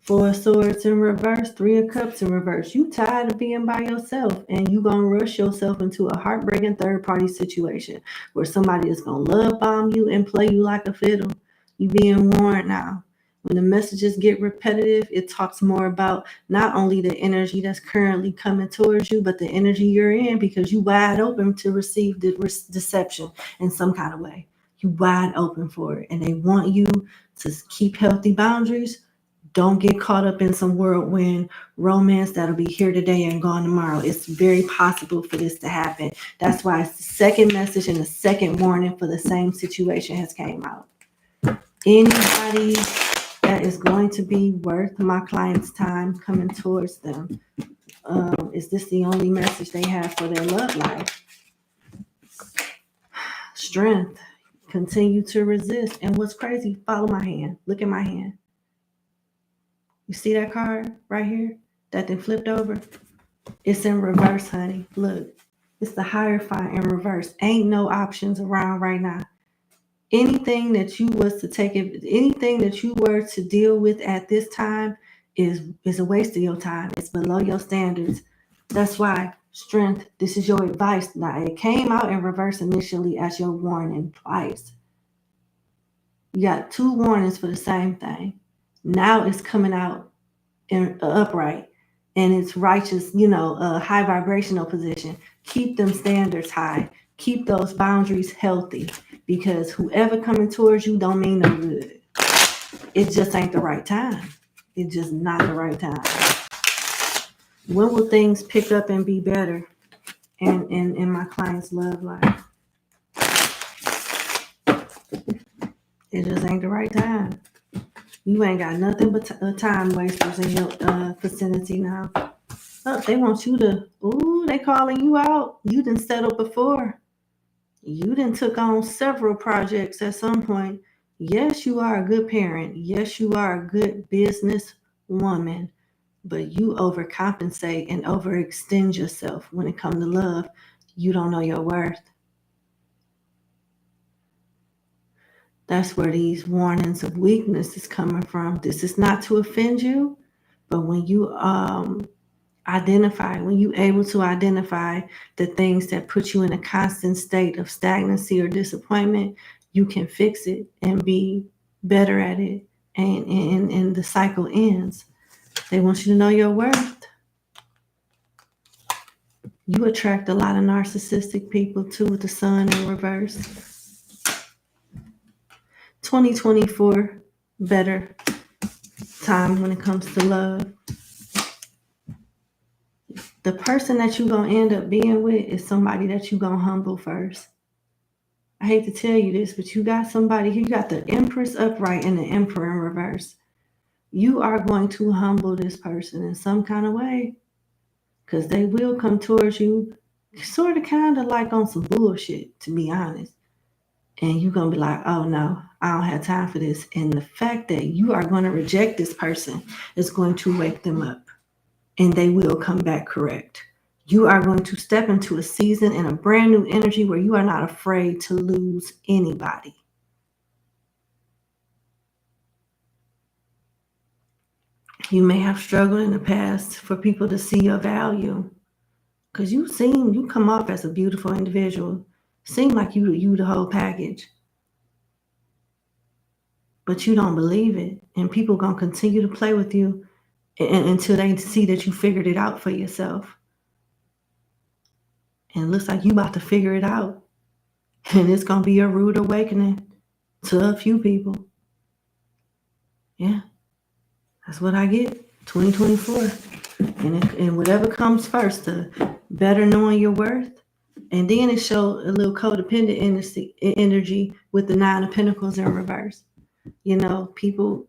Four of Swords in reverse, Three of Cups in reverse. You tired of being by yourself, and you gonna rush yourself into a heartbreaking third-party situation where somebody is gonna love bomb you and play you like a fiddle. You being warned now. When the messages get repetitive, it talks more about not only the energy that's currently coming towards you, but the energy you're in, because you wide open to receive the deception in some kind of way. You wide open for it, and they want you to keep healthy boundaries. Don't get caught up in some whirlwind romance that'll be here today and gone tomorrow. It's very possible for this to happen. That's why it's the second message and the second warning for the same situation has came out. Anybody that is going to be worth my client's time coming towards them, is this the only message they have for their love life? Strength. Continue to resist. And what's crazy, follow my hand. Look at my hand. You see that card right here? That then flipped over? It's in reverse, honey. Look, it's the Hierophant in reverse. Ain't no options around right now. Anything that you were to deal with at this time is a waste of your time. It's below your standards. That's why Strength, this is your advice. Now, it came out in reverse initially as your warning twice. You got 2 warnings for the same thing. Now it's coming out in upright, and it's righteous, a high vibrational position. Keep them standards high. Keep those boundaries healthy, because whoever coming towards you don't mean no good. It just ain't the right time. It's just not the right time. When will things pick up and be better in my client's love life? It just ain't the right time. You ain't got nothing but time wasters in your vicinity now. Oh, they want you to, they calling you out. You done settled before. You done took on several projects at some point. Yes, you are a good parent. Yes, you are a good business woman. But you overcompensate and overextend yourself when it comes to love. You don't know your worth. That's where these warnings of weakness is coming from. This is not to offend you, but when you when you're able to identify the things that put you in a constant state of stagnancy or disappointment, you can fix it and be better at it, and the cycle ends. They want you to know your worth. You attract a lot of narcissistic people too, with the sun in reverse. 2024, better time when it comes to love. The person that you're going to end up being with is somebody that you're going to humble first. I hate to tell you this, but you got somebody, you got the Empress upright and the Emperor in reverse. You are going to humble this person in some kind of way, because they will come towards you sort of kind of like on some bullshit, to be honest. And you're going to be like, oh no, I don't have time for this. And the fact that you are going to reject this person is going to wake them up, and they will come back correct. You are going to step into a season and a brand new energy where you are not afraid to lose anybody. You may have struggled in the past for people to see your value, because you come off as a beautiful individual. Seem like you the whole package. But you don't believe it, and people going to continue to play with you until they see that you figured it out for yourself. And it looks like you about to figure it out, and it's going to be a rude awakening to a few people. Yeah, that's what I get. 2024, and whatever comes first, the better knowing your worth, and then it showed a little codependent energy with the 9 of Pentacles in reverse. People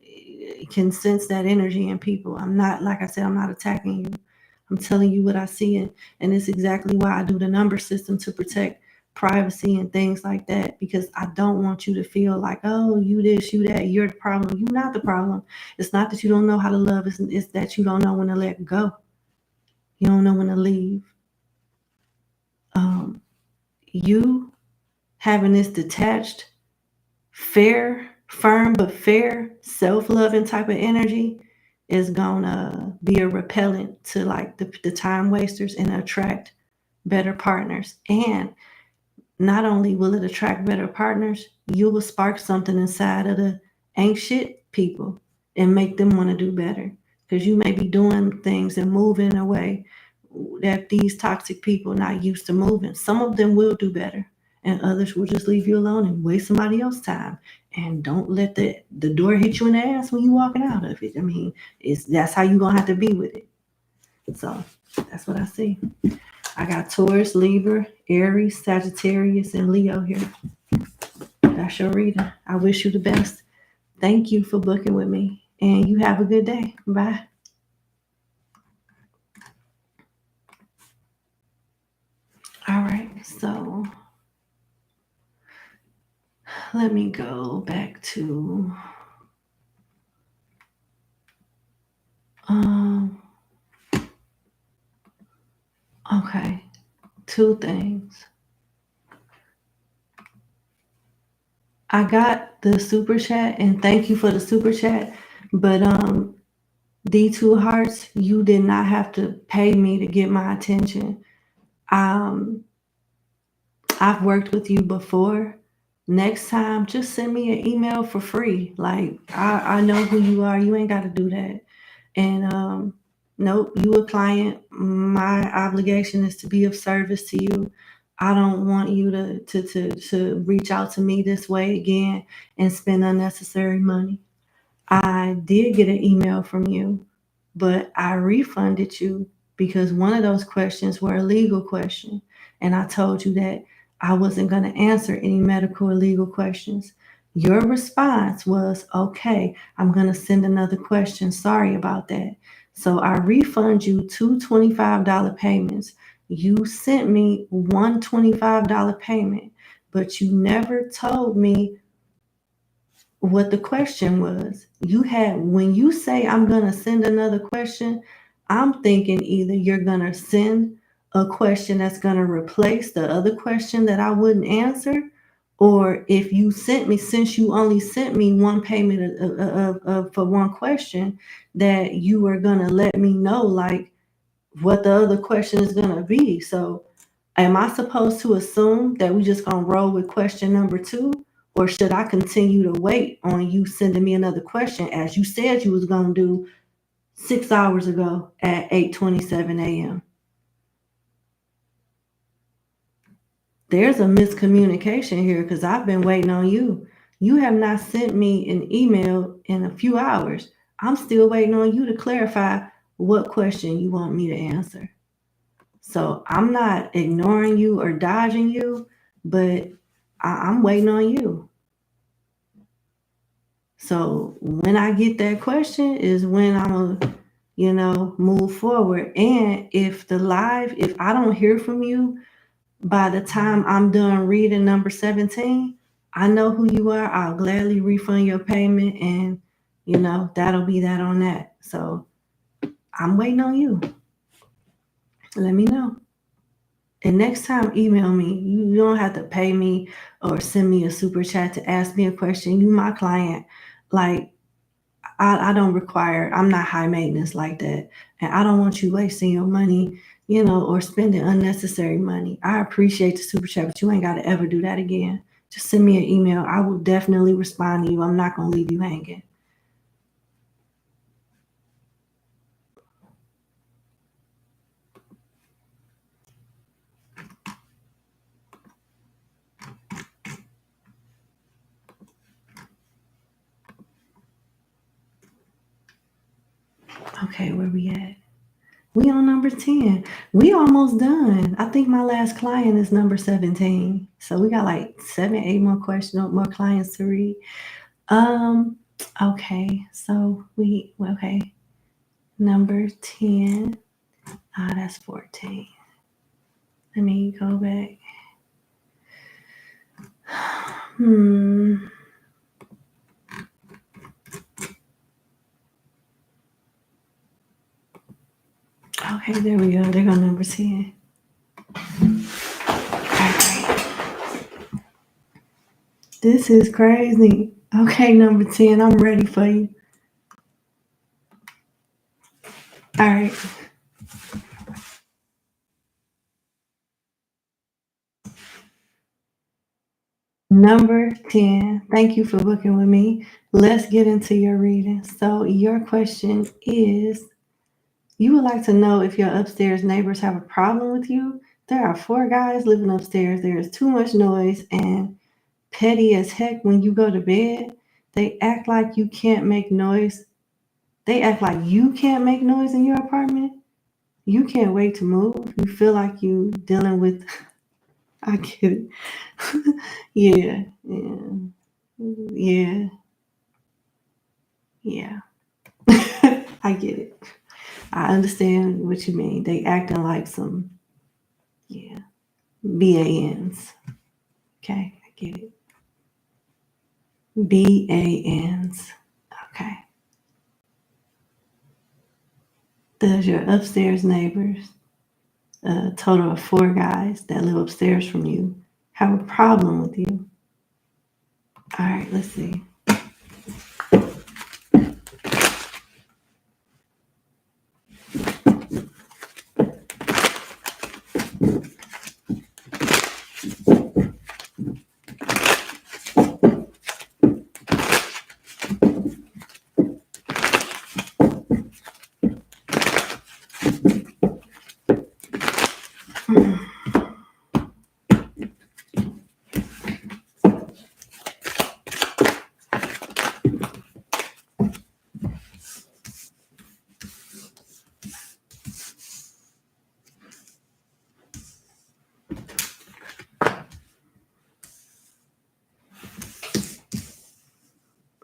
can sense that energy in people. I'm not, like I said, I'm not attacking you. I'm telling you what I see, and it's exactly why I do the number system, to protect privacy and things like that, because I don't want you to feel like, oh, you this, you that, you're the problem. You're not the problem. It's not that you don't know how to love. It's that you don't know when to let go. You don't know when to leave. You having this detached, firm but fair, self-loving type of energy is gonna be a repellent to like the time wasters, and attract better partners. And not only will it attract better partners, you will spark something inside of the ain't shit people and make them want to do better, because you may be doing things and moving in a way that these toxic people not used to moving. Some of them will do better, and others will just leave you alone and waste somebody else's time. And don't let the door hit you in the ass when you're walking out of it. I mean, that's how you're going to have to be with it. So that's what I see. I got Taurus, Libra, Aries, Sagittarius, and Leo here. That's your reading. I wish you the best. Thank you for booking with me, and you have a good day. Bye. All right, so let me go back to okay, 2 things. I got the super chat, and thank you for the super chat, but D2 Hearts, you did not have to pay me to get my attention. I've worked with you before. Next time, just send me an email for free. Like, I know who you are. You ain't got to do that. And nope, you a client. My obligation is to be of service to you. I don't want you to reach out to me this way again and spend unnecessary money. I did get an email from you, but I refunded you because one of those questions were a legal question. And I told you that I wasn't going to answer any medical or legal questions. Your response was, okay, I'm going to send another question. Sorry about that. So I refund you two $25 payments. You sent me one $25 payment, but you never told me what the question was. When you say I'm going to send another question, I'm thinking either you're going to send a question that's going to replace the other question that I wouldn't answer, or if you sent me, since you only sent me one payment for one question, that you were going to let me know like what the other question is going to be. So am I supposed to assume that we just gonna roll with question number 2? Or should I continue to wait on you sending me another question as you said you was gonna do 6 hours ago at 8:27 a.m.? There's a miscommunication here because I've been waiting on you. You have not sent me an email in a few hours. I'm still waiting on you to clarify what question you want me to answer. So I'm not ignoring you or dodging you, but I'm waiting on you. So when I get that question is when I'm gonna, move forward. And if I don't hear from you by the time I'm done reading number 17, I know who you are. I'll gladly refund your payment, and that'll be that on that. So I'm waiting on you. Let me know. And next time, email me. You don't have to pay me or send me a super chat to ask me a question. You my client. Like, I'm not high maintenance like that. And I don't want you wasting your money, or spending unnecessary money. I appreciate the super chat, but you ain't got to ever do that again. Just send me an email. I will definitely respond to you. I'm not going to leave you hanging. Okay, where we at? We on number 10. We almost done. I think my last client is number 17. So we got like 7, 8 more more clients to read. Okay. So okay. Number 10. That's 14. Let me go back. Okay, there we go. There go number 10. Okay. This is crazy. Okay, number 10. I'm ready for you. All right. Number 10. Thank you for booking with me. Let's get into your reading. So your question is, you would like to know if your upstairs neighbors have a problem with you. There are 4 guys living upstairs. There is too much noise and petty as heck when you go to bed. They act like you can't make noise. They act like you can't make noise in your apartment. You can't wait to move. You feel like you dealing with, I get it. Yeah. I get it. I understand what you mean. They acting like some, BANs. Okay, I get it. BANs. Okay. Does your upstairs neighbors, a total of 4 guys that live upstairs from you, have a problem with you? All right, let's see.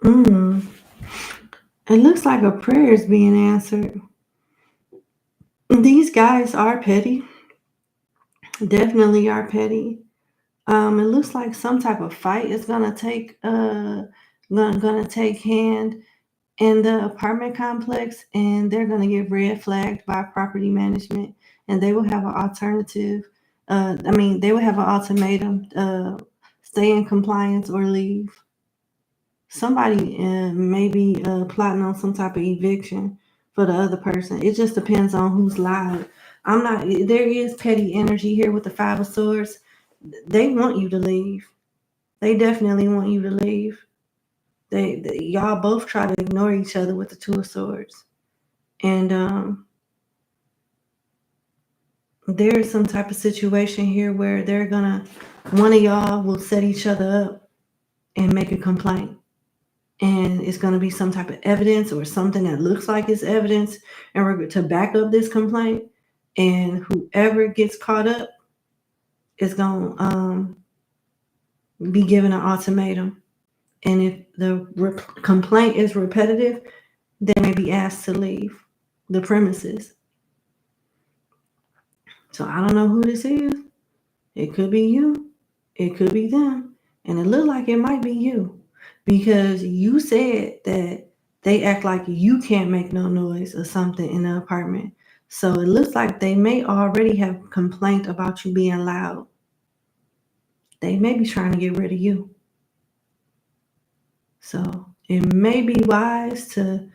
Mm. It looks like a prayer is being answered. These guys are petty. Definitely are petty. It looks like some type of fight is gonna take hand in the apartment complex, and they're gonna get red flagged by property management, and they will have an alternative. They will have an ultimatum: stay in compliance or leave. Somebody may be plotting on some type of eviction for the other person. It just depends on who's loud. I'm not. There is petty energy here with the Five of Swords. They want you to leave. They definitely want you to leave. Y'all both try to ignore each other with the Two of Swords, and there is some type of situation here where one of y'all will set each other up and make a complaint. And it's going to be some type of evidence or something that looks like it's evidence and we're to back up this complaint. And whoever gets caught up is going to be given an ultimatum. And if the complaint is repetitive, they may be asked to leave the premises. So I don't know who this is. It could be you. It could be them. And it looked like it might be you, because you said that they act like you can't make no noise or something in the apartment. So it looks like they may already have complained about you being loud. They may be trying to get rid of you. So it may be wise to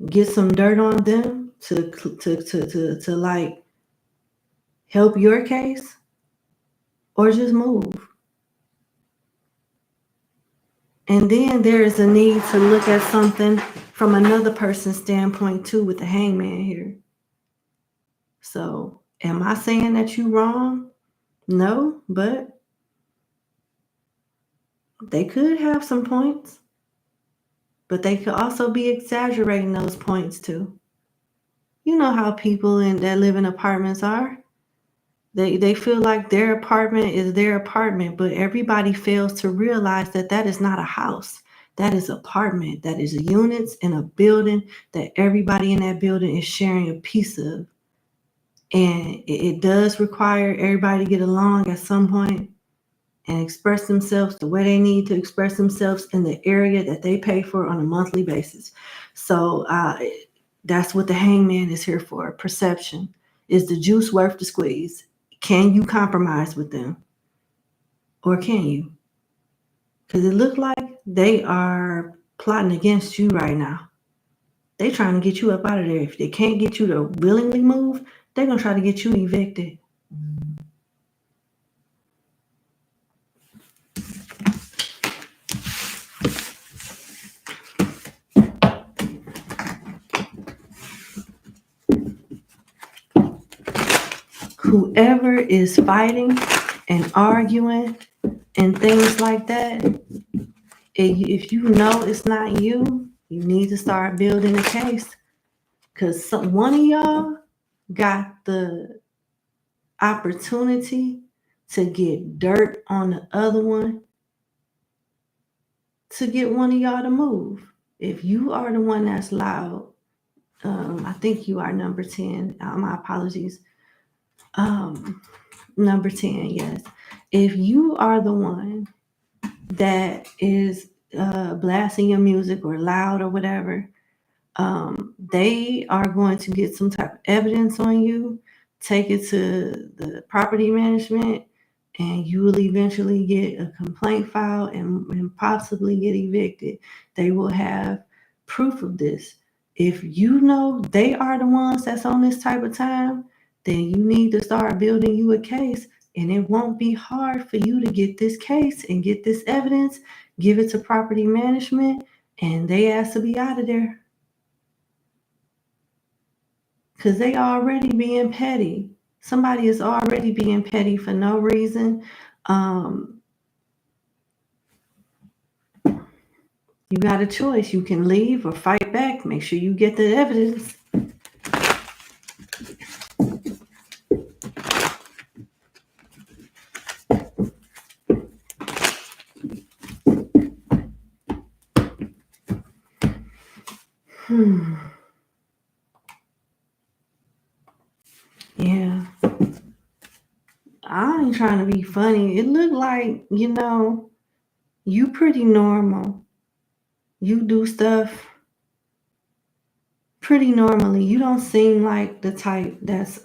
get some dirt on them to like help your case, or just move. And then there is a need to look at something from another person's standpoint too, with the Hangman here. So am I saying that you're wrong? No, but they could have some points, but they could also be exaggerating those points too. You know how people that live in apartments are. They feel like their apartment is their apartment, but everybody fails to realize that that is not a house. That is apartment. That is units in a building that everybody in that building is sharing a piece of. And it does require everybody to get along at some point and express themselves the way they need to express themselves in the area that they pay for on a monthly basis. So that's what the Hangman is here for. Perception. Is the juice worth the squeeze? Can you compromise with them? Or can you? Because it looked like they are plotting against you right now. They're trying to get you up out of there. If they can't get you to willingly move, they're going to try to get you evicted. Whoever is fighting and arguing and things like that, if you know it's not you, you need to start building a case, because one of y'all got the opportunity to get dirt on the other one to get one of y'all to move. If you are the one that's loud, I think you are number 10. My apologies. Number 10, yes. If you are the one that is blasting your music or loud or whatever, they are going to get some type of evidence on you, take it to the property management, and you will eventually get a complaint filed and possibly get evicted. They will have proof of this. If you know they are the ones that's on this type of time, then you need to start building you a case. And it won't be hard for you to get this case and get this evidence, give it to property management, and they ask to be out of there. Because they already being petty. Somebody is already being petty for no reason. You got a choice. You can leave or fight back. Make sure you get the evidence. Yeah. I ain't trying to be funny. It looked like, you pretty normal. You do stuff pretty normally. You don't seem like the type that's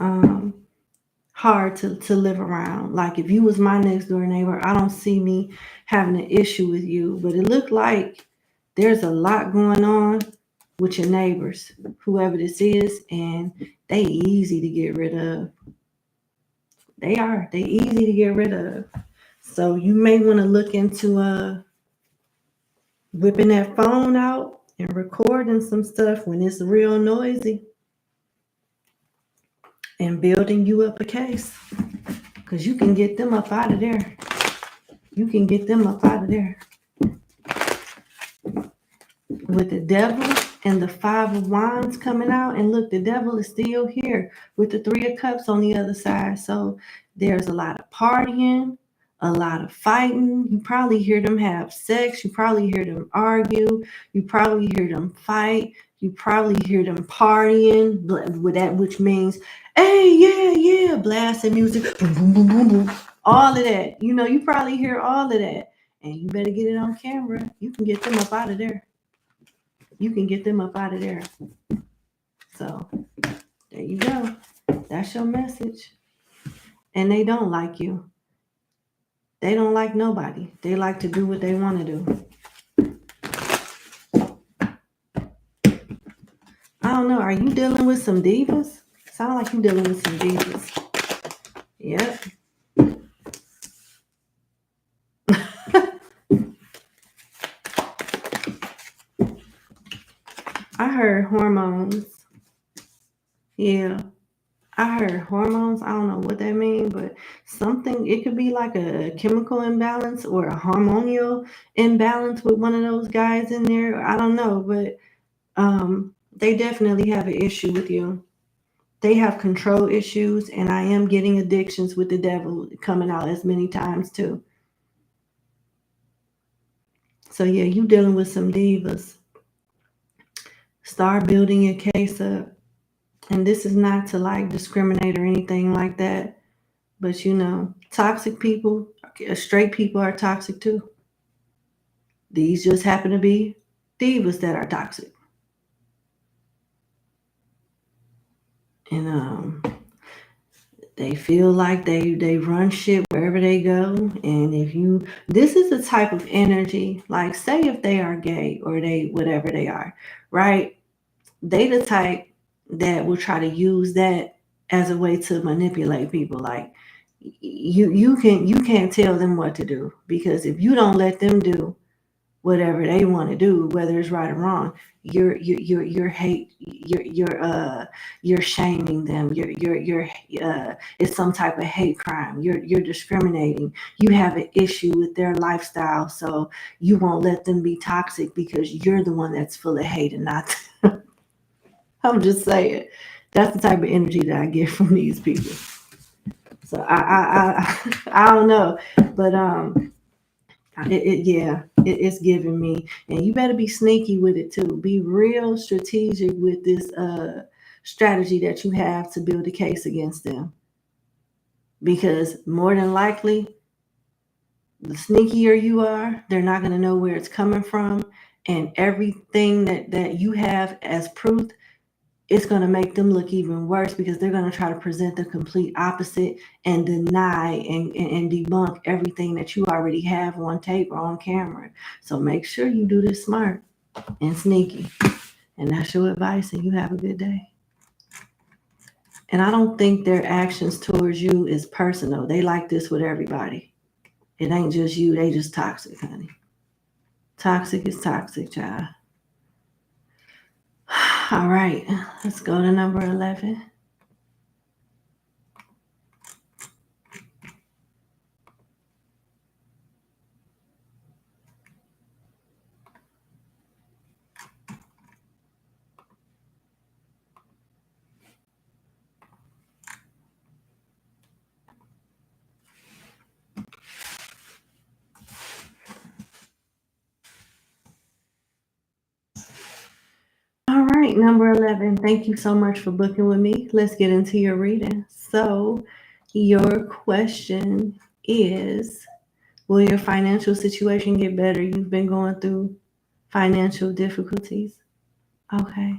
hard to live around. Like if you was my next door neighbor, I don't see me having an issue with you. But it looked like there's a lot going on with your neighbors, whoever this is, and they easy to get rid of. They are. They easy to get rid of. So you may want to look into whipping that phone out and recording some stuff when it's real noisy and building you up a case. Because you can get them up out of there. You can get them up out of there. With the devil and the 5 of wands coming out, and look, the devil is still here with the 3 of cups on the other side. So there's a lot of partying, a lot of fighting. You probably hear them have sex. You probably hear them argue. You probably hear them fight. You probably hear them partying with that, which means, hey, yeah, blasting music, boom, boom, boom, boom, boom, all of that. You probably hear all of that, and you better get it on camera. You can get them up out of there. You can get them up out of there. So there you go. That's your message. And they don't like you. They don't like nobody. They like to do what they want to do. I don't know. Are you dealing with some divas? Sound like you dealing with some divas. Yep. I heard hormones. Yeah. I heard hormones. I don't know what that means, but something, it could be like a chemical imbalance or a hormonal imbalance with one of those guys in there. I don't know, but they definitely have an issue with you. They have control issues, and I am getting addictions with the devil coming out as many times too. So yeah, you dealing with some divas. Start building your case up. And this is not to like discriminate or anything like that, but toxic people, straight people are toxic too. These just happen to be divas that are toxic. And they feel like they run shit wherever they go. And this is the type of energy, like say if they are gay or they whatever they are, right? They the type that will try to use that as a way to manipulate people. Like you can't tell them what to do, because if you don't let them do whatever they want to do, whether it's right or wrong, you're shaming them. It's some type of hate crime. You're discriminating. You have an issue with their lifestyle, so you won't let them be toxic because you're the one that's full of hate and not. I'm just saying, that's the type of energy that I get from these people. So I don't know, but it's giving me, and you better be sneaky with it too. Be real strategic with this strategy that you have to build a case against them, because more than likely, the sneakier you are, they're not going to know where it's coming from, and everything that you have as proof, it's going to make them look even worse, because they're going to try to present the complete opposite and deny and debunk everything that you already have on tape or on camera. So make sure you do this smart and sneaky. And that's your advice, and you have a good day. And I don't think their actions towards you is personal. They like this with everybody. It ain't just you. They just toxic, honey. Toxic is toxic, child. All right, let's go to number 11. All number 11. Thank you so much for booking with me. Let's get into your reading. So, your question is, will your financial situation get better? You've been going through financial difficulties. Okay.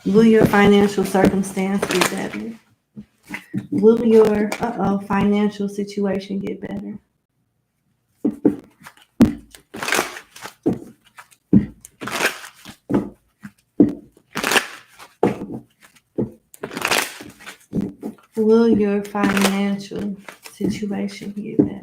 Will your financial circumstance get better? Will your financial situation get better? Will your financial situation get better?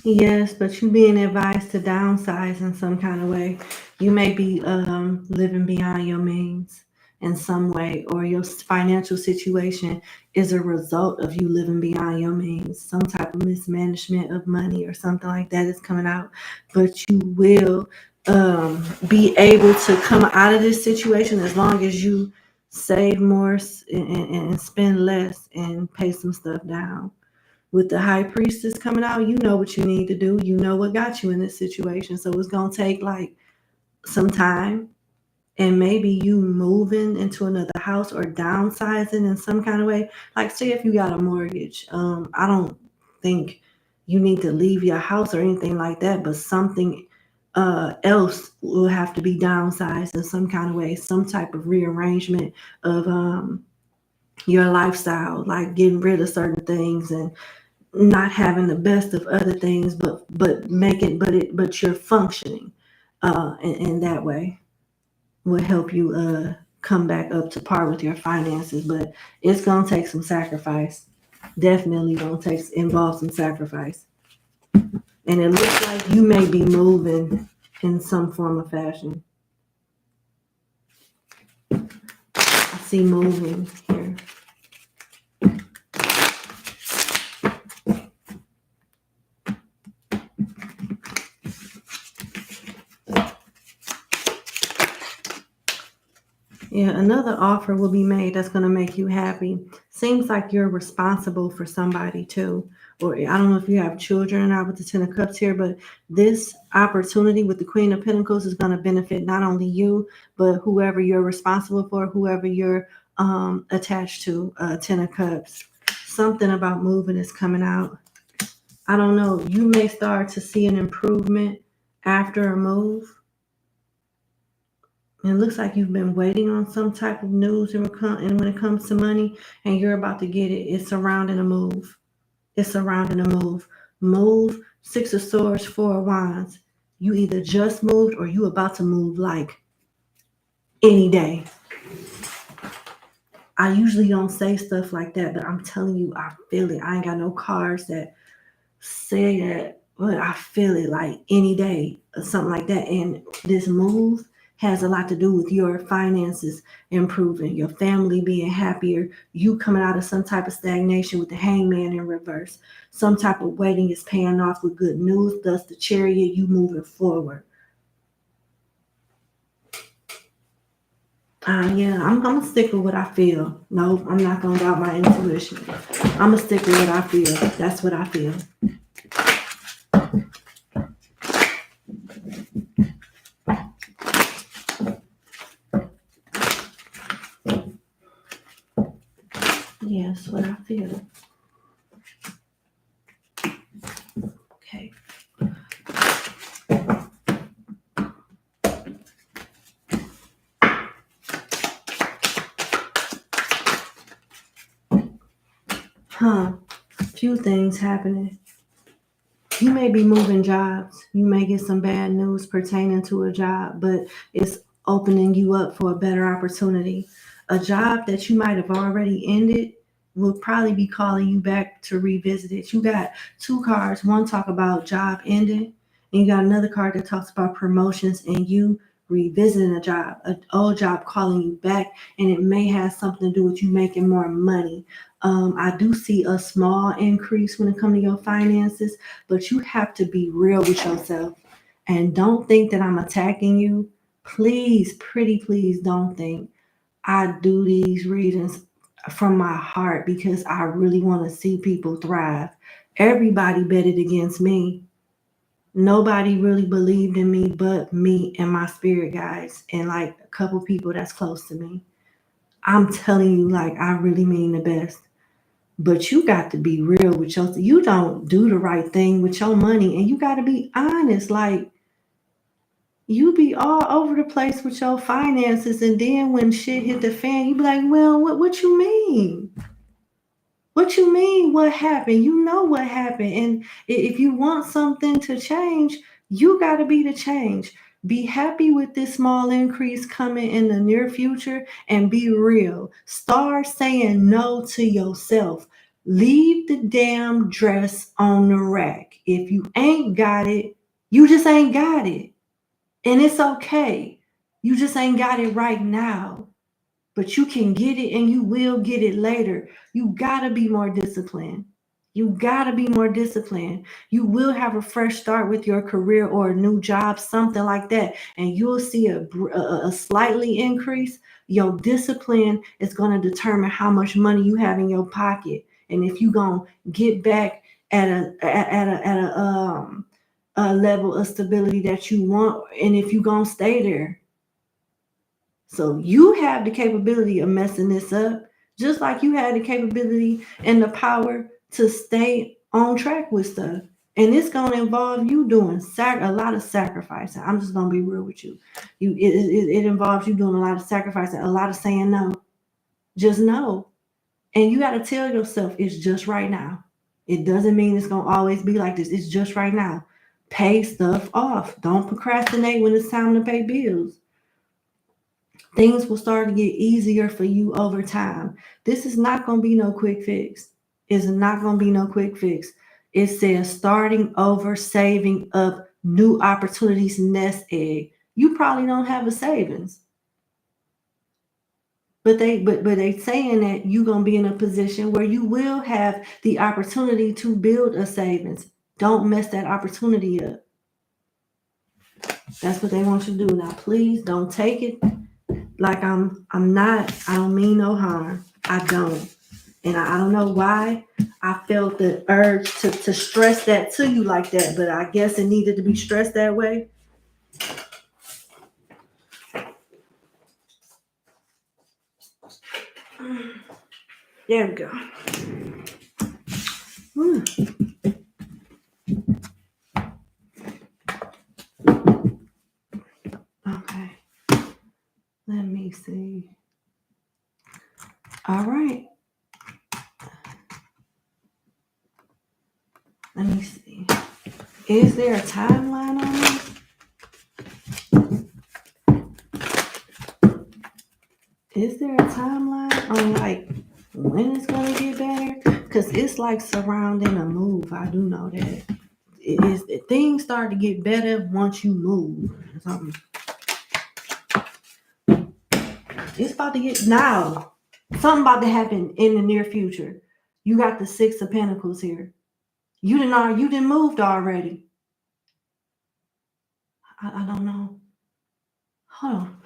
Yes, but you being advised to downsize in some kind of way. You may be living beyond your means in some way, or your financial situation is a result of you living beyond your means. Some type of mismanagement of money or something like that is coming out. But you will be able to come out of this situation as long as you save more and spend less and pay some stuff down. With the high priestess coming out, you know what you need to do. You know what got you in this situation. So it's going to take like some time, and maybe you moving into another house or downsizing in some kind of way. Like, say if you got a mortgage, I don't think you need to leave your house or anything like that, but something else will have to be downsized in some kind of way, some type of rearrangement of your lifestyle, like getting rid of certain things and not having the best of other things, but you're functioning in that way will help you come back up to par with your finances. But it's gonna take some sacrifice. Definitely gonna involve some sacrifice. And it looks like you may be moving in some form of fashion. I see moving here. Yeah, another offer will be made that's going to make you happy. Seems like you're responsible for somebody too. Or I don't know if you have children or not with the Ten of Cups here, but this opportunity with the Queen of Pentacles is going to benefit not only you, but whoever you're responsible for, whoever you're attached to, Ten of Cups. Something about moving is coming out. I don't know. You may start to see an improvement after a move. And it looks like you've been waiting on some type of news and when it comes to money, and you're about to get it. It's surrounding a move. It's surrounding a move. Move, Six of Swords, Four of Wands. You either just moved or you about to move like any day. I usually don't say stuff like that, but I'm telling you, I feel it. I ain't got no cards that say that, but I feel it like any day or something like that. And this move has a lot to do with your finances improving, your family being happier, you coming out of some type of stagnation with the Hangman in reverse. Some type of waiting is paying off with good news, thus the Chariot, you moving forward. Yeah, I'm going to stick with what I feel. No, I'm not going to doubt my intuition. I'm going to stick with what I feel. That's what I feel. Yes, what I feel. Okay. Few things happening. You may be moving jobs. You may get some bad news pertaining to a job, but it's opening you up for a better opportunity. A job that you might have already ended will probably be calling you back to revisit it. You got two cards. One talk about job ending, and you got another card that talks about promotions and you revisiting a job, an old job calling you back, and it may have something to do with you making more money. I do see a small increase when it comes to your finances, but you have to be real with yourself. And don't think that I'm attacking you. Please, pretty please don't think. I do these readings from my heart because I really want to see people thrive. Everybody betted against me. Nobody really believed in me but me and my spirit guides and like a couple people that's close to me. I'm telling you, like, I really mean the best. But you got to be real with yourself. You don't do the right thing with your money, and you got to be honest. Like, you be all over the place with your finances, and then when shit hit the fan, you be like, well, what you mean? What you mean? What happened? You know what happened. And if you want something to change, you got to be the change. Be happy with this small increase coming in the near future and be real. Start saying no to yourself. Leave the damn dress on the rack. If you ain't got it, you just ain't got it. And it's okay. You just ain't got it right now. But you can get it and you will get it later. You gotta be more disciplined. You gotta be more disciplined. You will have a fresh start with your career or a new job, something like that, and you'll see a slightly increase. Your discipline is going to determine how much money you have in your pocket, and if you're gonna get back at a level of stability that you want, and if you're gonna stay there. So you have the capability of messing this up, just like you had the capability and the power to stay on track with stuff. And it's going to involve you doing a lot of sacrificing. I'm just going to be real with you. It involves you doing a lot of sacrificing, a lot of saying no. Just no. And you got to tell yourself it's just right now. It doesn't mean it's going to always be like this. It's just right now. Pay stuff off. Don't procrastinate when it's time to pay bills. Things will start to get easier for you over time. This is not going to be no quick fix. It's not going to be no quick fix. It says starting over, saving up, new opportunities, nest egg. You probably don't have a savings. But they saying that you're going to be in a position where you will have the opportunity to build a savings. Don't mess that opportunity up. That's what they want you to do. Now, please don't take it like I don't mean no harm. I don't. And I don't know why I felt the urge to stress that to you like that, but I guess it needed to be stressed that way. There we go. Okay. Let me see. All right. Let me see. Is there a timeline on this? Is there a timeline on like when it's gonna get better? Because it's like surrounding a move. I do know that. Things start to get better once you move. Something. It's about to get now. Something about to happen in the near future. You got the Six of Pentacles here. You didn't moved already. I don't know. Hold on.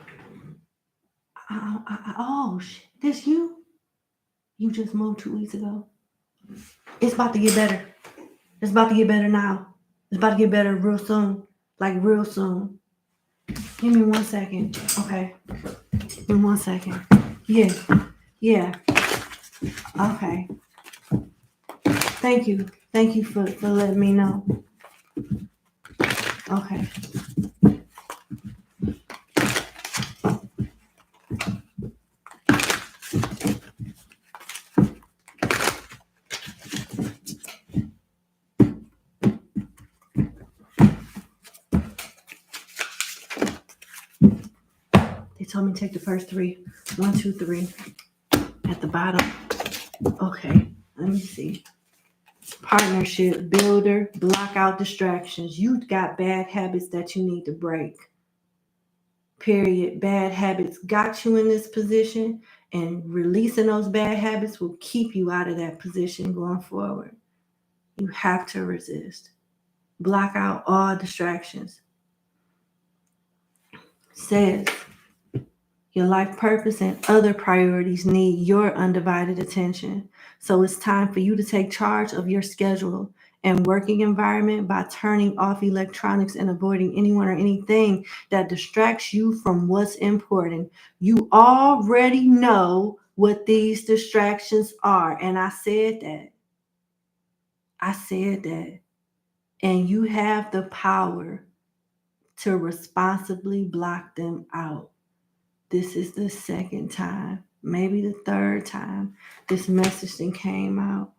Oh shit! This you? You just moved 2 weeks ago. It's about to get better. It's about to get better now. It's about to get better real soon. Like real soon. Give me 1 second. Okay. Give me 1 second. Yeah. Yeah. Okay. Thank you. Thank you for letting me know. Okay. They told me to take the first three. 1, 2, 3. At the bottom. Okay. Let me see. Partnership, builder, block out distractions. You got bad habits that you need to break. Period. Bad habits got you in this position, and releasing those bad habits will keep you out of that position going forward. You have to resist. Block out all distractions. Says your life purpose and other priorities need your undivided attention. So it's time for you to take charge of your schedule and working environment by turning off electronics and avoiding anyone or anything that distracts you from what's important. You already know what these distractions are. And I said that. And you have the power to responsibly block them out. This is the second time, maybe the third time this message thing came out.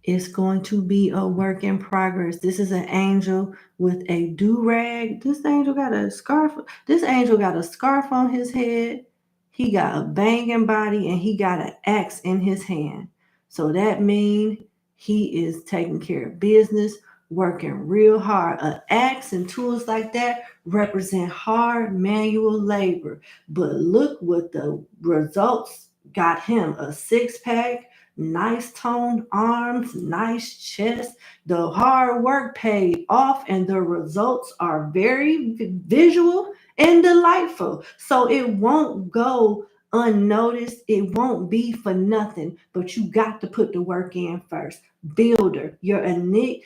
It's going to be a work in progress. This is an angel with a do-rag. This angel got a scarf. This angel got a scarf on his head. He got a banging body, and he got an axe in his hand. So that means he is taking care of business, working real hard. An axe and tools like that represent hard manual labor. But look what the results got him: a six-pack, nice toned arms, nice chest. The hard work paid off, and the results are very visual and delightful. So it won't go unnoticed. It won't be for nothing, but you got to put the work in first. Builder, your innate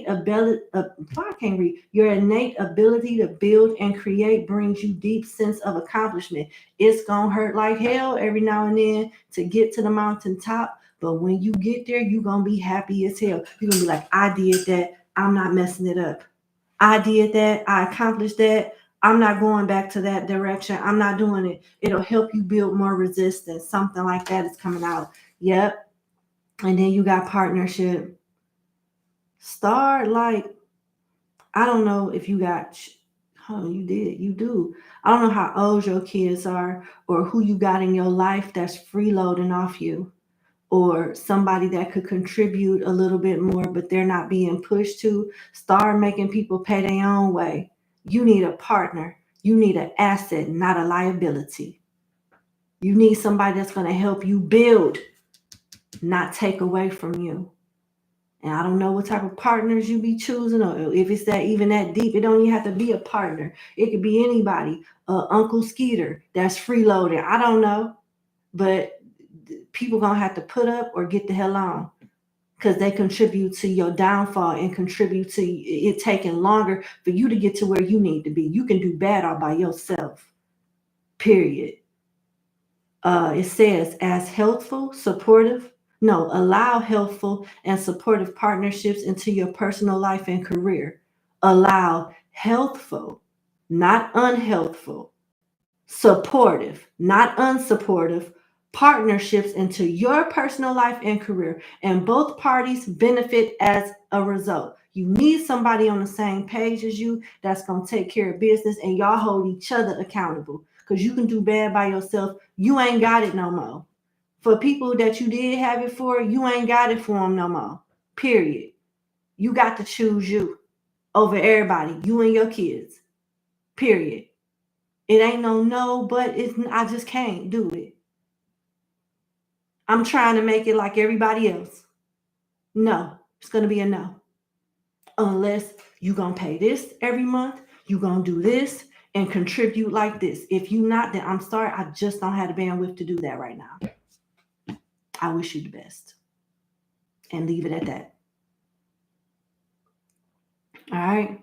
ability, I can't read. Your innate ability to build and create brings you deep sense of accomplishment. It's gonna hurt like hell every now and then to get to the mountaintop, but when you get there, you're gonna be happy as hell. You're gonna be like, I did that. I'm not messing it up. I did that. I accomplished that. I'm not going back to that direction. I'm not doing it. It'll help you build more resistance. Something like that is coming out. Yep. And then you got partnership. Start like, I don't know if you got, oh, you do. I don't know how old your kids are or who you got in your life that's freeloading off you, or somebody that could contribute a little bit more, but they're not being pushed to. Start making people pay their own way. You need a partner. You need an asset, not a liability. You need somebody that's going to help you build, not take away from you. And I don't know what type of partners you be choosing, or if it's that even that deep. It don't even have to be a partner. It could be anybody. Uncle Skeeter that's freeloading. I don't know. But people gonna have to put up or get the hell on, because they contribute to your downfall and contribute to it taking longer for you to get to where you need to be. You can do bad all by yourself. Period. It says, as helpful, supportive, no, allow helpful and supportive partnerships into your personal life and career. Allow healthful, not unhealthful, supportive, not unsupportive, partnerships into your personal life and career, and both parties benefit as a result. You need somebody on the same page as you that's going to take care of business, and y'all hold each other accountable, because you can do bad by yourself. You ain't got it no more. For people that you did have it for, you ain't got it for them no more. Period. You got to choose you over everybody, you and your kids. Period. It ain't no, but I just can't do it. I'm trying to make it like everybody else. No, it's going to be a no. Unless you're going to pay this every month, you're going to do this and contribute like this. If you not, then I'm sorry, I just don't have the bandwidth to do that right now. I wish you the best. And leave it at that. All right.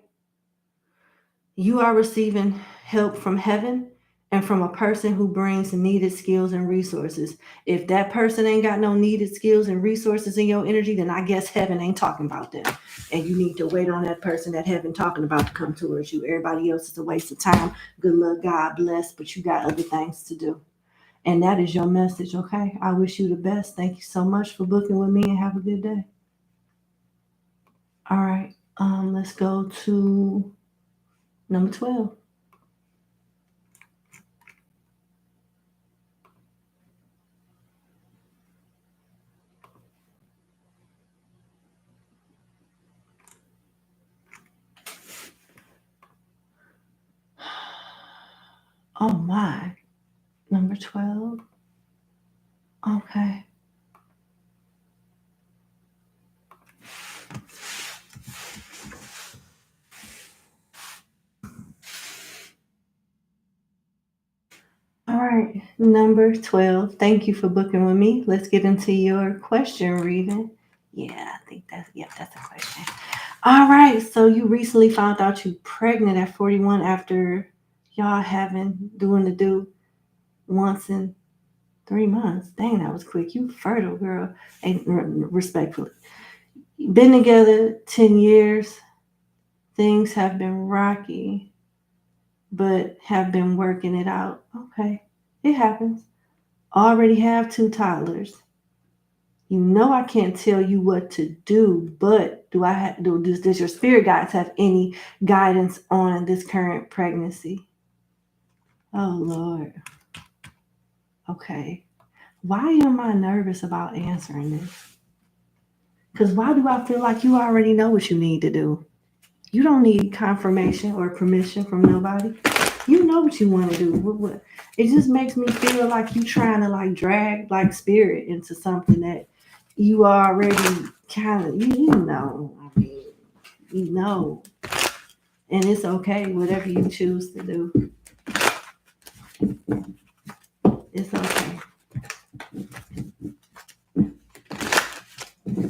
You are receiving help from heaven and from a person who brings needed skills and resources. If that person ain't got no needed skills and resources in your energy, then I guess heaven ain't talking about them. And you need to wait on that person that heaven talking about to come towards you. Everybody else is a waste of time. Good luck, God bless, but you got other things to do. And that is your message, okay? I wish you the best. Thank you so much for booking with me, and have a good day. All right, let's go to number 12. Oh my. Number 12. Okay. All right. Number 12. Thank you for booking with me. Let's get into your question reading. Yeah, I think that's a question. All right. So you recently found out you pregnant at 41 after y'all having doing the do once in 3 months. Dang, that was quick. You fertile, girl. And respectfully. Been together 10 years. Things have been rocky, but have been working it out. Okay. It happens. Already have 2 toddlers. You know I can't tell you what to do, but does your spirit guides have any guidance on this current pregnancy? Oh Lord. Okay. Why am I nervous about answering this? Because why do I feel like you already know what you need to do? You don't need confirmation or permission from nobody. You know what you want to do. It just makes me feel like you trying to like drag like spirit into something that you already kind of you know. I mean, you know, and it's okay. Whatever you choose to do, it's okay.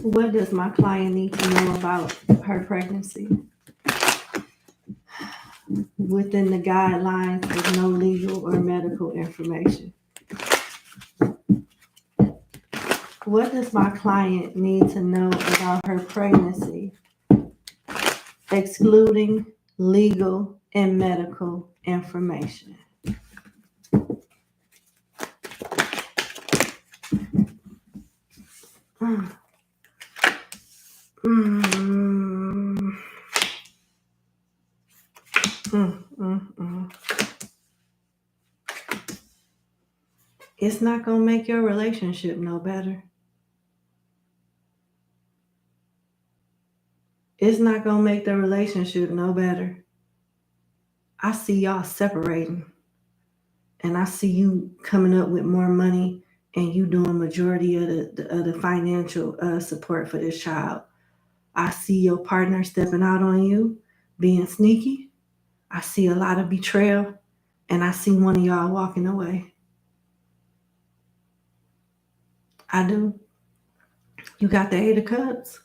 What does my client need to know about her pregnancy? Within the guidelines with no legal or medical information. What does my client need to know about her pregnancy, excluding legal and medical information? It's not going to make your relationship no better. It's not going to make the relationship no better. I see y'all separating. And I see you coming up with more money and you doing majority of the financial support for this child. I see your partner stepping out on you, being sneaky. I see a lot of betrayal. And I see one of y'all walking away. I do. You got the 8 of Cups.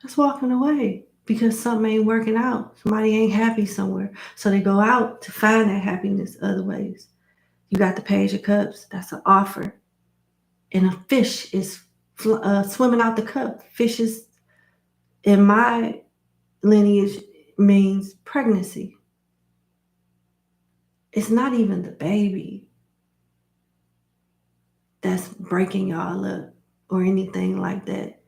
That's walking away because something ain't working out. Somebody ain't happy somewhere. So they go out to find that happiness other ways. You got the Page of Cups. That's an offer. And a fish is swimming out the cup. Fishes in my lineage means pregnancy. It's not even the baby that's breaking y'all up or anything like that.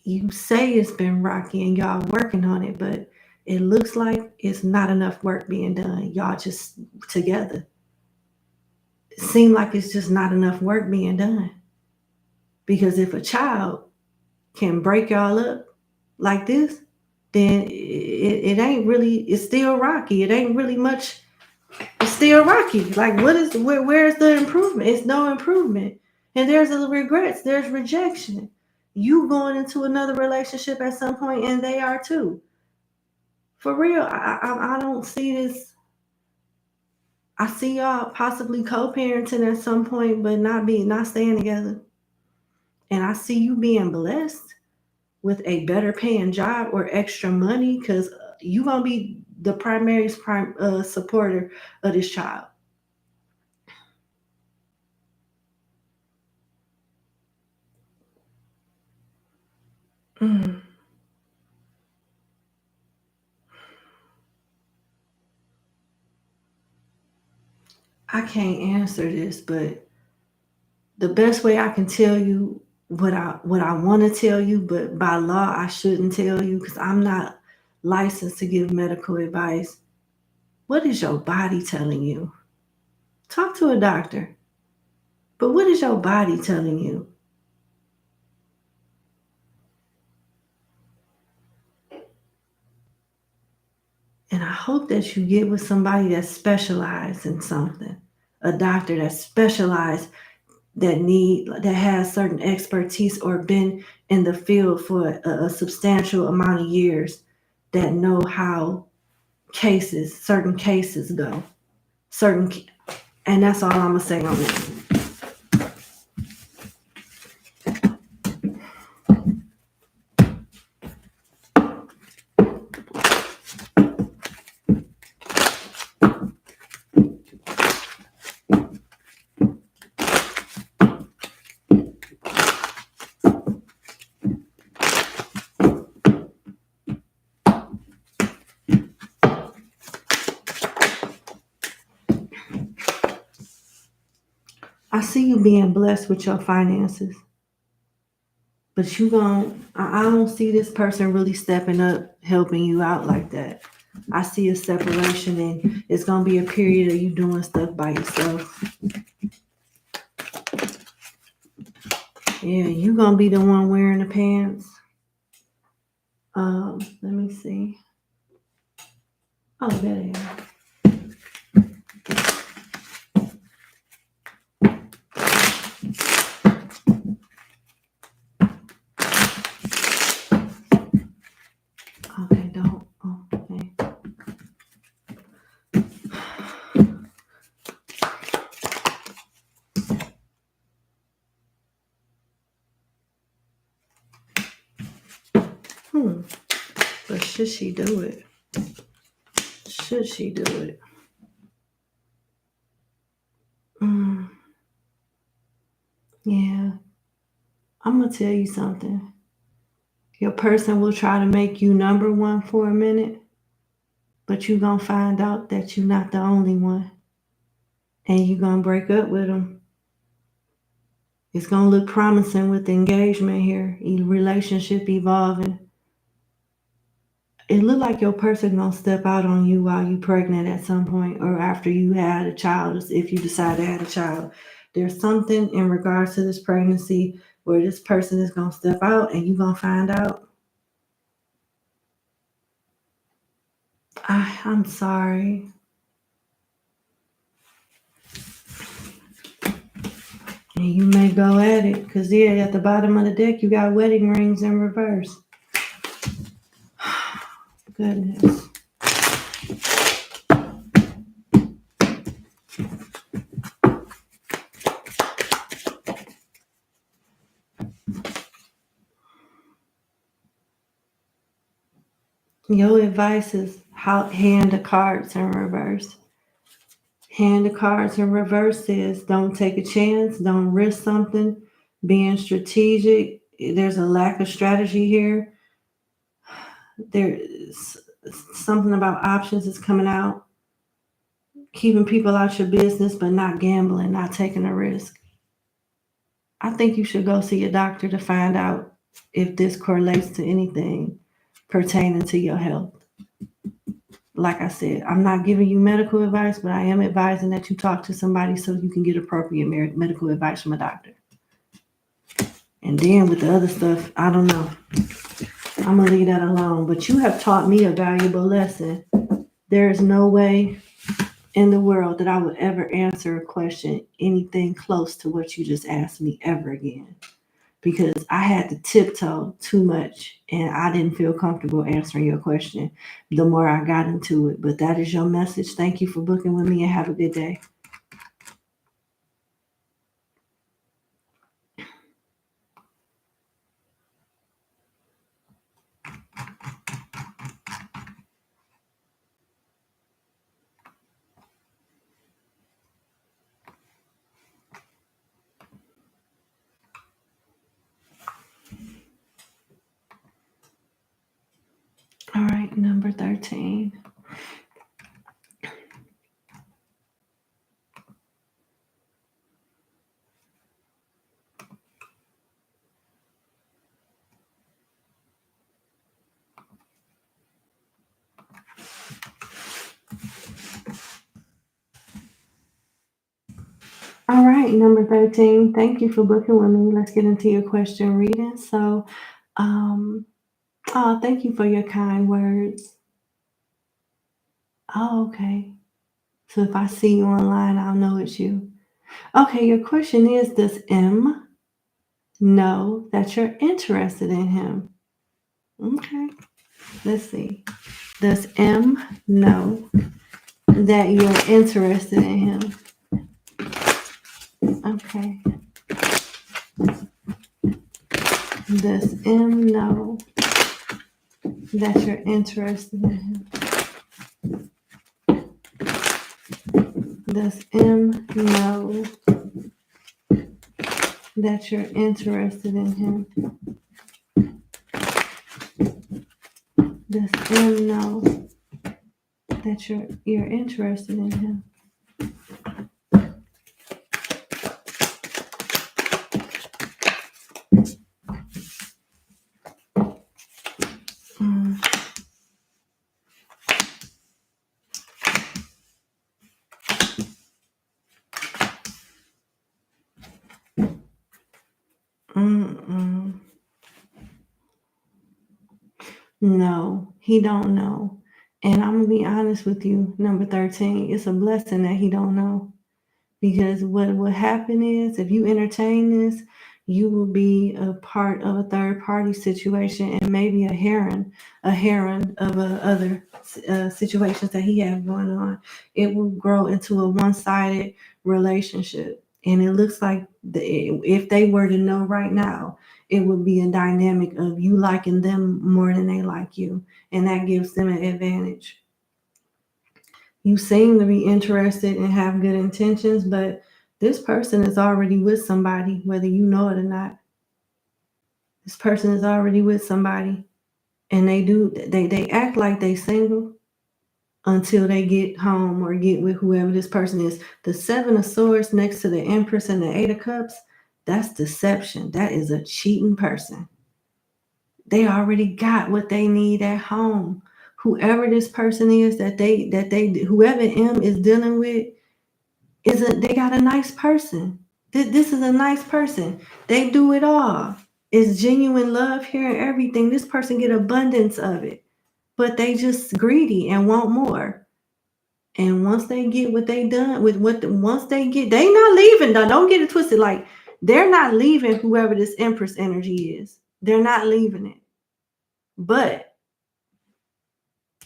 You say it's been rocky and y'all working on it, but it looks like it's not enough work being done. Y'all just together. It seems like it's just not enough work being done. Because if a child can break y'all up like this, then it ain't really, it's still rocky. It ain't really much, it's still rocky. Like where's the improvement? It's no improvement. And there's the regrets, there's rejection. You going into another relationship at some point and they are too. For real, I don't see this. I see y'all possibly co-parenting at some point, but not staying together. And I see you being blessed with a better paying job or extra money because you're going to be the primary supporter of this child. I can't answer this, but the best way I can tell you what I want to tell you, but by law I shouldn't tell you because I'm not licensed to give medical advice. What is your body telling you? Talk to a doctor. But what is your body telling you? And I hope that you get with somebody that specializes in something, a doctor that specializes, that has certain expertise or been in the field for a substantial amount of years, that know how certain cases go. And that's all I'm gonna say on this. I see you being blessed with your finances, but I don't see this person really stepping up, helping you out like that. I see a separation, and it's gonna be a period of you doing stuff by yourself. Yeah, you gonna be the one wearing the pants. Let me see. Oh, there they are. Okay, don't. Oh, okay. But should she do it? Should she do it? Yeah. I'm gonna tell you something. Your person will try to make you number one for a minute, but you're gonna find out that you're not the only one, and you're gonna break up with them. It's gonna look promising with the engagement here, relationship evolving. It look like your person gonna step out on you while you pregnant at some point, or after you had a child, if you decide to have a child. There's something in regards to this pregnancy where this person is gonna step out, and you're gonna find out. I'm sorry. And you may go at it, because yeah, at the bottom of the deck, you got wedding rings in reverse. Goodness. Your advice is hand the cards in reverse. Hand the cards in reverse says don't take a chance, don't risk something, being strategic. There's a lack of strategy here. There's something about options is coming out. Keeping people out your business, but not gambling, not taking a risk. I think you should go see a doctor to find out if this correlates to anything pertaining to your health. Like I said, I'm not giving you medical advice, but I am advising that you talk to somebody so you can get appropriate medical advice from a doctor. And then with the other stuff, I don't know. I'm going to leave that alone. But you have taught me a valuable lesson. There is no way in the world that I would ever answer a question anything close to what you just asked me ever again, because I had to tiptoe too much and I didn't feel comfortable answering your question the more I got into it. But that is your message. Thank you for booking with me, and have a good day. All right, number 13. All right, number 13. Thank you for booking with me. Let's get into your question reading. So, thank you for your kind words. Oh, okay. So if I see you online, I'll know it's you. Okay, your question is, does M know that you're interested in him? Okay, let's see. Does M know that you're interested in him? Okay. Does M know that you're interested in him? Does M know that you're interested in him? Does M know that you're interested in him? Mm. Mm-mm. No, he don't know. And I'm gonna be honest with you, number 13, it's a blessing that he don't know. Because what will happen is, if you entertain this, you will be a part of a third party situation, and maybe a heron of other situations that he has going on. It will grow into a one-sided relationship, and it looks like if they were to know right now, it would be a dynamic of you liking them more than they like you, and that gives them an advantage. You seem to be interested and have good intentions, but this person is already with somebody, whether you know it or not. This person is already with somebody, and they act like they single until they get home or get with whoever this person is. The Seven of Swords next to the Empress and the Eight of Cups, that's deception. That is a cheating person. They already got what they need at home. Whoever this person is whoever M is dealing with, they got a nice person. This is a nice person. They do it all. It's genuine love here and everything. This person get abundance of it, but they just greedy and want more. And once they get what they done with once they get, they not leaving though. Don't get it twisted. Like, they're not leaving whoever this Empress energy is. They're not leaving it. But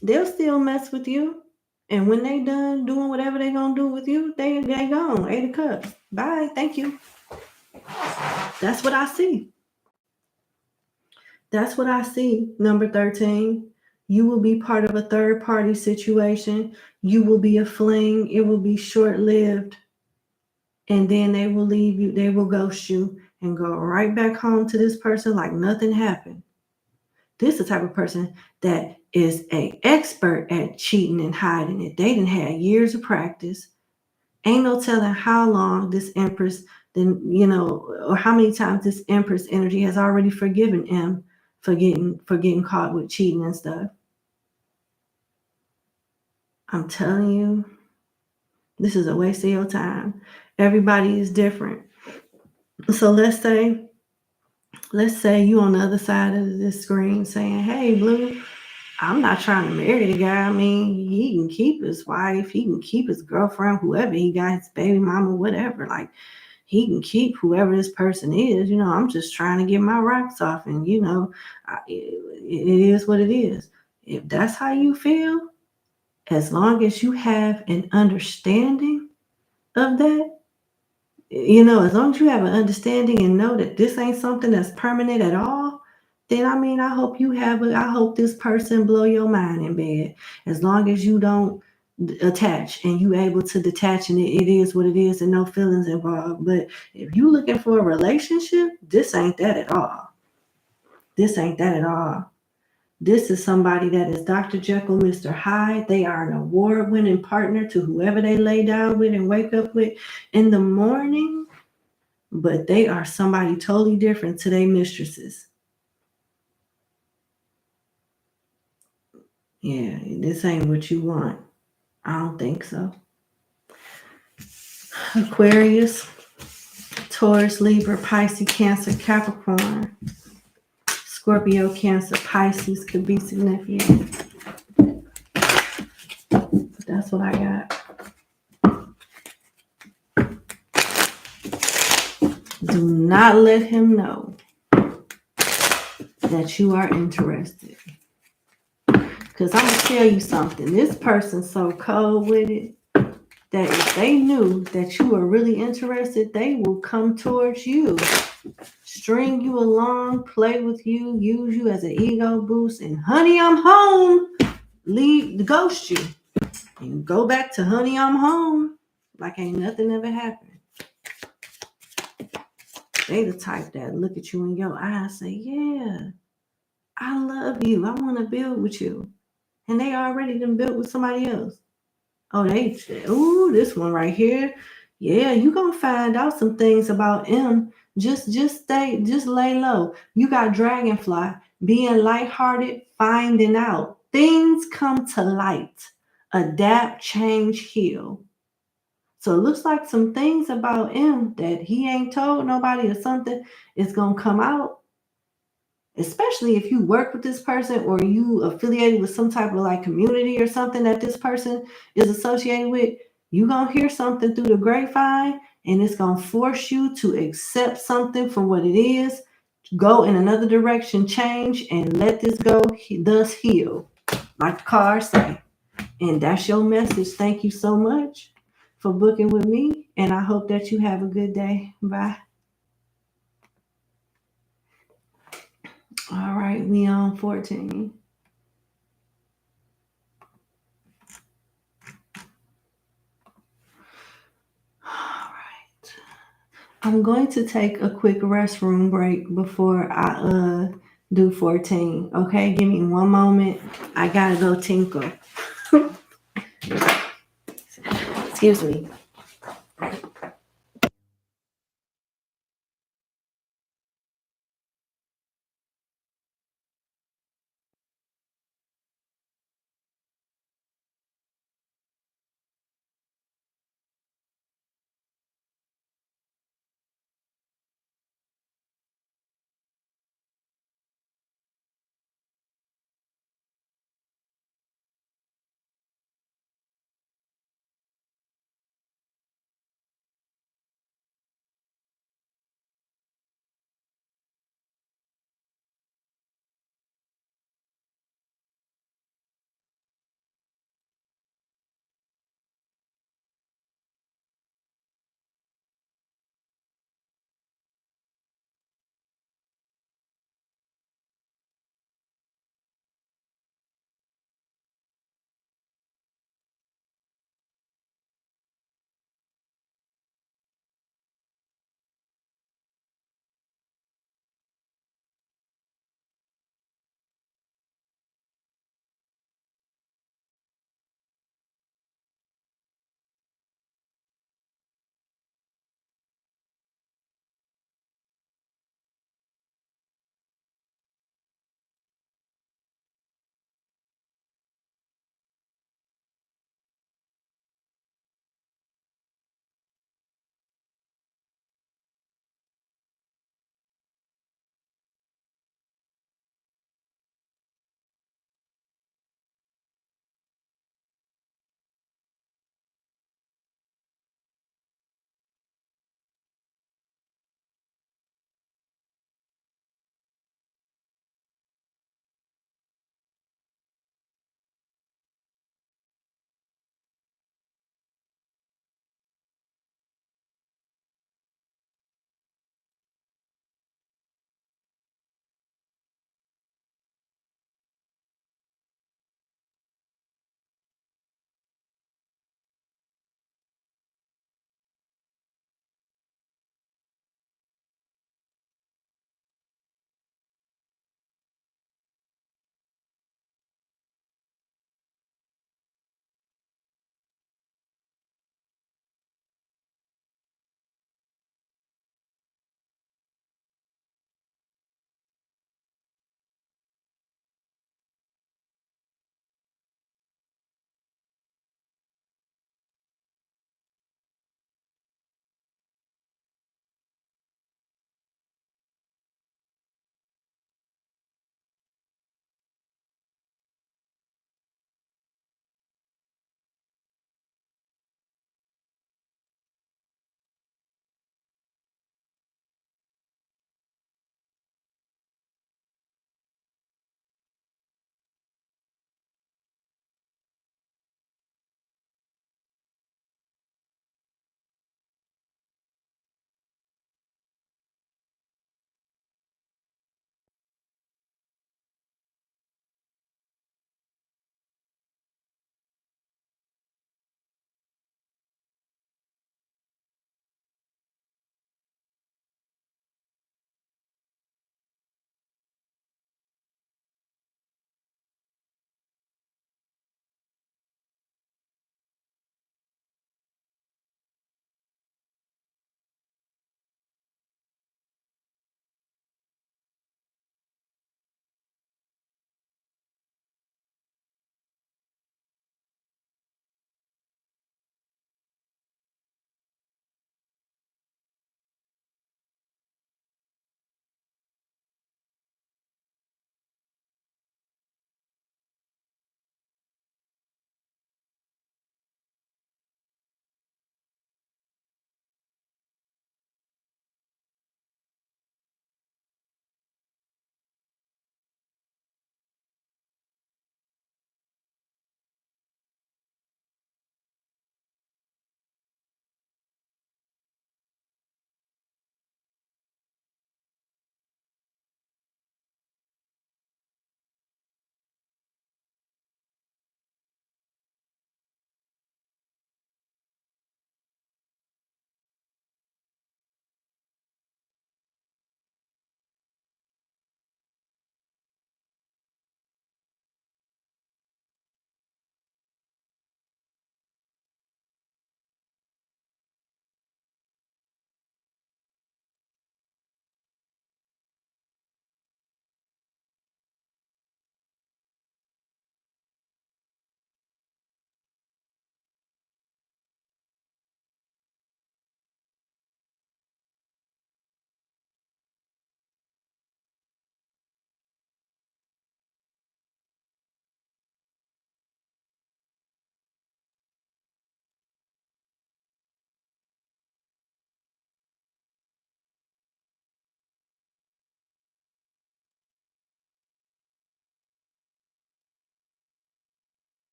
they'll still mess with you. And when they done doing whatever they gonna do with you, they gone. Eight of Cups. Bye. Thank you. That's what I see. That's what I see. Number 13. You will be part of a third party situation. You will be a fling. It will be short lived. And then they will leave you. They will ghost you and go right back home to this person like nothing happened. This is the type of person that is an expert at cheating and hiding it. They done had years of practice. Ain't no telling how long this Empress, or how many times this Empress energy has already forgiven him for getting caught with cheating and stuff. I'm telling you, this is a waste of your time. Everybody is different. So let's say you on the other side of this screen saying, hey, Blue, I'm not trying to marry the guy. I mean, he can keep his wife, he can keep his girlfriend, whoever he got, his baby mama, whatever. Like, he can keep whoever this person is. I'm just trying to get my rocks off, and it is what it is. If that's how you feel, as long as you have an understanding of that, as long as you have an understanding and know that this ain't something that's permanent at all, then I hope this person blow your mind in bed. As long as you don't attach and you able to detach, and it is what it is and no feelings involved. But if you looking for a relationship, this ain't that at all. This ain't that at all. This is somebody that is Dr. Jekyll, Mr. Hyde. They are an award-winning partner to whoever they lay down with and wake up with in the morning. But they are somebody totally different to their mistresses. Yeah, this ain't what you want. I don't think so. Aquarius, Taurus, Libra, Pisces, Cancer, Capricorn, Scorpio, Cancer, Pisces could be significant. That's what I got. Do not let him know that you are interested. Because I'm going to tell you something. This person's so cold with it that if they knew that you were really interested, they will come towards you, string you along, play with you, use you as an ego boost, and honey, I'm home, leave, ghost you, and go back to honey, I'm home, like ain't nothing ever happened. They the type that look at you in your eyes, say, yeah, I love you, I want to build with you. And they already done built with somebody else. Oh, they said, ooh, this one right here. Yeah, you gonna find out some things about him. Just lay low. You got dragonfly, being lighthearted, finding out. Things come to light. Adapt, change, heal. So it looks like some things about him that he ain't told nobody or something is gonna come out. Especially if you work with this person or you affiliated with some type of like community or something that this person is associated with, you're going to hear something through the grapevine and it's going to force you to accept something for what it is, go in another direction, change, and let this go, thus heal, like the cards say. And that's your message. Thank you so much for booking with me, and I hope that you have a good day. Bye. All right, we on 14. I'm going to take a quick restroom break before I do 14. Okay, give me one moment. I gotta go tinkle. Excuse me.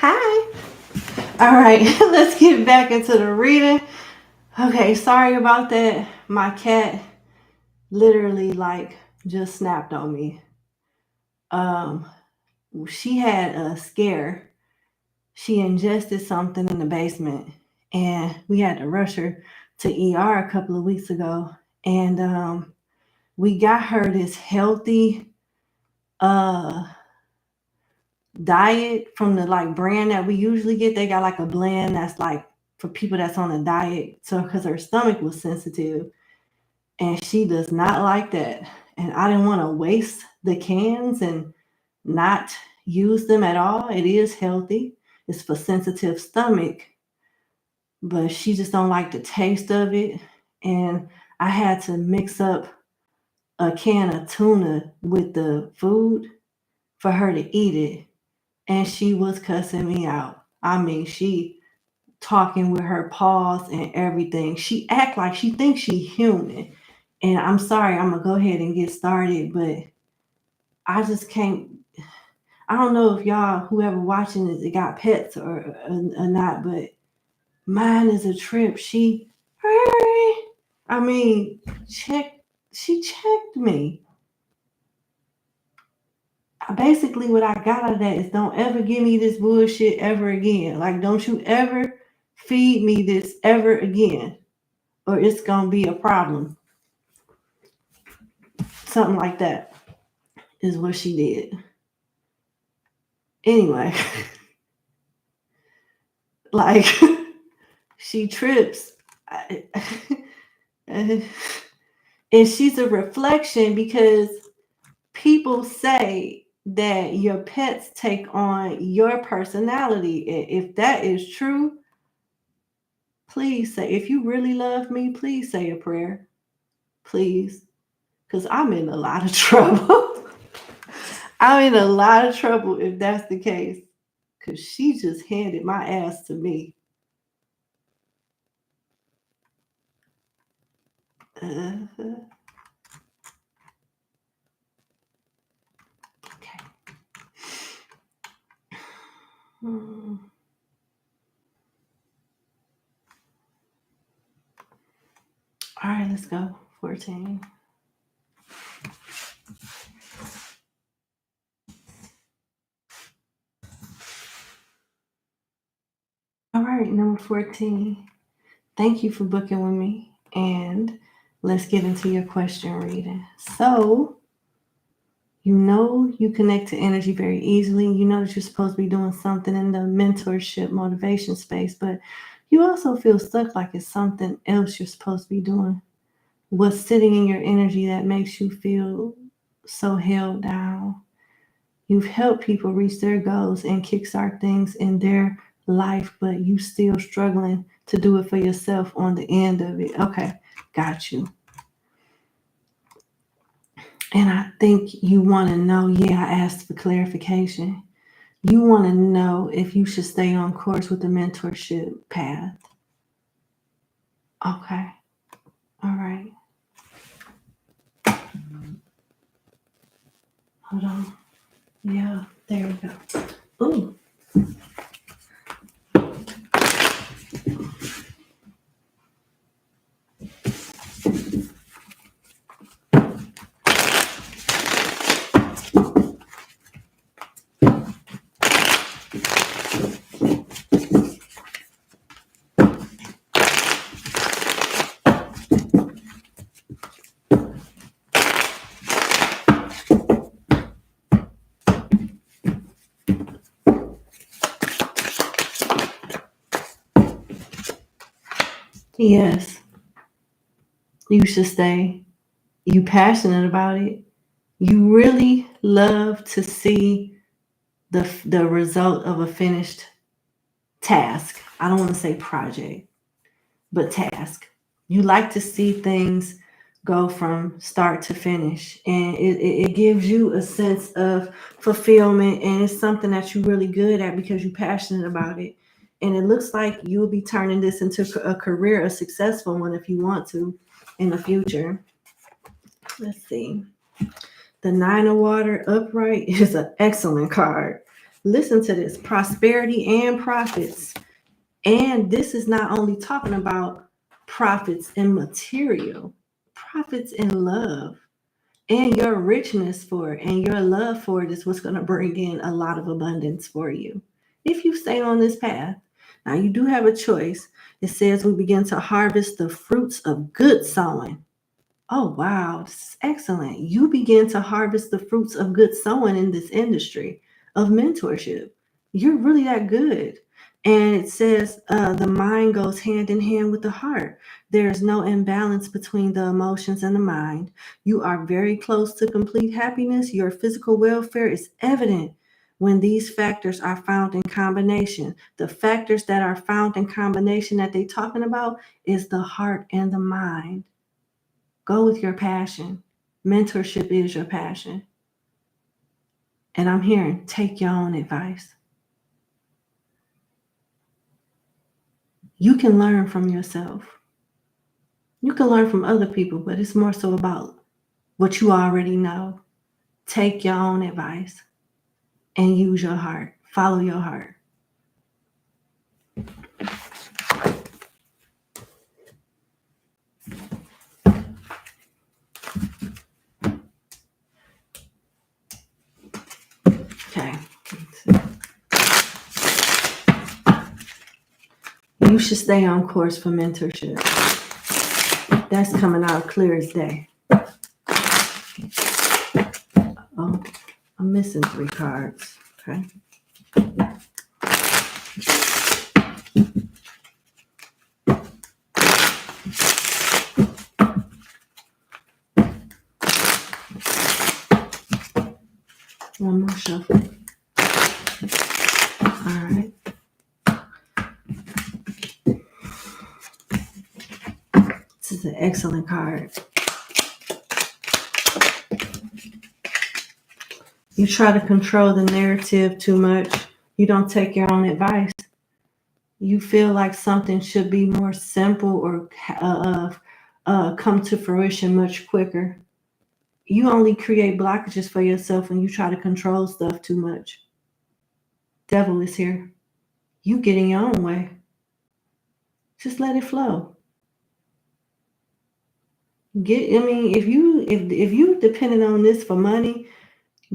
Hi. All right, let's get back into the reading. Okay, sorry about that. My cat literally just snapped on me. Um, she had a scare. She ingested something in the basement, and we had to rush her to ER a couple of weeks ago. And we got her this healthy uh diet from the brand that we usually get. They got a blend that's for people that's on a diet. So because her stomach was sensitive, and she does not like that. And I didn't want to waste the cans and not use them at all. It is healthy. It's for sensitive stomach, but she just don't like the taste of it. And I had to mix up a can of tuna with the food for her to eat it. And she was cussing me out. I mean, she talking with her paws and everything. She act like she thinks she human. And I'm sorry, I'm gonna go ahead and get started, but I just can't. I don't know if y'all, whoever watching this, it got pets or not, but mine is a trip. I mean, she checked me. Basically, what I got out of that is don't ever give me this bullshit ever again. Don't you ever feed me this ever again, or it's gonna be a problem. Something like that is what she did. Anyway, like she trips. And she's a reflection because people say that your pets take on your personality. If that is true, please say, if you really love me, please say a prayer. Please. Because I'm in a lot of trouble. I'm in a lot of trouble if that's the case. Because she just handed my ass to me. Uh-huh. Okay. All right, let's go. 14. All right, number 14. Thank you for booking with me. And let's get into your question reading. So, you connect to energy very easily. You know that you're supposed to be doing something in the mentorship motivation space, but you also feel stuck like it's something else you're supposed to be doing. What's sitting in your energy that makes you feel so held down? You've helped people reach their goals and kickstart things in their life, but you still struggling to do it for yourself on the end of it. Okay, got you. And I think you want to know, I asked for clarification. You want to know if you should stay on course with the mentorship path. Okay. All right. Hold on. Yeah, there we go. Ooh. Yes, you should stay. You passionate about it. You really love to see the result of a finished task. I don't want to say project, but task. You like to see things go from start to finish, and it gives you a sense of fulfillment, and it's something that you're really good at because you're passionate about it. And it looks like you'll be turning this into a career, a successful one if you want to in the future. Let's see. The Nine of Water upright is an excellent card. Listen to this: prosperity and profits. And this is not only talking about profits in material, profits in love. And your richness for it and your love for it is what's going to bring in a lot of abundance for you if you stay on this path. Now, you do have a choice. It says we begin to harvest the fruits of good sowing. Oh, wow. This is excellent. You begin to harvest the fruits of good sowing in this industry of mentorship. You're really that good. And it says the mind goes hand in hand with the heart. There is no imbalance between the emotions and the mind. You are very close to complete happiness. Your physical welfare is evident when these factors are found in combination. The factors that are found in combination that they're talking about is the heart and the mind. Go with your passion. Mentorship is your passion. And I'm hearing, take your own advice. You can learn from yourself. You can learn from other people, but it's more so about what you already know. Take your own advice and use your heart. Follow your heart. Okay. You should stay on course for mentorship. That's coming out clear as day. Oh, I'm missing 3 cards. Okay. One more shuffle. All right. This is an excellent card. You try to control the narrative too much. You don't take your own advice. You feel like something should be more simple or come to fruition much quicker. You only create blockages for yourself when you try to control stuff too much. Devil is here. You get in your own way. Just let it flow. If you depending on this for money,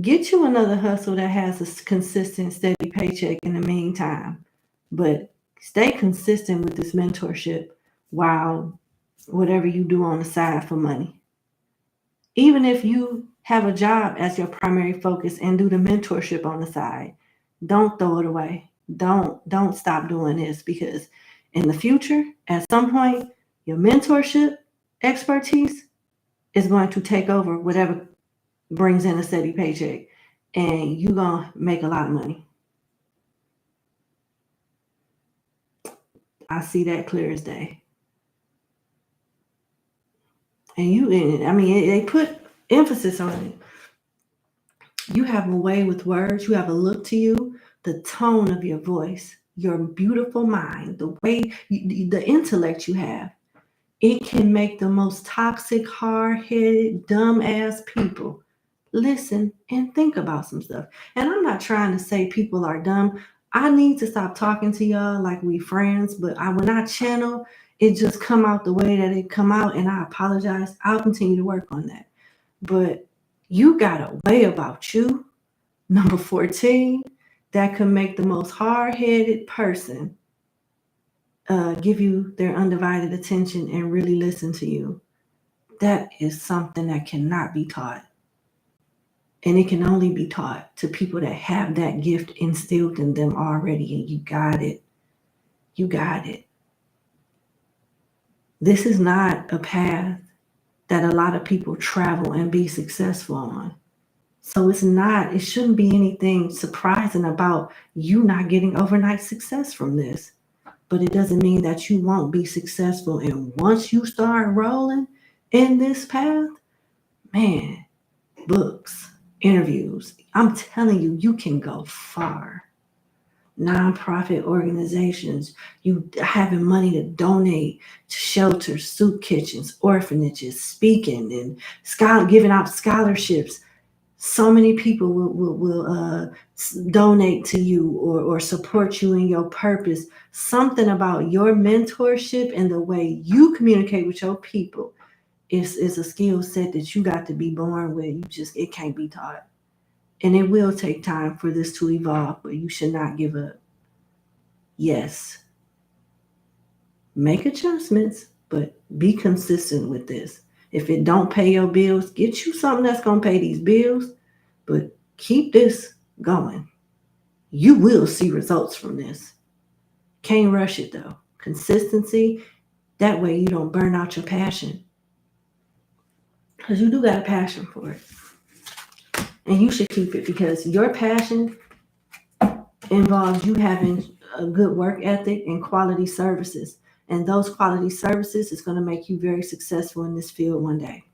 get you another hustle that has a consistent, steady paycheck in the meantime. But stay consistent with this mentorship while whatever you do on the side for money. Even if you have a job as your primary focus and do the mentorship on the side, don't throw it away. Don't stop doing this, because in the future, at some point, your mentorship expertise is going to take over whatever brings in a steady paycheck, and you're going to make a lot of money. I see that clear as day. And they put emphasis on it. You have a way with words. You have a look to you, the tone of your voice, your beautiful mind, the way, the intellect you have. It can make the most toxic, hard-headed, dumb-ass people listen and think about some stuff. And I'm not trying to say people are dumb. I need to stop talking to y'all like we friends, but when I channel, it just come out the way that it come out, and I apologize. I'll continue to work on that. But you got a way about you, number 14, that can make the most hard-headed person give you their undivided attention and really listen to you. That is something that cannot be taught. And it can only be taught to people that have that gift instilled in them already. And you got it. You got it. This is not a path that a lot of people travel and be successful on. So it shouldn't be anything surprising about you not getting overnight success from this. But it doesn't mean that you won't be successful. And once you start rolling in this path, man, books, interviews, I'm telling you, you can go far. Nonprofit organizations, you having money to donate to shelters, soup kitchens, orphanages, speaking and giving out scholarships. So many people will donate to you or support you in your purpose. Something about your mentorship and the way you communicate with your people is a skill set that you got to be born with. It can't be taught. And it will take time for this to evolve, but you should not give up. Yes, make adjustments, but be consistent with this. If it don't pay your bills, get you something that's going to pay these bills, but keep this going. You will see results from this. Can't rush it though. Consistency, that way you don't burn out your passion. Because you do got a passion for it. And you should keep it because your passion involves you having a good work ethic and quality services. And those quality services is going to make you very successful in this field one day.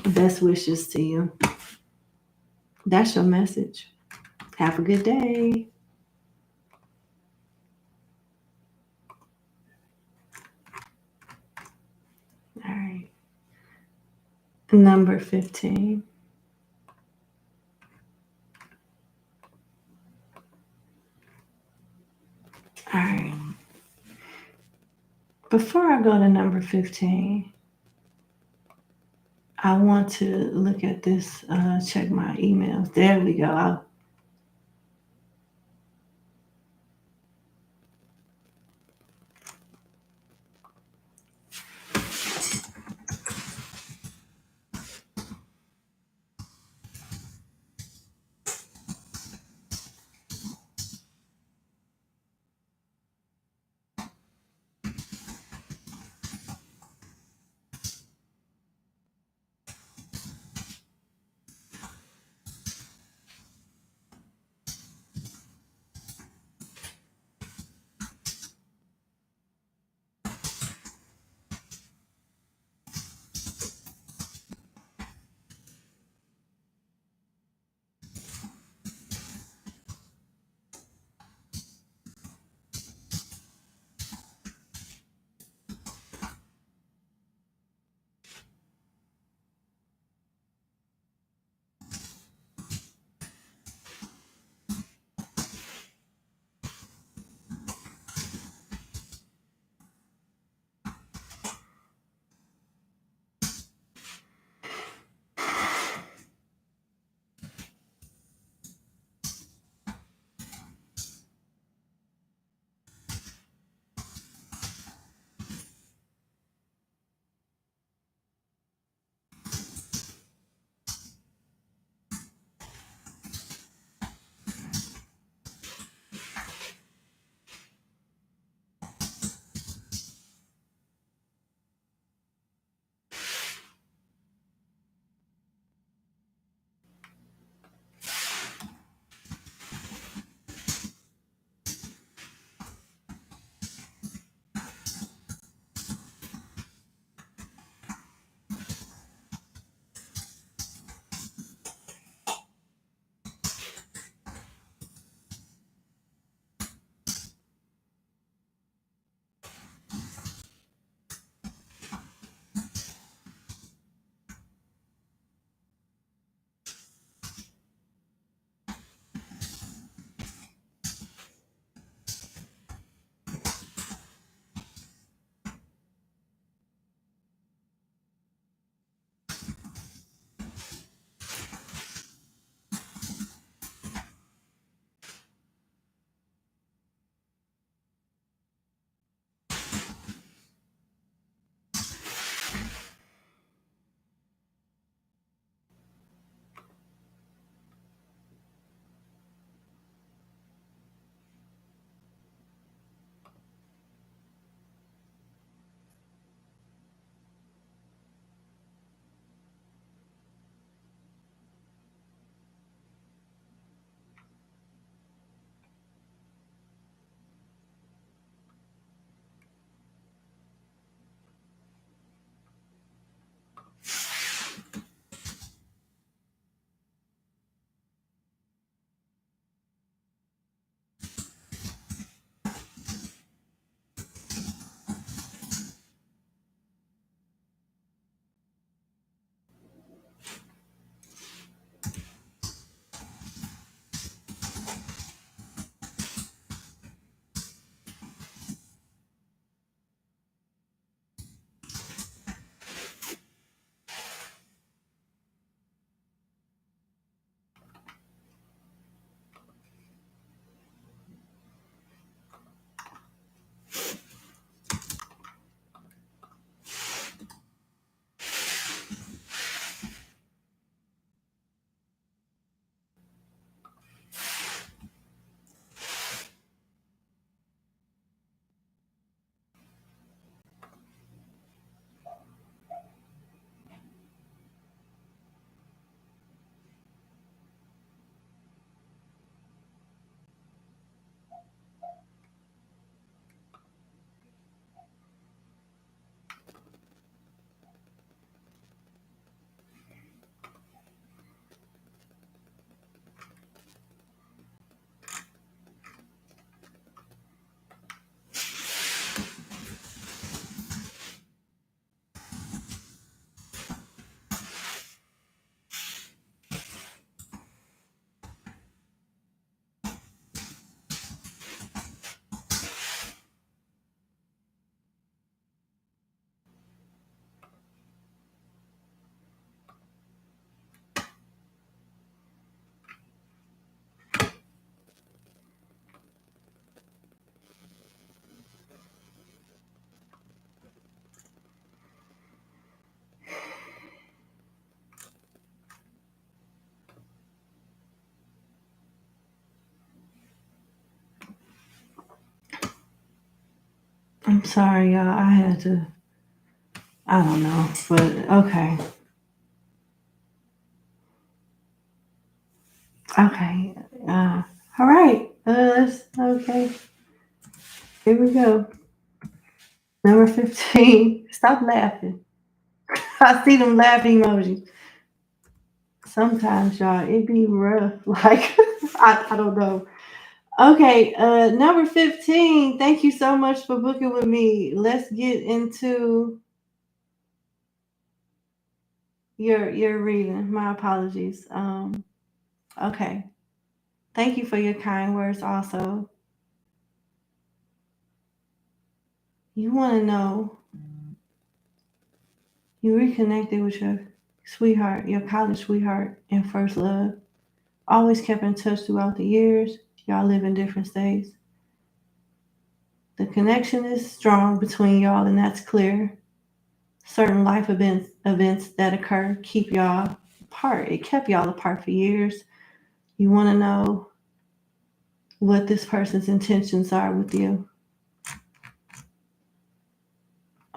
Best wishes to you. That's your message. Have a good day. All right. Number 15. All right. Before I go to number 15, I want to look at this, check my emails. There we go. I'm sorry, y'all. I had to, I don't know, but okay. Okay. All right. Let's, okay. Here we go. Number 15. Stop laughing. I see them laughing emojis. Sometimes, y'all, it be rough. Like, I don't know. Okay, number 15. Thank you so much for booking with me. Let's get into your reading. My apologies. Okay. Thank you for your kind words also. You want to know you reconnected with your sweetheart, your college sweetheart and first love. Always kept in touch throughout the years. Y'all live in different states. The connection is strong between y'all, and that's clear. Certain life events that occur keep y'all apart. It kept y'all apart for years. You want to know what this person's intentions are with you.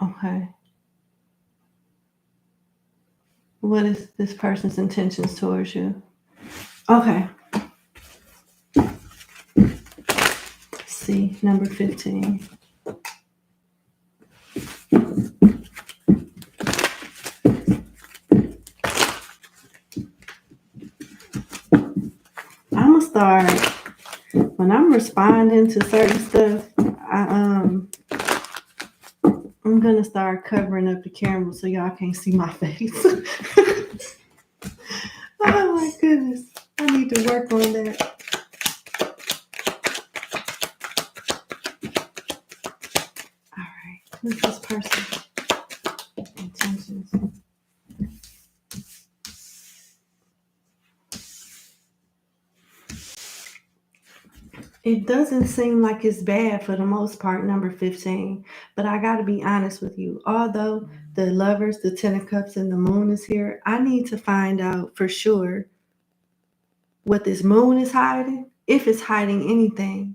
Okay. What is this person's intentions towards you? Okay. Let's see, number 15. I'm gonna start when I'm responding to certain stuff. I'm gonna start covering up the camera so y'all can't see my face. Oh my goodness, I need to work on that. All right, who's this person? Intentions. It doesn't seem like it's bad for the most part, number 15. But I got to be honest with you. Although the lovers, the 10 of cups, and the moon is here, I need to find out for sure what this moon is hiding, if it's hiding anything,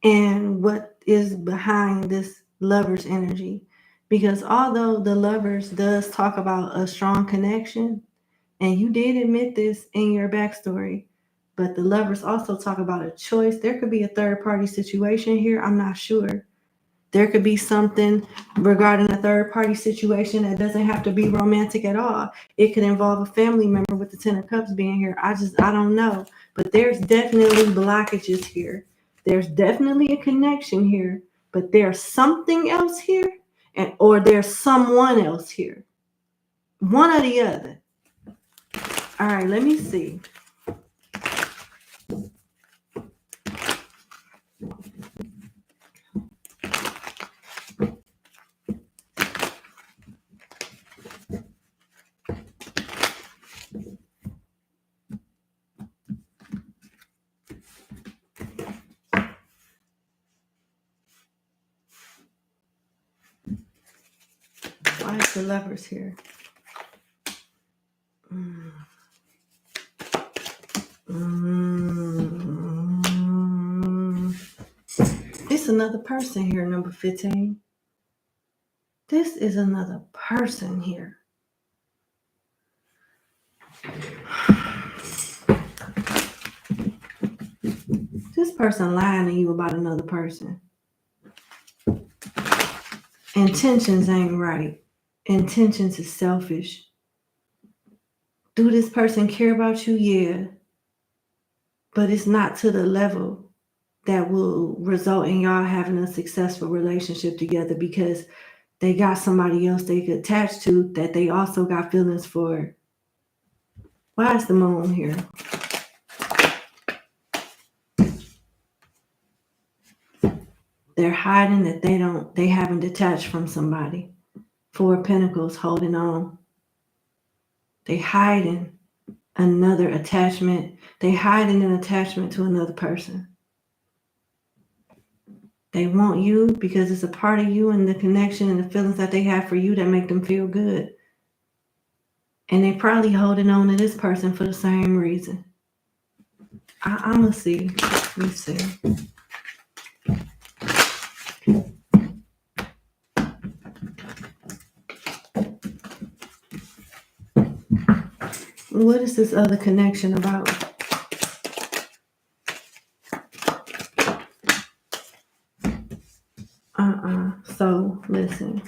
and what is behind this lover's energy. Because although the lovers does talk about a strong connection, and you did admit this in your backstory, but the lovers also talk about a choice. There could be a third party situation here. I'm not sure. There could be something regarding a third party situation that doesn't have to be romantic at all. It could involve a family member with the 10 of cups being here. I don't know. But there's definitely blockages here. There's definitely a connection here, but there's something else here, or there's someone else here. One or the other. All right, let me see. Why is the lovers here? It's another person here, number 15. This is another person here. This person lying to you about another person. Intentions ain't right. Intentions is selfish. Do this person care about you? Yeah. But it's not to the level that will result in y'all having a successful relationship together, because they got somebody else they could attach to that they also got feelings for. Why is the moon here? They're hiding that they haven't detached from somebody. 4 of Pentacles, holding on. They hiding another attachment. They hiding an attachment to another person. They want you because it's a part of you and the connection and the feelings that they have for you that make them feel good. And they probably holding on to this person for the same reason. I'm gonna see. Let me see. What is this other connection about? So listen.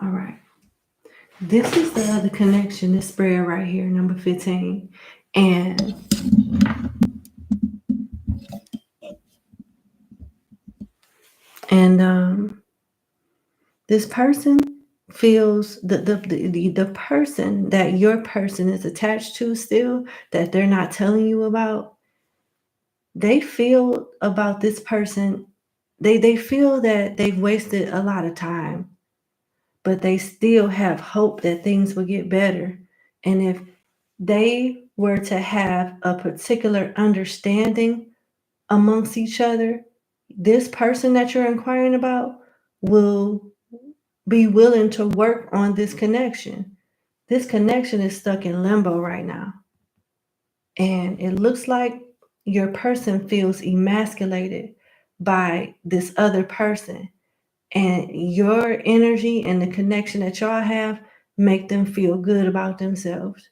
All right. This is the other connection, this spread right here, number 15. And this person feels the person that your person is attached to still, that they're not telling you about, they feel about this person, they feel that they've wasted a lot of time, but they still have hope that things will get better. And if they were to have a particular understanding amongst each other, this person that you're inquiring about will be willing to work on this connection. This connection is stuck in limbo right now. And it looks like your person feels emasculated by this other person. And your energy and the connection that y'all have make them feel good about themselves.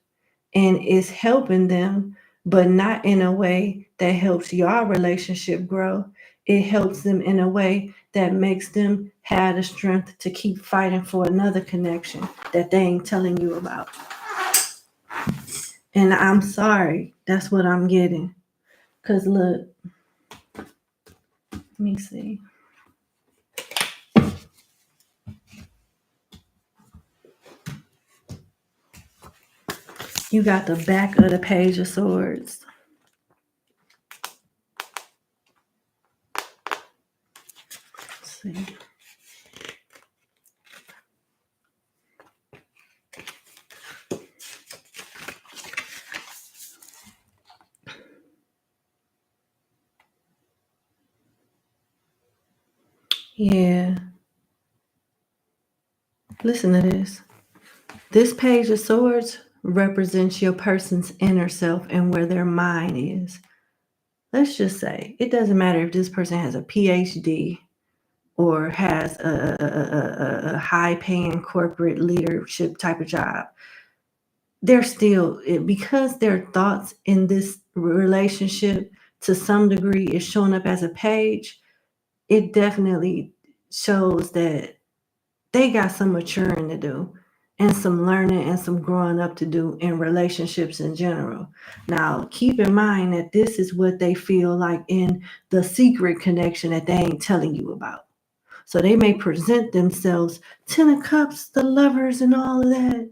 And it's helping them, but not in a way that helps your relationship grow. It helps them in a way that makes them have the strength to keep fighting for another connection that they ain't telling you about. And I'm sorry, that's what I'm getting. Because look, let me see. You got the back of the Page of Swords. Let's see. Yeah. Listen to this. This Page of Swords represents your person's inner self and where their mind is. Let's just say it doesn't matter if this person has a PhD or has a high-paying corporate leadership type of job. They're still, because their thoughts in this relationship to some degree is showing up as a page, it definitely shows that they got some maturing to do and some learning and some growing up to do in relationships in general. Now, keep in mind that this is what they feel like in the secret connection that they ain't telling you about. So they may present themselves 10 of cups, the lovers and all of that.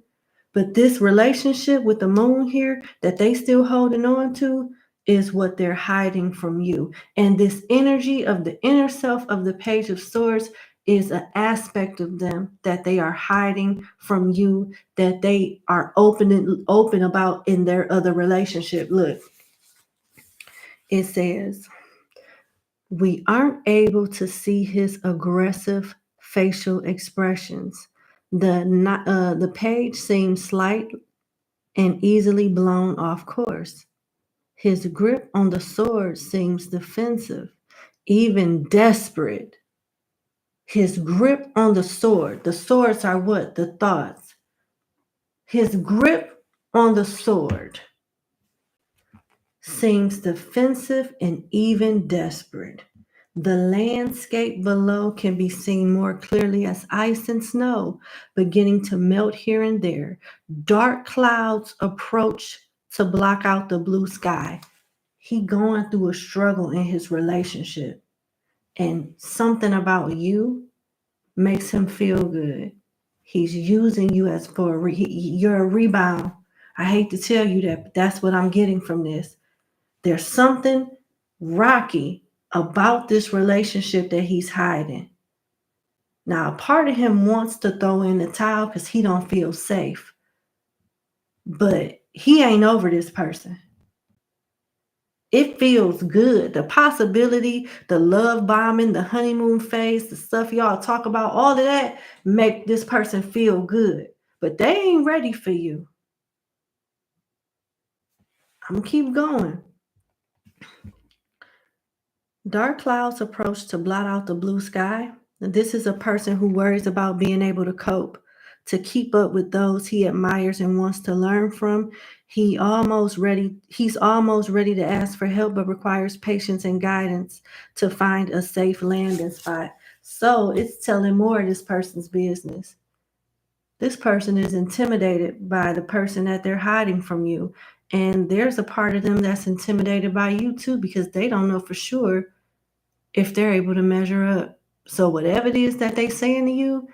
But this relationship with the moon here that they still holding on to is what they're hiding from you. And this energy of the inner self of the Page of Swords is an aspect of them that they are hiding from you, that they are open about in their other relationship. Look, it says, we aren't able to see his aggressive facial expressions. The page seems slight and easily blown off course. His grip on the sword seems defensive, even desperate. His grip on the swords are what? The thoughts. His grip on the sword seems defensive and even desperate. The landscape below can be seen more clearly as ice and snow beginning to melt here and there. Dark clouds approach to block out the blue sky. He going through a struggle in his relationship, and something about you makes him feel good. He's using you as you're a rebound. I hate to tell you that, but that's what I'm getting from this. There's something rocky about this relationship that he's hiding. Now, a part of him wants to throw in the towel because he don't feel safe. But he ain't over this person. It feels good. The possibility, the love bombing, the honeymoon phase, the stuff y'all talk about, all of that make this person feel good. But they ain't ready for you. I'm gonna keep going. Dark clouds approach to blot out the blue sky. This is a person who worries about being able to cope, to keep up with those he admires and wants to learn from. He's almost ready to ask for help, but requires patience and guidance to find a safe landing spot. So it's telling more of this person's business. This person is intimidated by the person that they're hiding from you. And there's a part of them that's intimidated by you too, because they don't know for sure if they're able to measure up. So whatever it is that they saying to you,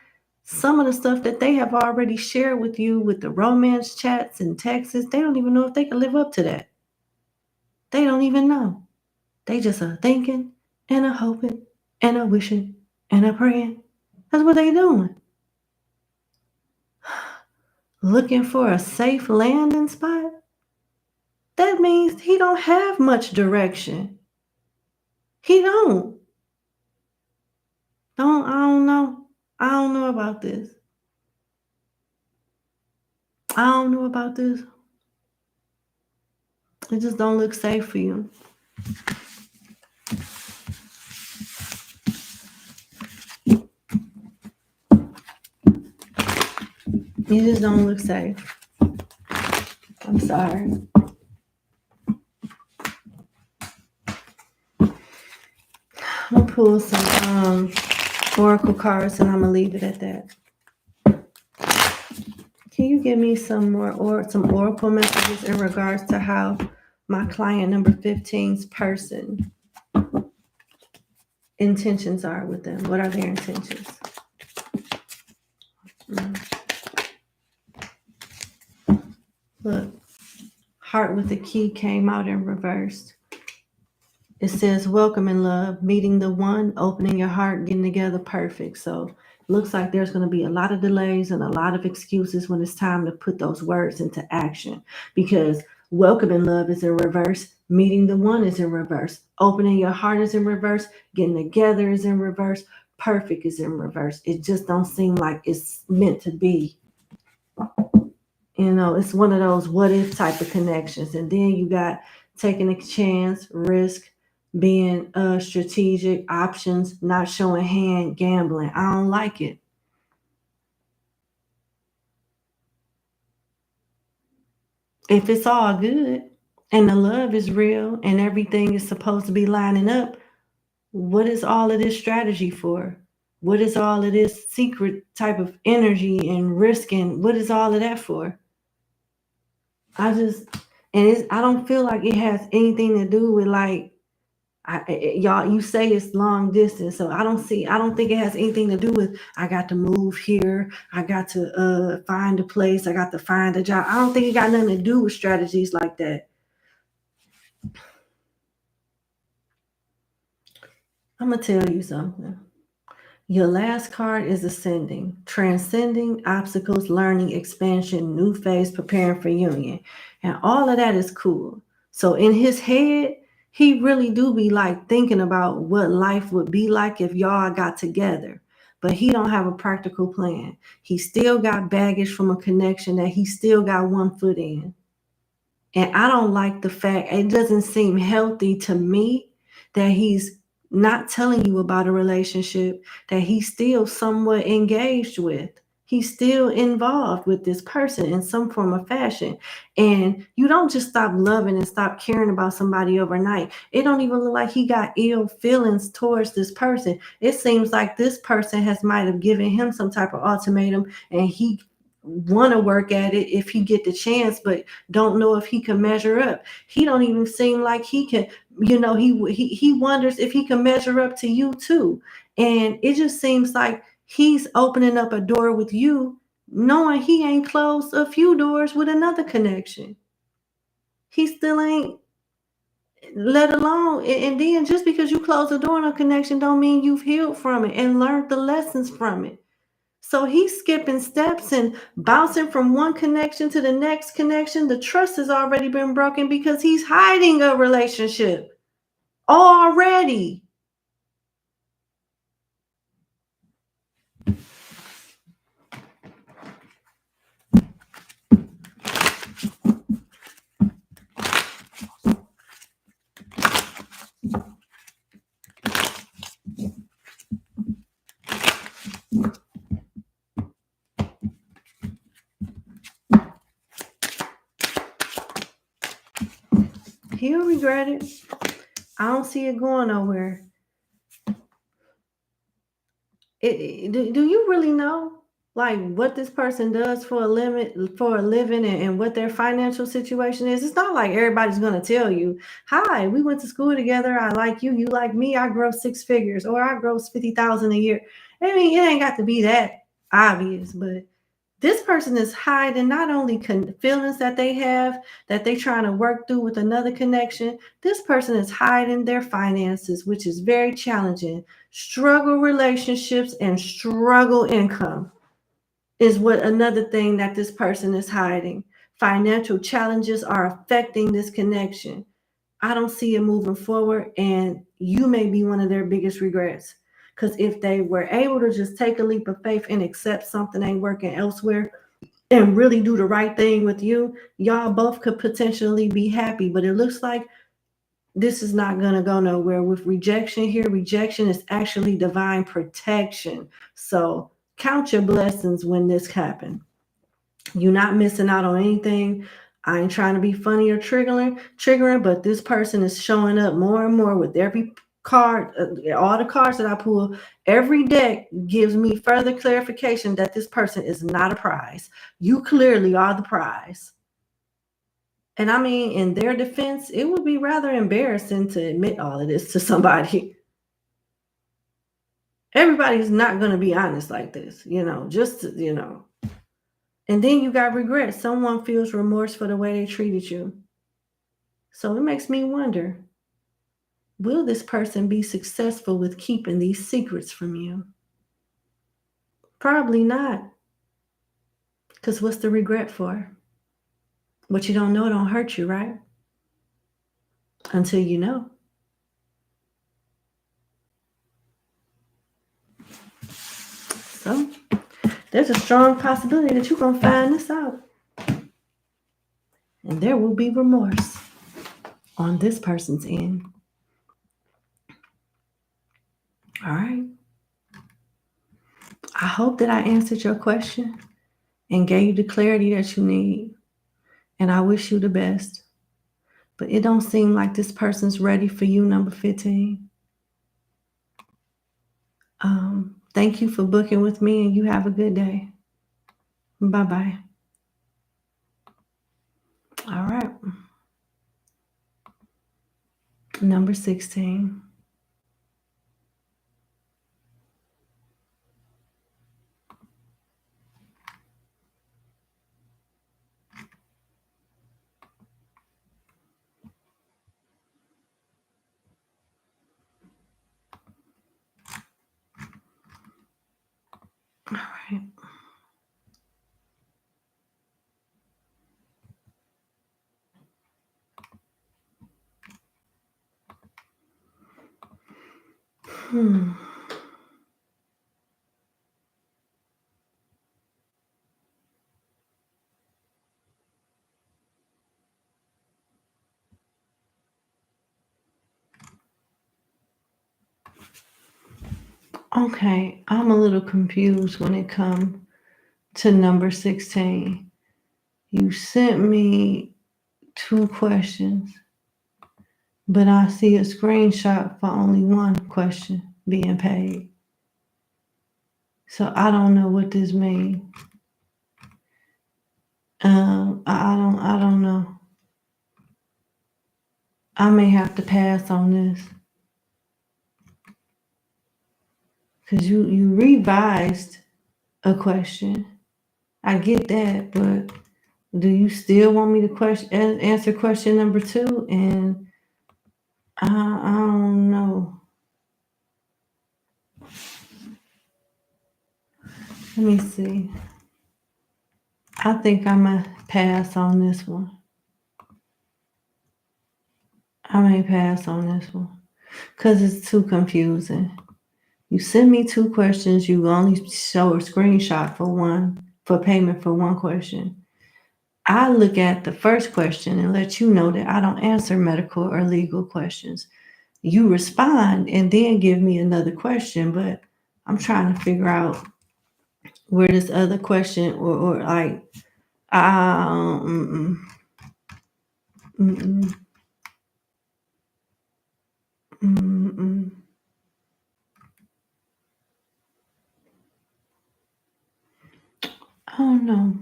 some of the stuff that they have already shared with you with the romance chats and texts, they don't even know if they can live up to that. They don't even know. They just are thinking and a hoping and a wishing and a praying. That's what they doing. Looking for a safe landing spot? That means he don't have much direction. He don't. I don't know. I don't know about this. I don't know about this. It just don't look safe for you. It just don't look safe. I'm sorry. I'm gonna pull some oracle cards and I'm gonna leave it at that. Can you give me some oracle messages in regards to how my client number 15's person intentions are with them? What are their intentions? Look, heart with the key came out in reverse. It says, welcome in love, meeting the one, opening your heart, getting together, perfect. So looks like there's going to be a lot of delays and a lot of excuses when it's time to put those words into action, because welcome in love is in reverse, meeting the one is in reverse, opening your heart is in reverse, getting together is in reverse, perfect is in reverse. It just don't seem like it's meant to be. You know, it's one of those what if type of connections. And then you got taking a chance, risk, being strategic, options, not showing hand, gambling. I don't like it. If it's all good and the love is real and everything is supposed to be lining up, what is all of this strategy for? What is all of this secret type of energy and risk, and what is all of that for? I don't feel like it has anything to do with like, y'all, you say it's long distance, so I don't think it has anything to do with I got to move here, I got to find a place, I got to find a job. I don't think it got nothing to do with strategies like that. I'm gonna tell you something. Your last card is ascending, transcending obstacles, learning, expansion, new phase, preparing for union. And all of that is cool. So in his head, he really do be like thinking about what life would be like if y'all got together. But he don't have a practical plan. He still got baggage from a connection that he still got one foot in. And I don't like the fact, it doesn't seem healthy to me that he's not telling you about a relationship that he's still somewhat engaged with. He's still involved with this person in some form of fashion. And you don't just stop loving and stop caring about somebody overnight. It don't even look like he got ill feelings towards this person. It seems like this person might have given him some type of ultimatum, and he want to work at it if he get the chance, but don't know if he can measure up. He don't even seem like he can, he wonders if he can measure up to you too. And it just seems like he's opening up a door with you, knowing he ain't closed a few doors with another connection. He still ain't, let alone, and then just because you close the door on a connection don't mean you've healed from it and learned the lessons from it. So he's skipping steps and bouncing from one connection to the next connection. The trust has already been broken because he's hiding a relationship already. He'll regret it. I don't see it going nowhere. Do you really know like what this person does for a living and what their financial situation is? It's not like everybody's gonna tell you, hi, we went to school together, I like you, you like me, I gross 6 figures, or I gross 50,000 a year. I mean, it ain't got to be that obvious, but this person is hiding not only feelings that they have that they trying to work through with another connection. This person is hiding their finances, which is very challenging. Struggle relationships and struggle income is what another thing that this person is hiding. Financial challenges are affecting this connection. I don't see it moving forward, and you may be one of their biggest regrets. Because if they were able to just take a leap of faith and accept something ain't working elsewhere and really do the right thing with you, y'all both could potentially be happy. But it looks like this is not going to go nowhere with rejection here. Rejection is actually divine protection. So count your blessings when this happens. You're not missing out on anything. I ain't trying to be funny or triggering, but this person is showing up more and more with every card, all the cards that I pull. Every deck gives me further clarification that this person is not a prize. You clearly are the prize. And I mean, in their defense, it would be rather embarrassing to admit all of this to somebody. Everybody's not going to be honest like this, And then you got regret. Someone feels remorse for the way they treated you. So it makes me wonder, will this person be successful with keeping these secrets from you? Probably not. Because what's the regret for? What you don't know don't hurt you, right? Until you know. So there's a strong possibility that you're going to find this out. And there will be remorse on this person's end. All right. I hope that I answered your question and gave you the clarity that you need. And I wish you the best. But it don't seem like this person's ready for you, number 15. Thank you for booking with me, and you have a good day. Bye-bye. All right. Number 16. All right. Okay, I'm a little confused when it comes to number 16. You sent me 2 questions, but I see a screenshot for only 1 question being paid. So I don't know what this means. I don't know. I may have to pass on this. Because you revised a question. I get that, but do you still want me to answer question number 2? And I don't know. Let me see. I think I might pass on this one. I may pass on this one because it's too confusing. You send me 2 questions. You only show a screenshot for payment for 1 question. I look at the first question and let you know that I don't answer medical or legal questions. You respond and then give me another question, but I'm trying to figure out where this other question or like, Mm-mm. Oh no.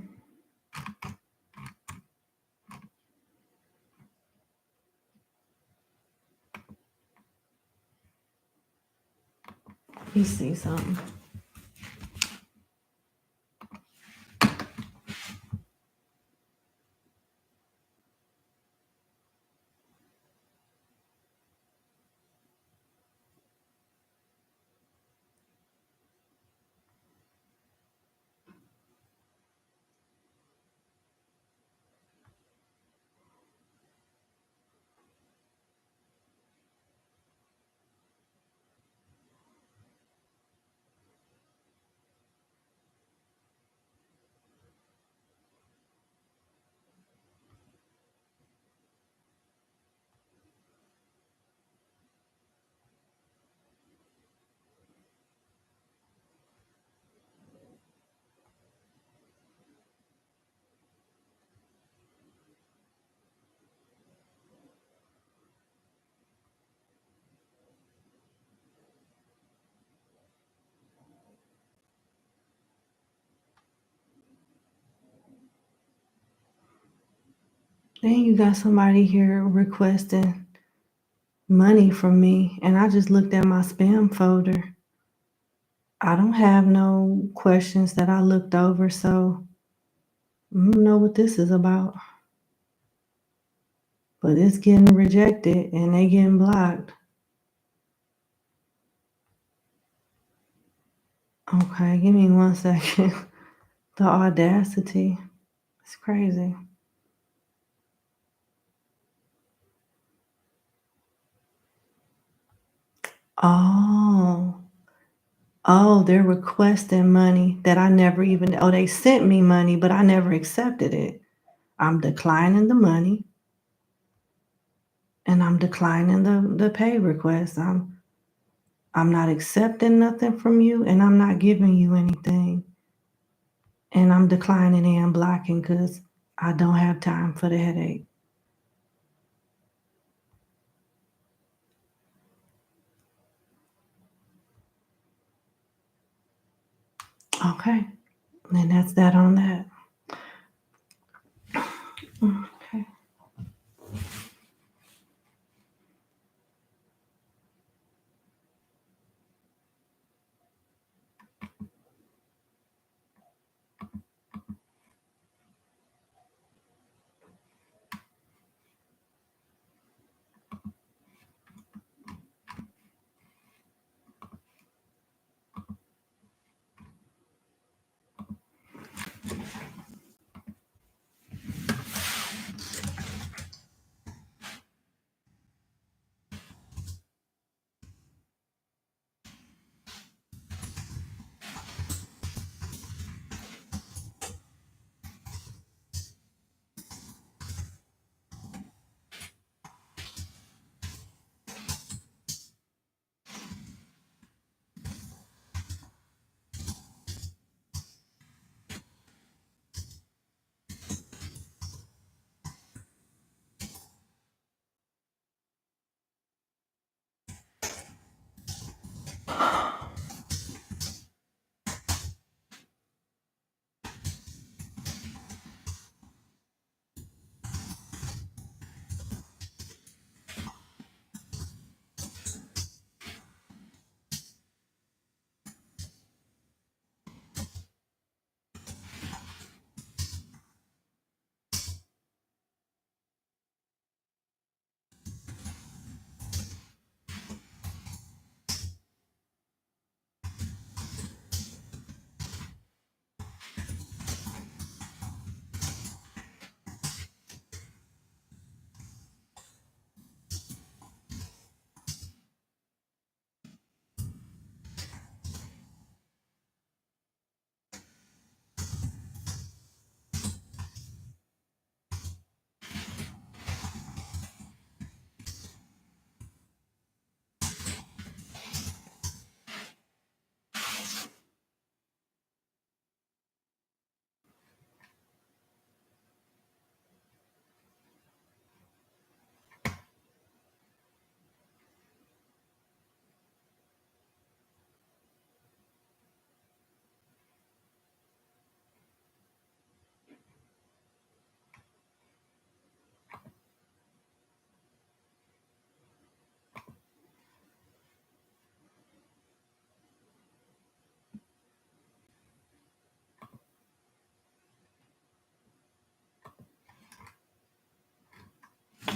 Let me see something. Then you got somebody here requesting money from me, and I just looked at my spam folder. I don't have no questions that I looked over, so I don't know what this is about. But it's getting rejected and they getting blocked. Okay, give me 1 second. The audacity. It's crazy. Oh. Oh, they're requesting money that I never even, oh, they sent me money, but I never accepted it. I'm declining the money and I'm declining the pay request. I'm not accepting nothing from you and I'm not giving you anything. And I'm declining and blocking because I don't have time for the headache. Okay. And that's that on that. Okay.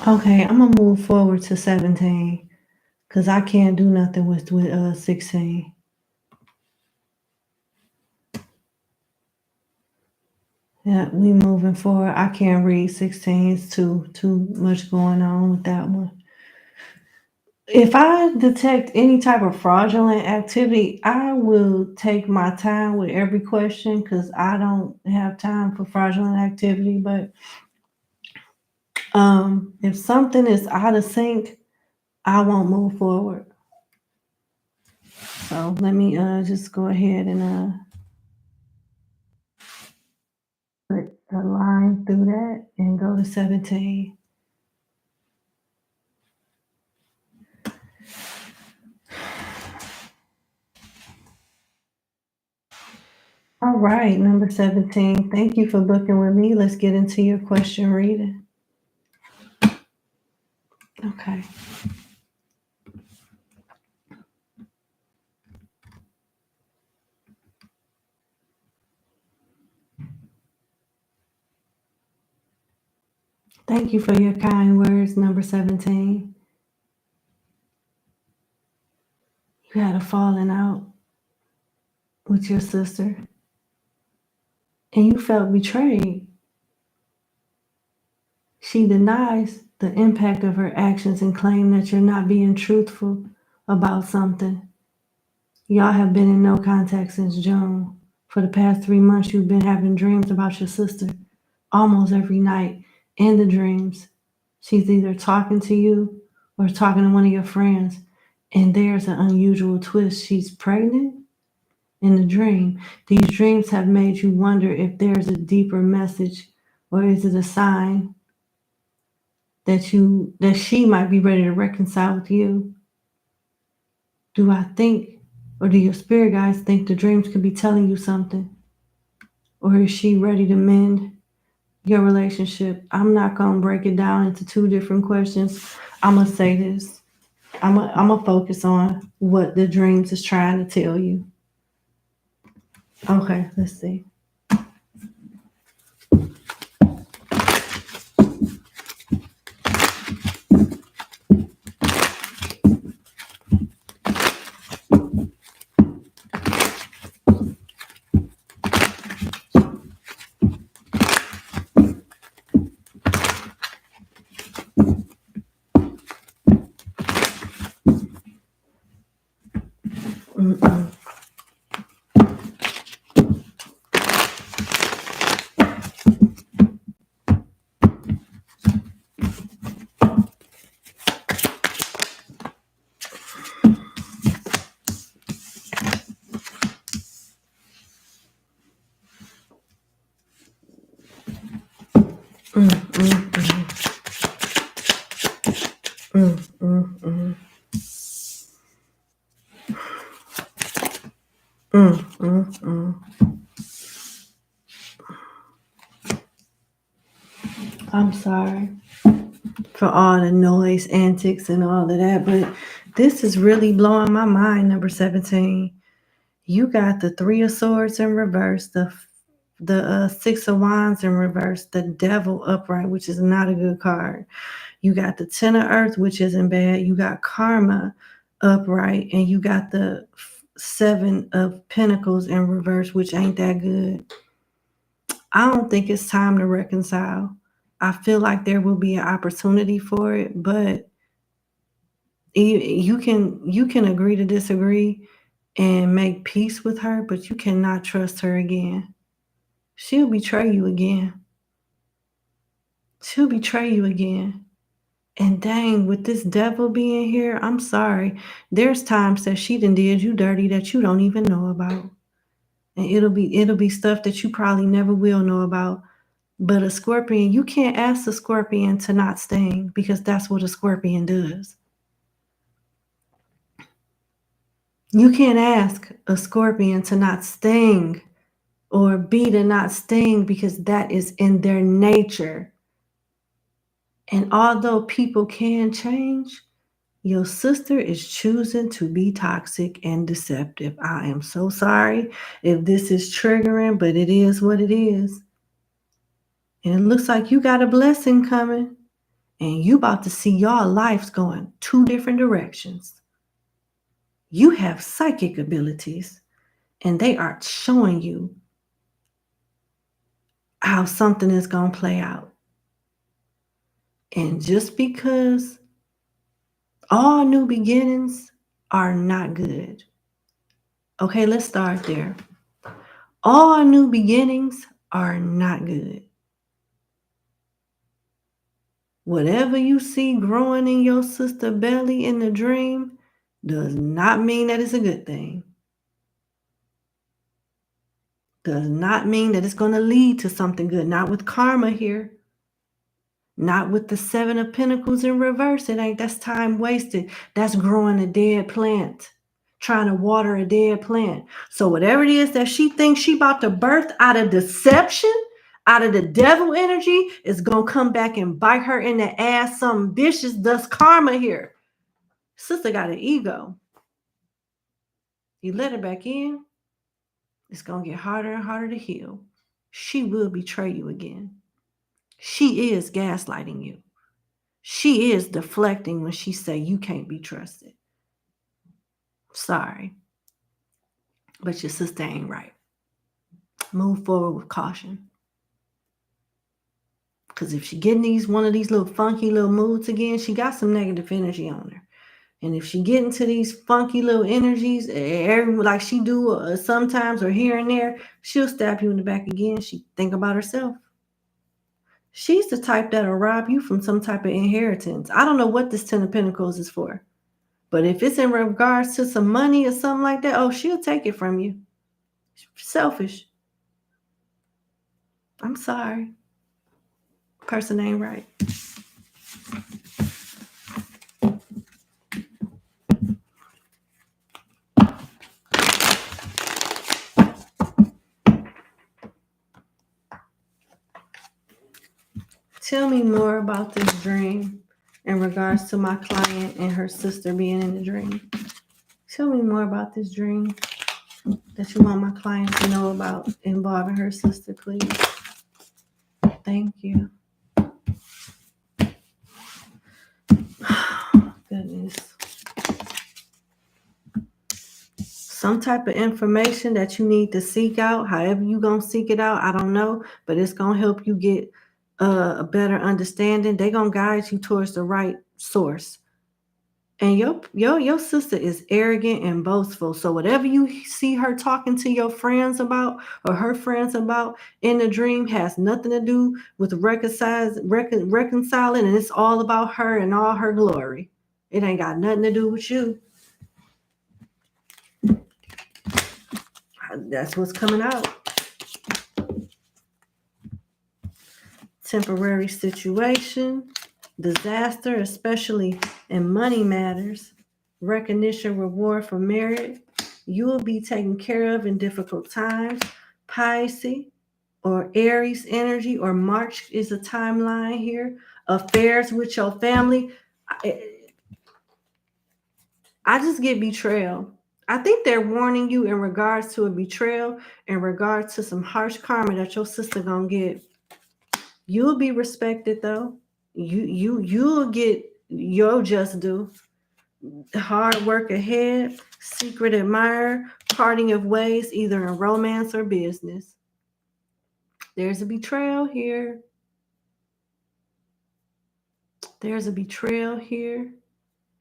Okay, I'm gonna move forward to 17 because I can't do nothing with 16. Yeah, we moving forward. I can't read 16. It's too much going on with that one. If I detect any type of fraudulent activity, I will take my time with every question because I don't have time for fraudulent activity. But if something is out of sync, I won't move forward. So let me just go ahead and put a line through that and go to 17. All right, number 17. Thank you for booking with me. Let's get into your question reading. Okay. Thank you for your kind words, number 17. You had a falling out with your sister and you felt betrayed. She denies the impact of her actions and claims that you're not being truthful about something. Y'all have been in no contact since June. For the past 3 months, you've been having dreams about your sister almost every night. In the dreams, she's either talking to you or talking to one of your friends. And there's an unusual twist. She's pregnant in the dream. These dreams have made you wonder if there's a deeper message, or is it a sign that she might be ready to reconcile with you? Do I think, or do your spirit guides think the dreams could be telling you something? Or is she ready to mend your relationship? I'm not going to break it down into two different questions. I'm going to say this. I'm going to focus on what the dreams is trying to tell you. Okay, let's see. Mm-mm. Mm, mm, mm, mm, mm, mm, mm, mm. I'm sorry for all the noise, antics, and all of that, but this is really blowing my mind, number 17. You got the Three of Swords in reverse, the Six of Wands in reverse, the Devil upright, which is not a good card. You got the Ten of Earth, which isn't bad. You got Karma upright, and you got the Seven of Pentacles in reverse, which ain't that good. I don't think it's time to reconcile. I feel like there will be an opportunity for it, but you can agree to disagree and make peace with her, but you cannot trust her again. She'll betray you again. She'll betray you again. And dang, with this devil being here, I'm sorry. There's times that she done did you dirty that you don't even know about. And it'll be stuff that you probably never will know about. But a scorpion, you can't ask a scorpion to not sting because that's what a scorpion does. You can't ask a scorpion to not sting or be to not sting because that is in their nature. And although people can change, your sister is choosing to be toxic and deceptive. I am so sorry if this is triggering, but it is what it is. And it looks like you got a blessing coming. And you about to see your lives going 2 different directions. You have psychic abilities, and they are showing you how something is going to play out. And just because all new beginnings are not good. Okay, let's start there. All new beginnings are not good. Whatever you see growing in your sister belly in the dream does not mean that it's a good thing. Does not mean that it's going to lead to something good. Not with karma here. Not with the 7 of Pentacles in reverse. It ain't. That's time wasted. That's growing a dead plant. Trying to water a dead plant. So whatever it is that she thinks she about to birth out of deception, out of the devil energy, is going to come back and bite her in the ass. Something vicious. Thus karma here. Sister got an ego. You let her back in, it's going to get harder and harder to heal. She will betray you again. She is gaslighting you. She is deflecting when she say you can't be trusted. Sorry, but your sister ain't right. Move forward with caution. Because if she getting one of these little funky little moods again, she got some negative energy on her. And if she get into these funky little energies, like she do sometimes or here and there, she'll stab you in the back again. She think about herself. She's the type that'll rob you from some type of inheritance. I don't know what this 10 of Pentacles is for. But if it's in regards to some money or something like that, oh, she'll take it from you. Selfish. I'm sorry. Person ain't right. Tell me more about this dream in regards to my client and her sister being in the dream. Tell me more about this dream that you want my client to know about involving her sister, please. Thank you. Goodness. Some type of information that you need to seek out, however you going to seek it out, I don't know, but it's going to help you get a better understanding. They're going to guide you towards the right source. And your sister is arrogant and boastful. So whatever you see her talking to your friends about or her friends about in the dream has nothing to do with reconciling, and it's all about her and all her glory. It ain't got nothing to do with you. That's what's coming out. Temporary situation, disaster, especially in money matters, recognition, reward for merit. You will be taken care of in difficult times. Pisces or Aries energy or March is a timeline here. Affairs with your family. I just get betrayal. I think they're warning you in regards to a betrayal, in regards to some harsh karma that your sister gonna get. You'll be respected though. You'll get your just due. Hard work ahead, secret admirer, parting of ways, either in romance or business. There's a betrayal here. There's a betrayal here.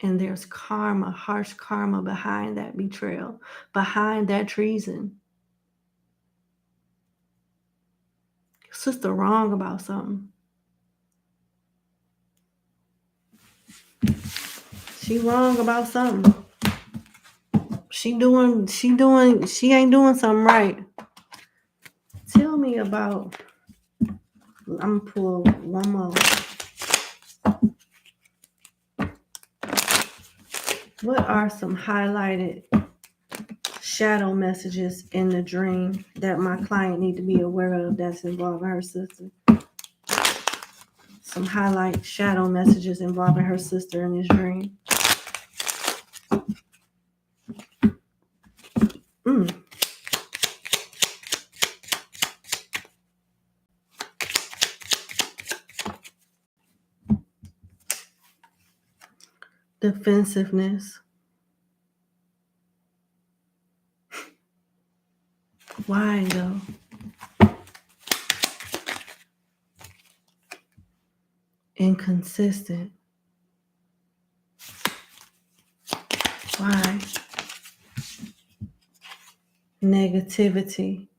And there's karma, harsh karma behind that betrayal, behind that treason. Your sister wrong about something. She wrong about something. She ain't doing something right. Tell me about, I'm gonna pull one more. What are some highlighted shadow messages in the dream that my client need to be aware of that's involving her sister? Some highlight shadow messages involving her sister in this dream. defensiveness. Why though? Inconsistent. Why? Negativity.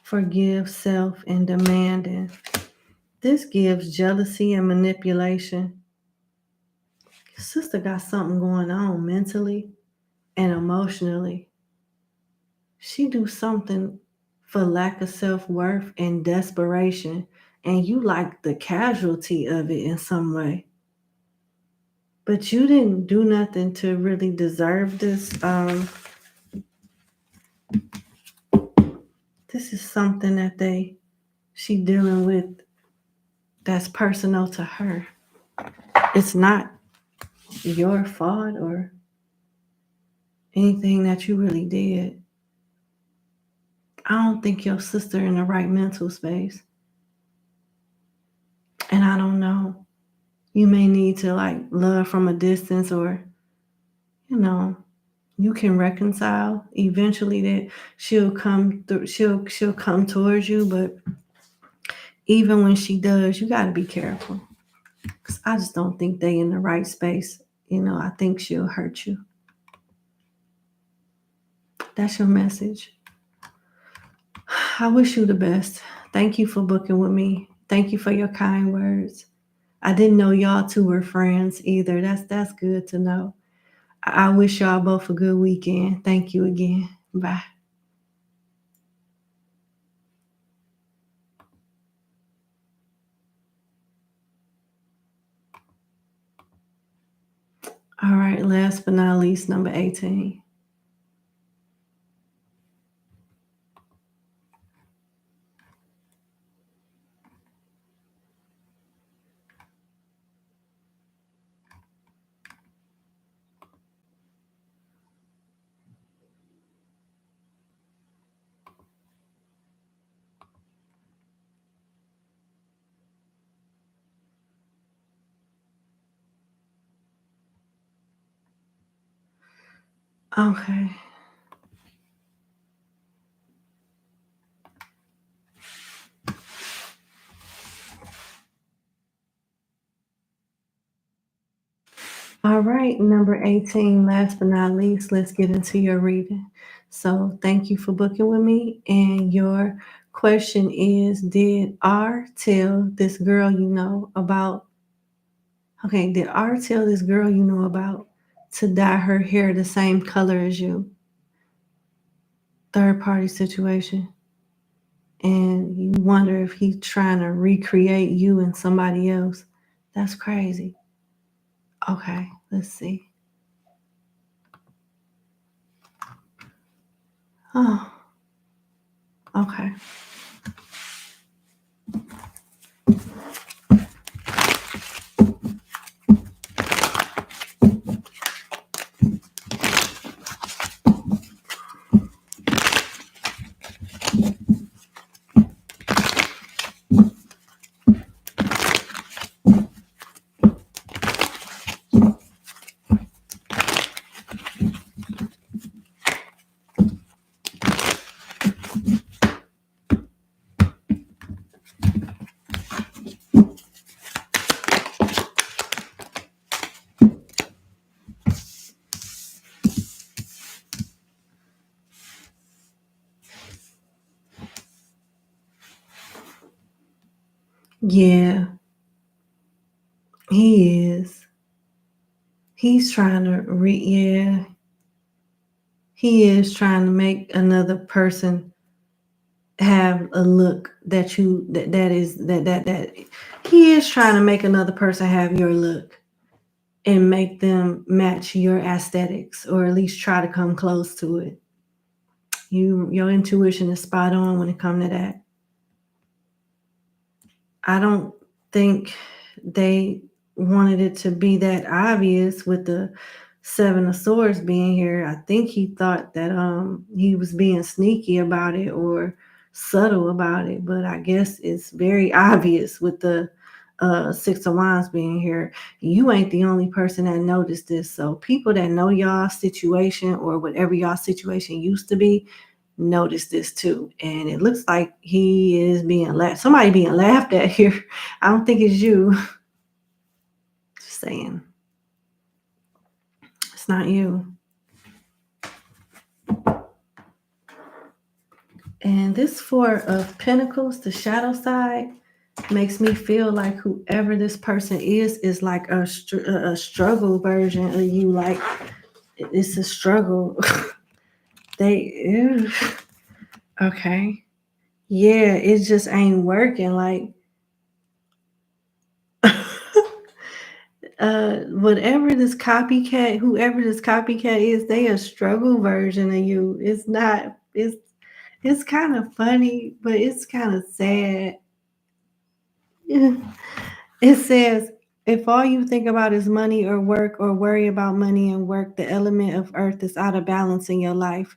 Forgive self and demanding. This gives jealousy and manipulation. Your sister got something going on mentally and emotionally. She do something for lack of self-worth and desperation, and you like the casualty of it in some way. But you didn't do nothing to really deserve this. This is something that she dealing with that's personal to her. It's not your fault or anything that you really did. I don't think your sister in the right mental space. And I don't know. You may need to like love from a distance, or you can reconcile eventually. That she'll come through, she'll come towards you, but even when she does, you got to be careful, because I just don't think they in the right space. I think she'll hurt you. That's your message. I wish you the best. Thank you for booking with me. Thank you for your kind words. I didn't know y'all two were friends either. That's good to know. I wish y'all both a good weekend. Thank you again. Bye. All right, last but not least, number 18. Okay. All right, number 18, last but not least, let's get into your reading. So thank you for booking with me. And your question is, did R tell this girl you know about? Okay, did R tell this girl you know about to dye her hair the same color as you? Third party situation. And you wonder if he's trying to recreate you and somebody else. That's crazy. Okay, let's see. Oh, okay. Yeah, he is. He's trying to yeah. He is trying to make another person have a look that he is trying to make another person have your look and make them match your aesthetics, or at least try to come close to it. Your intuition is spot on when it comes to that. I don't think they wanted it to be that obvious with the Seven of Swords being here. I think he thought that he was being sneaky about it, or subtle about it, but I guess it's very obvious with the Six of Wands being here. You ain't the only person that noticed this. So people that know y'all situation or whatever y'all situation used to be, notice this too. And it looks like he is being somebody being laughed at here. I don't think it's you. Just saying. It's not you. And this Four of Pentacles, the shadow side, makes me feel like whoever this person is like a struggle version of you. Like it's a struggle. They, okay. Yeah, it just ain't working. Like, whatever this copycat, whoever this copycat is, they a struggle version of you. It's not, it's kind of funny, but it's kind of sad. It says, if all you think about is money or work or worry about money and work, the element of earth is out of balance in your life.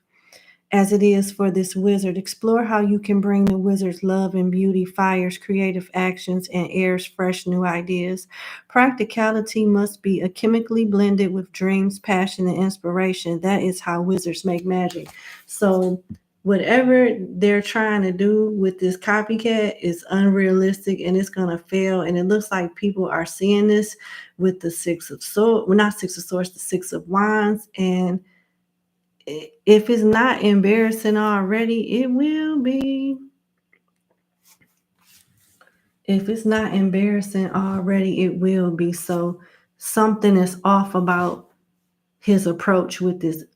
As it is for this wizard, explore how you can bring the wizard's love and beauty, fires, creative actions, and airs fresh new ideas. Practicality must be chemically blended with dreams, passion, and inspiration. That is how wizards make magic. So whatever they're trying to do with this copycat is unrealistic and it's going to fail. And it looks like people are seeing this with the Six of Swords, well, not Six of Swords, the Six of Wands. And if it's not embarrassing already, it will be. If it's not embarrassing already, it will be. So something is off about his approach with this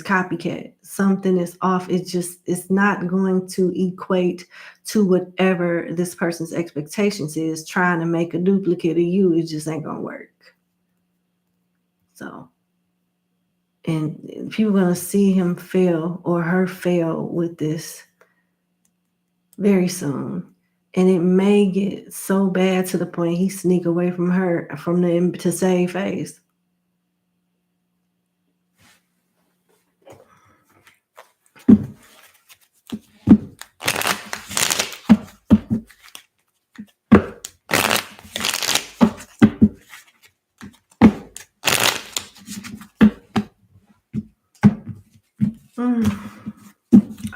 copycat. Something is off. It's not going to equate to whatever this person's expectations is. Trying to make a duplicate of you, it just ain't gonna work. So, and people are gonna see him fail or her fail with this very soon. And it may get so bad to the point he sneak away from her, from them to save face.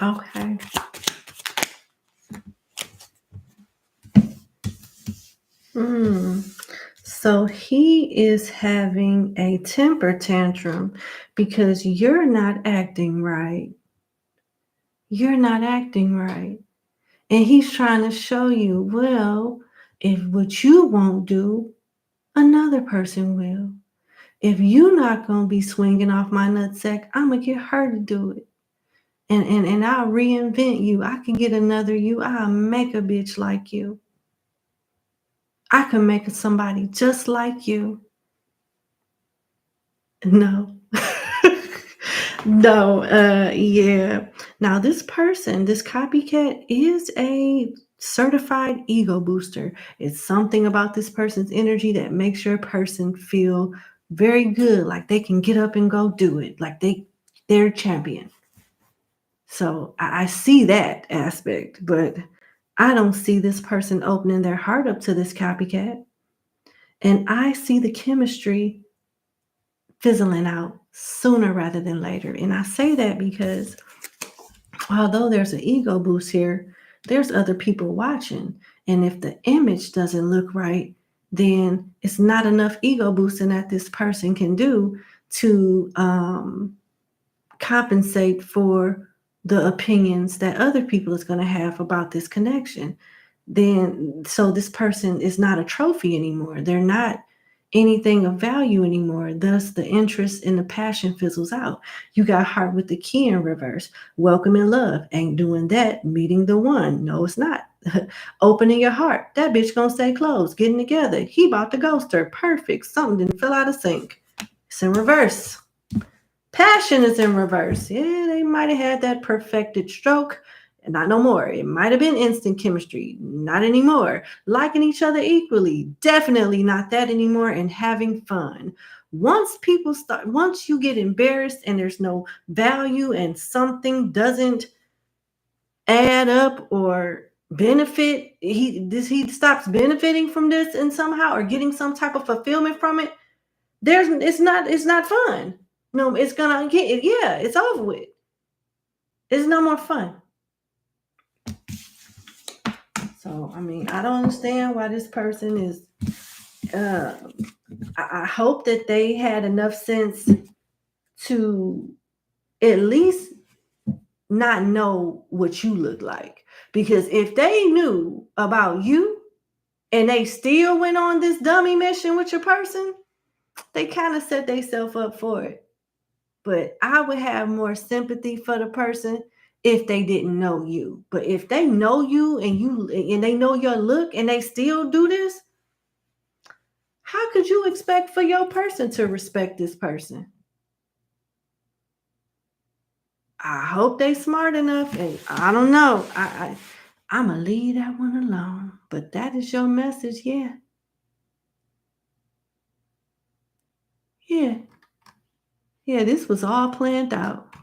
Okay. So he is having a temper tantrum because you're not acting right. You're not acting right. And he's trying to show you, well, if what you won't do, another person will. If you're not going to be swinging off my nutsack, I'm going to get her to do it. And I'll reinvent you. I can get another you. I'll make a bitch like you. I can make somebody just like you. No. No, yeah. Now this person, this copycat is a certified ego booster. It's something about this person's energy that makes your person feel very good, like they can get up and go do it, like they're a champion. So I see that aspect, but I don't see this person opening their heart up to this copycat. And I see the chemistry fizzling out sooner rather than later. And I say that because although there's an ego boost here, there's other people watching. And if the image doesn't look right, then it's not enough ego boosting that this person can do to compensate for the opinions that other people is going to have about this connection. Then, so this person is not a trophy anymore. They're not anything of value anymore. Thus, the interest and the passion fizzles out. You got heart with the key in reverse. Welcome and love. Ain't doing that. Meeting the one. No, it's not. Opening your heart. That bitch gonna stay closed. Getting together. He about to ghost her. Perfect. Something didn't fill out of sync. It's in reverse. Passion is in reverse. Yeah, they might have had that perfected stroke. And not no more. It might have been instant chemistry. Not anymore. Liking each other equally. Definitely not that anymore. And having fun. Once you get embarrassed and there's no value and something doesn't add up or benefit, he stops benefiting from this and somehow or getting some type of fulfillment from it, it's not fun. No, it's gonna get, yeah, it's over with. It's no more fun. So I mean, I don't understand why this person is uh I hope that they had enough sense to at least not know what you look like. Because if they knew about you and they still went on this dummy mission with your person, they kind of set themselves up for it. But I would have more sympathy for the person if they didn't know you. But if they know you and they know your look and they still do this, how could you expect for your person to respect this person? I hope they smart enough, and I don't know. I'm gonna leave that one alone. But that is your message, yeah, yeah, yeah. This was all planned out,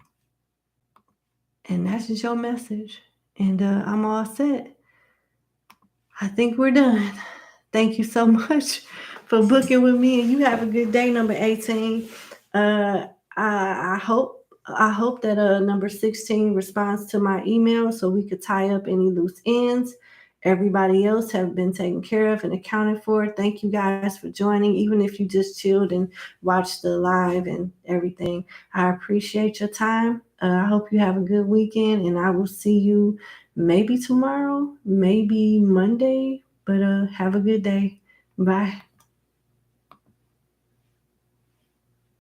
and that's just your message. And I'm all set. I think we're done. Thank you so much for booking with me, and you have a good day, number 18. I hope that number 16 responds to my email so we could tie up any loose ends. Everybody else have been taken care of and accounted for. Thank you guys for joining, even if you just chilled and watched the live and everything. I appreciate your time. I hope you have a good weekend, and I will see you maybe tomorrow, maybe Monday, but have a good day. Bye.